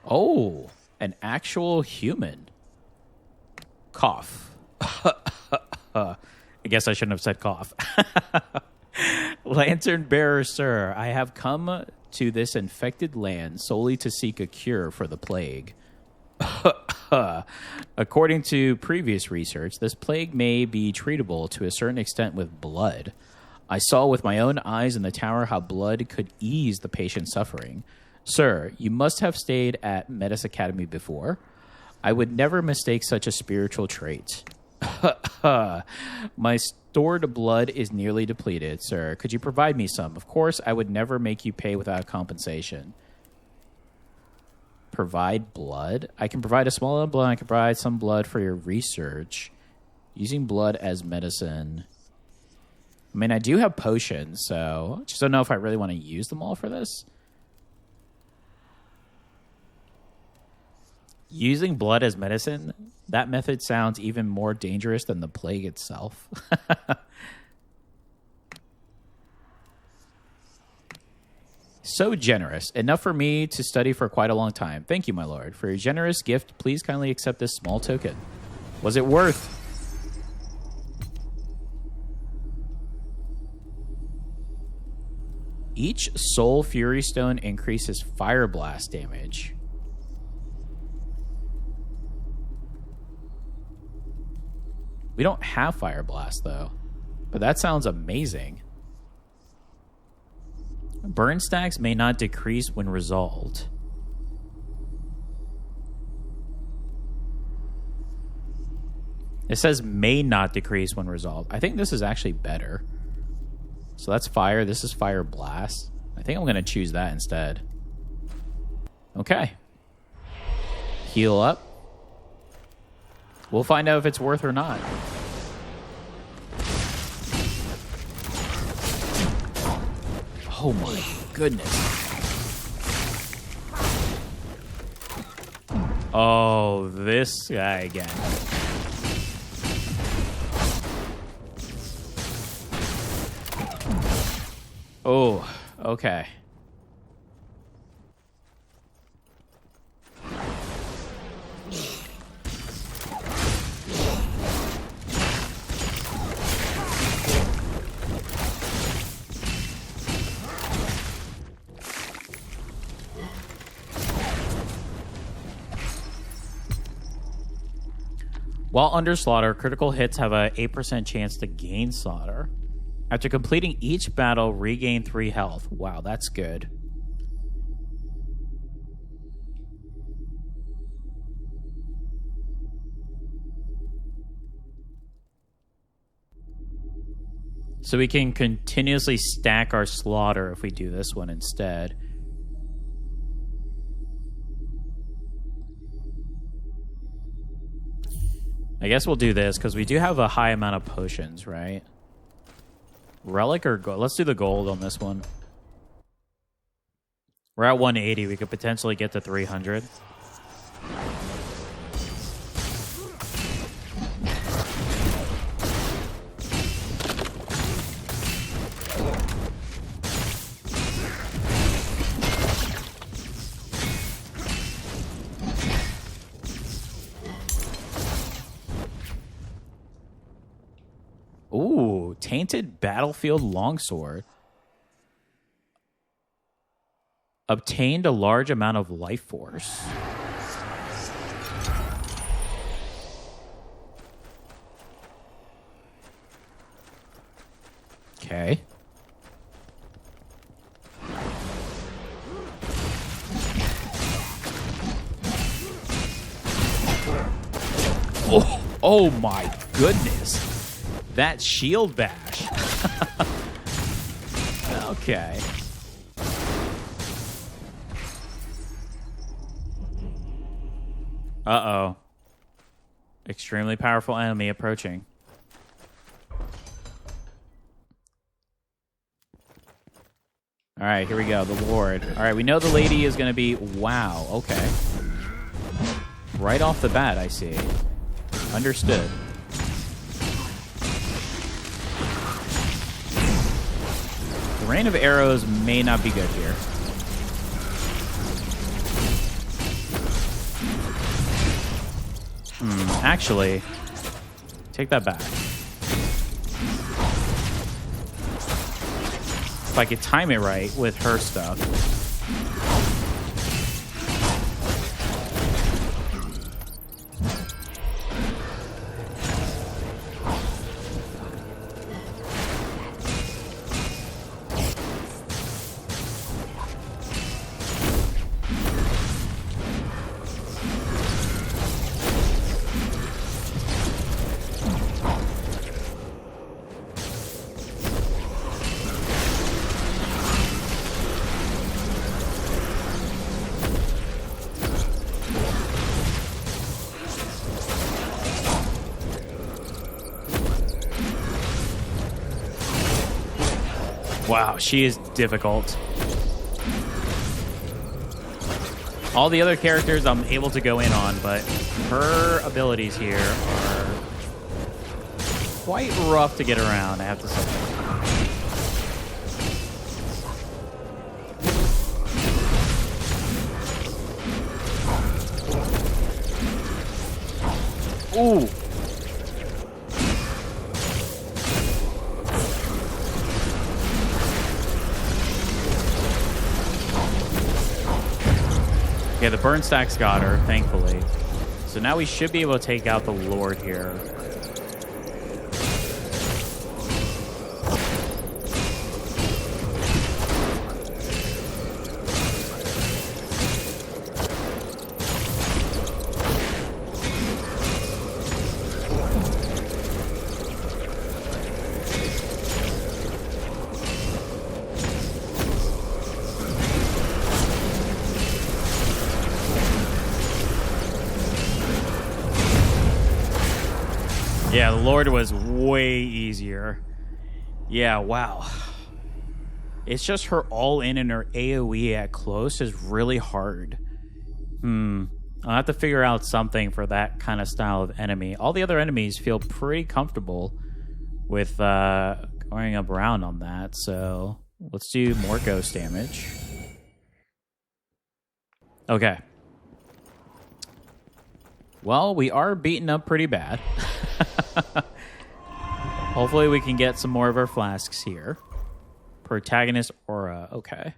Oh, an actual human. Cough. I guess I shouldn't have said cough. Lantern bearer, sir, I have come to this infected land solely to seek a cure for the plague. According to previous research, this plague may be treatable to a certain extent with blood. I saw with my own eyes in the tower how blood could ease the patient's suffering. Sir, you must have stayed at Metis Academy before. I would never mistake such a spiritual trait. My stored blood is nearly depleted, sir. Could you provide me some? Of course, I would never make you pay without compensation. Provide blood? I can provide a small amount of blood. I can provide some blood for your research. Using blood as medicine. I mean, I do have potions, so I just don't know if I really want to use them all for this. Using blood as medicine, that method sounds even more dangerous than the plague itself. So generous. Enough for me to study for quite a long time. Thank you, my lord. For your generous gift, please kindly accept this small token. Was it worth? Each Soul Fury Stone increases Fire Blast damage. We don't have Fire Blast, though. But that sounds amazing. Burn stacks may not decrease when resolved. It says may not decrease when resolved. I think this is actually better. So that's fire. This is Fire Blast. I think I'm going to choose that instead. Okay. Heal up. We'll find out if it's worth or not. Oh my goodness. Oh, this guy again. Oh, okay. While under slaughter, critical hits have a 8% chance to gain slaughter. After completing each battle, regain 3 health. Wow, that's good. So we can continuously stack our slaughter if we do this one instead. I guess we'll do this because we do have a high amount of potions, right? Relic or gold? Let's do the gold on this one. We're at 180. We could potentially get to 300. Ooh, tainted battlefield longsword. Obtained a large amount of life force. Okay. Oh my goodness. That shield bash. Okay. Uh-oh. Extremely powerful enemy approaching. All right, here we go. The Lord. All right, we know the lady is going to be... Wow, okay. Right off the bat, I see. Understood. The rain of arrows may not be good here. Actually, take that back. If I could time it right with her stuff. Wow, she is difficult. All the other characters I'm able to go in on, but her abilities here are quite rough to get around, I have to say. Ooh. Yeah, the burn stack's got her, thankfully. So now we should be able to take out the Lord here. Yeah, the Lord was way easier. Yeah, wow. It's just her all-in and her AoE at close is really hard. I'll have to figure out something for that kind of style of enemy. All the other enemies feel pretty comfortable with going up around on that, so let's do more ghost damage. Okay. Well, we are beaten up pretty bad. Hopefully we can get some more of our flasks here. Protagonist aura. Okay.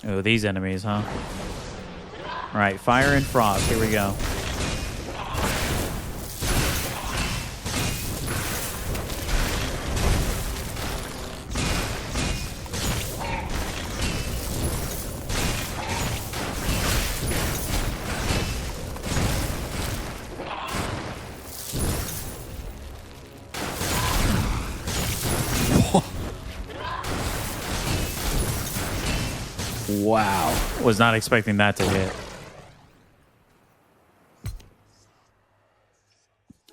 Oh, these enemies, huh? All right, fire and frost. Here we go. Wow. Was not expecting that to hit.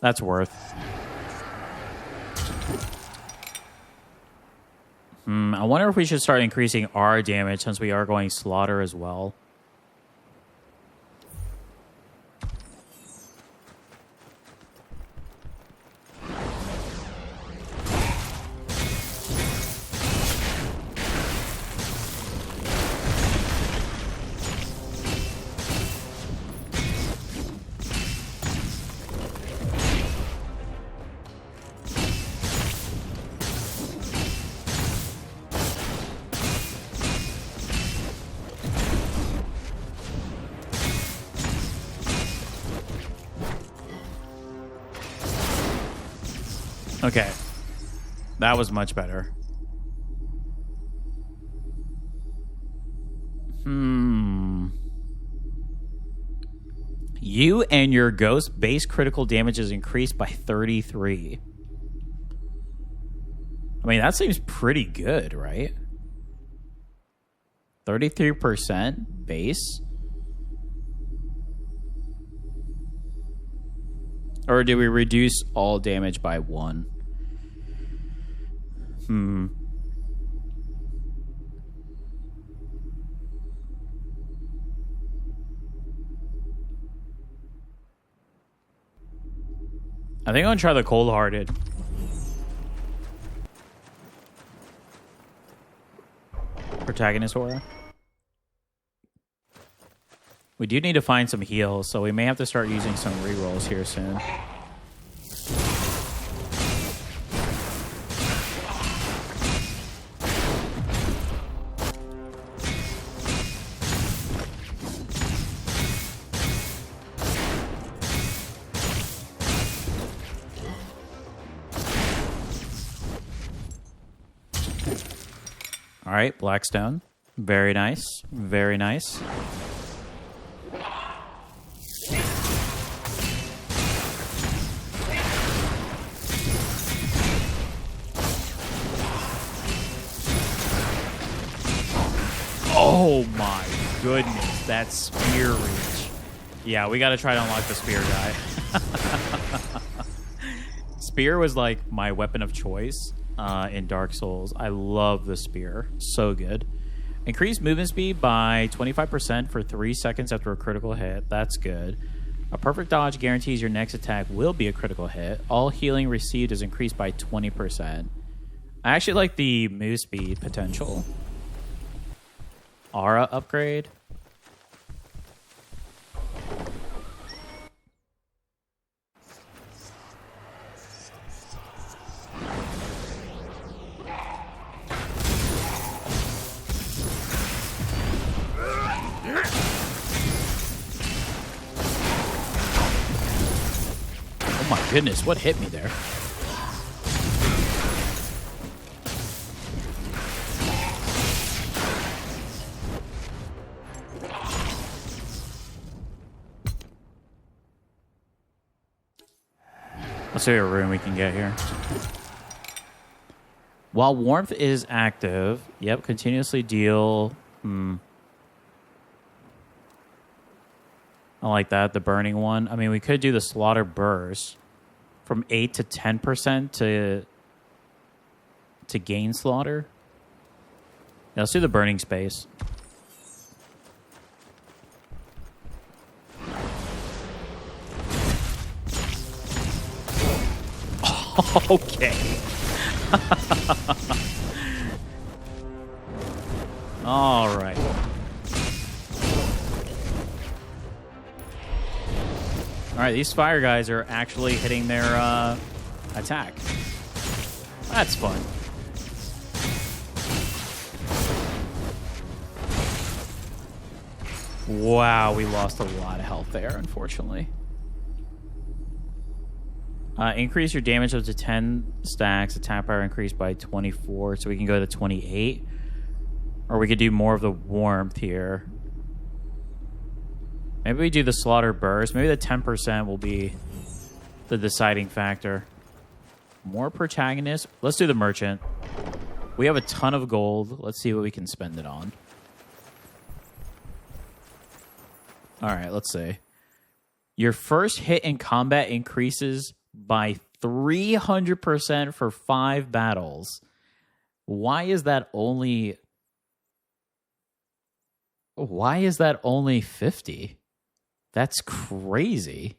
That's worth. I wonder if we should start increasing our damage since we are going slaughter as well. Okay. That was much better. You and your ghost base critical damage is increased by 33. I mean, that seems pretty good, right? 33% base? Or do we reduce all damage by 1? I think I'm going to try the cold-hearted. Protagonist aura. We do need to find some heals, so we may have to start using some rerolls here soon. All right, Blackstone. Very nice. Very nice. Oh my goodness, that spear reach. Yeah, we got to try to unlock the spear guy. Spear was like my weapon of choice in Dark Souls. I love the spear. So good. Increase movement speed by 25% for 3 seconds after a critical hit. That's good. A perfect dodge guarantees your next attack will be a critical hit. All healing received is increased by 20%. I actually like the move speed potential. Aura upgrade. Oh my goodness, what hit me there? Let's see what room we can get here. While warmth is active, yep, continuously deal. I like that, the burning one. I mean, we could do the slaughter burst from 8 to 10% to gain slaughter. Yeah, let's do the burning space. Okay. All right. All right, these fire guys are actually hitting their attack. That's fun. Wow, we lost a lot of health there, unfortunately. Increase your damage up to 10 stacks. Attack power increased by 24, so we can go to 28. Or we could do more of the warmth here. Maybe we do the slaughter burst. Maybe the 10% will be the deciding factor. More protagonists. Let's do the merchant. We have a ton of gold. Let's see what we can spend it on. All right, let's see. Your first hit in combat increases by 300% for 5 battles. Why is that only 50? That's crazy.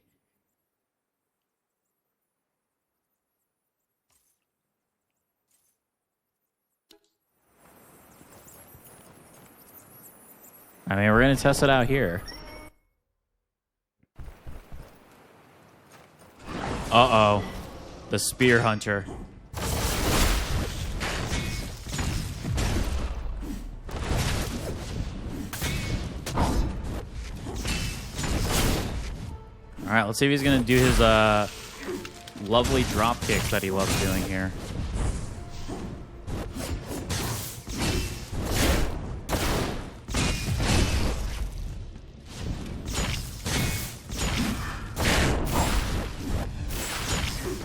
I mean, we're going to test it out here. Uh-oh. The Spear Hunter. All right, let's see if he's going to do his lovely drop kicks that he loves doing here.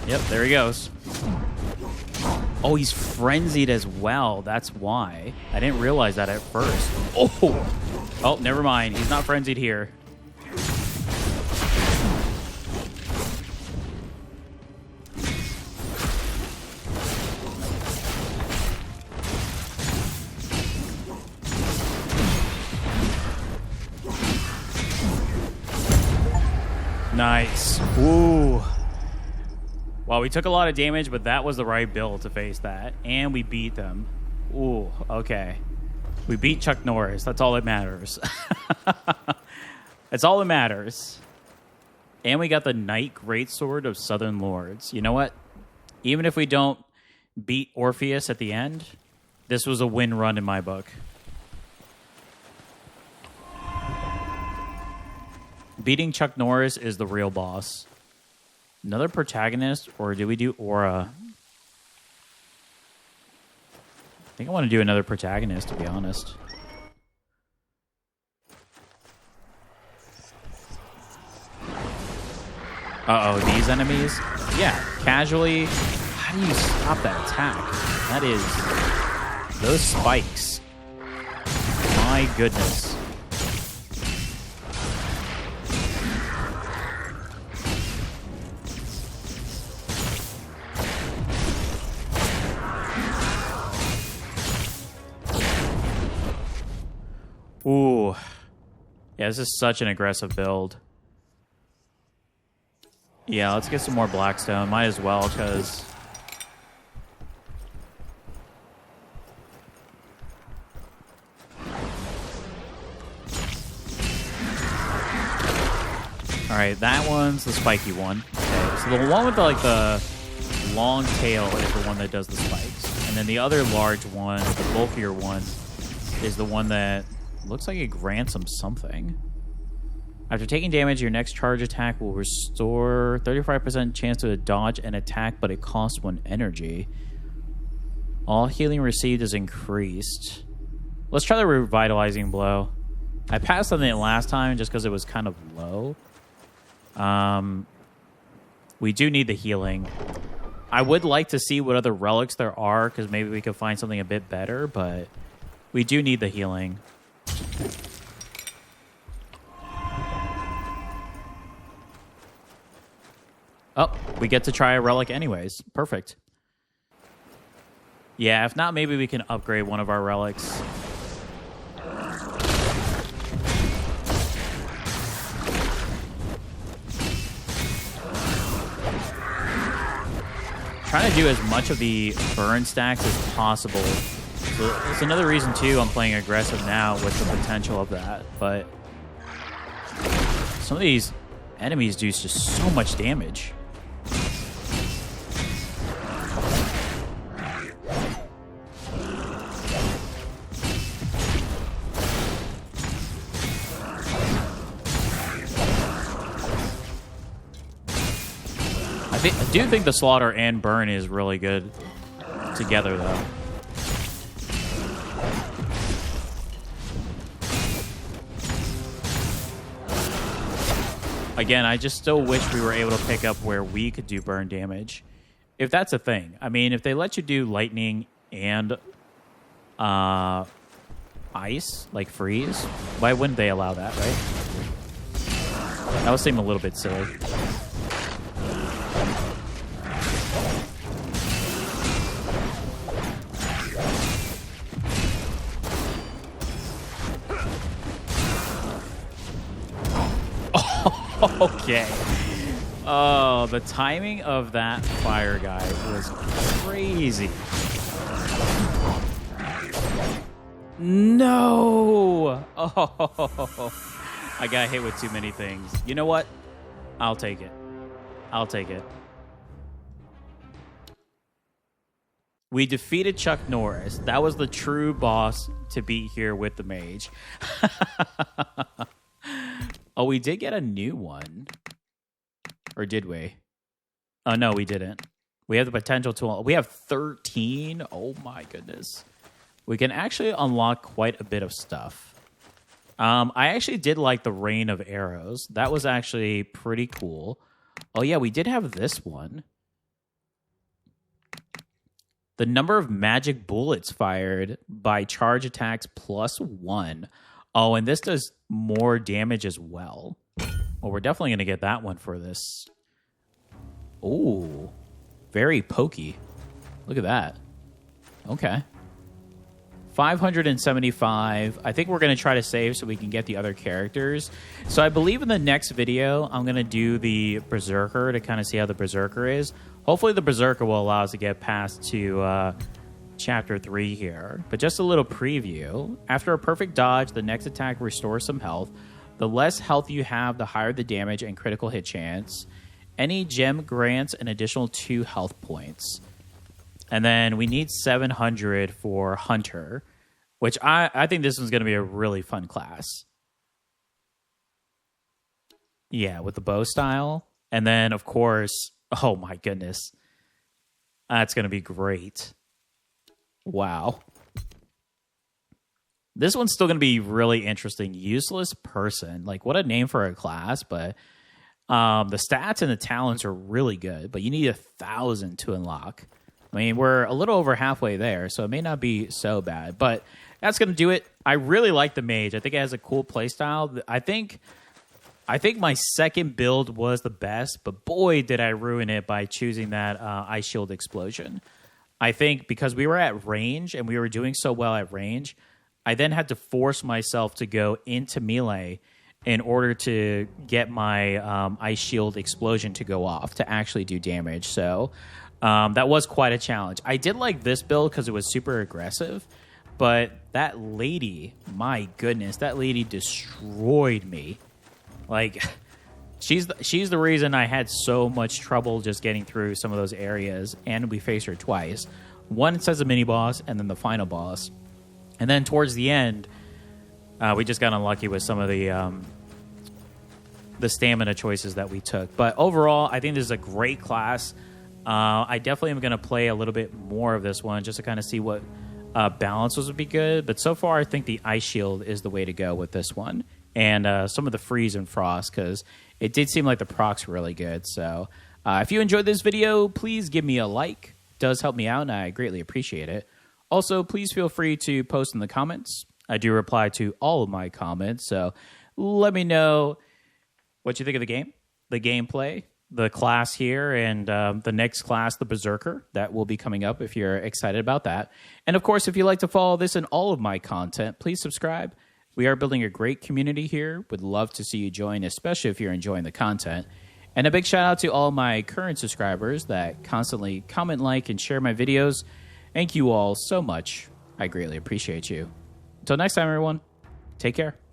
Yep, there he goes. Oh, he's frenzied as well. That's why. I didn't realize that at first. Oh, never mind. He's not frenzied here. Nice. Ooh. Well, we took a lot of damage, but that was the right build to face that. And we beat them. Ooh, okay. We beat Chuck Norris. That's all that matters. That's all that matters. And we got the Knight Greatsword of Southern Lords. You know what? Even if we don't beat Orpheus at the end, this was a win run in my book. Beating Chuck Norris is the real boss. Another protagonist, or do we do Aura? I think I want to do another protagonist, to be honest. Uh-oh, these enemies? Yeah, casually. How do you stop that attack? That is... those spikes. My goodness. Ooh. Yeah, this is such an aggressive build. Yeah, let's get some more Blackstone. Might as well, because... Alright, that one's the spiky one. Okay, so the one with the long tail is the one that does the spikes. And then the other large one, the bulkier one, is the one that... looks like it grants him something. After taking damage, your next charge attack will restore 35% chance to dodge an attack, but it costs 1 energy. All healing received is increased. Let's try the Revitalizing Blow. I passed on it last time just because it was kind of low. We do need the healing. I would like to see what other relics there are, because maybe we could find something a bit better, but we do need the healing. Oh, we get to try a relic anyways. Perfect. Yeah, if not, maybe we can upgrade one of our relics. Trying to do as much of the burn stacks as possible. So it's another reason, too, I'm playing aggressive now with the potential of that. But some of these enemies do just so much damage. I do think the Slaughter and Burn is really good together, though. Again, I just still wish we were able to pick up where we could do burn damage. If that's a thing. I mean, if they let you do lightning and ice, like freeze, why wouldn't they allow that, right? That was seeming a little bit silly. Okay. Oh, the timing of that fire guy was crazy. No! Oh, I got hit with too many things. You know what? I'll take it. I'll take it. We defeated Chuck Norris. That was the true boss to beat here with the mage. Oh, we did get a new one. Or did we? Oh, no, we didn't. We have the potential to... We have 13. Oh, my goodness. We can actually unlock quite a bit of stuff. I actually did like the rain of arrows. That was actually pretty cool. Oh, yeah, we did have this one. The number of magic bullets fired by charge attacks +1. Oh, and this does more damage as well. Well, we're definitely going to get that one for this. Ooh, very pokey. Look at that. Okay. 575. I think we're going to try to save so we can get the other characters. So I believe in the next video, I'm going to do the Berserker to kind of see how the Berserker is. Hopefully the Berserker will allow us to get past to Chapter 3 here. But just a little preview. After a perfect dodge, the next attack restores some health. The less health you have, the higher the damage and critical hit chance. Any gem grants an additional 2 health points. And then we need 700 for Hunter, which I think this one's going to be a really fun class. Yeah, with the bow style. And then, of course, oh my goodness. That's going to be great. Wow. This one's still going to be really interesting. Useless person. Like, what a name for a class, but the stats and the talents are really good, but you need 1,000 to unlock. I mean, we're a little over halfway there, so it may not be so bad, but that's going to do it. I really like the Mage. I think it has a cool playstyle. I think my second build was the best, but boy, did I ruin it by choosing that Ice Shield Explosion. I think because we were at range and we were doing so well at range, I then had to force myself to go into melee in order to get my Ice Shield Explosion to go off to actually do damage. So that was quite a challenge. I did like this build because it was super aggressive, but that lady, my goodness, that lady destroyed me. Like, she's the reason I had so much trouble just getting through some of those areas, and we faced her twice. One says a mini-boss, and then the final boss. And then towards the end, we just got unlucky with some of the stamina choices that we took. But overall, I think this is a great class. I definitely am going to play a little bit more of this one just to kind of see what balances would be good. But so far, I think the Ice Shield is the way to go with this one. And some of the Freeze and Frost, because it did seem like the procs were really good. So if you enjoyed this video, please give me a like. It does help me out, and I greatly appreciate it. Also, please feel free to post in the comments. I do reply to all of my comments, so let me know what you think of the game, the gameplay, the class here, and the next class, the Berserker, that will be coming up if you're excited about that. And of course, if you'd like to follow this and all of my content, please subscribe. We are building a great community here. Would love to see you join, especially if you're enjoying the content. And a big shout out to all my current subscribers that constantly comment, like, and share my videos. Thank you all so much. I greatly appreciate you. Until next time, everyone, take care.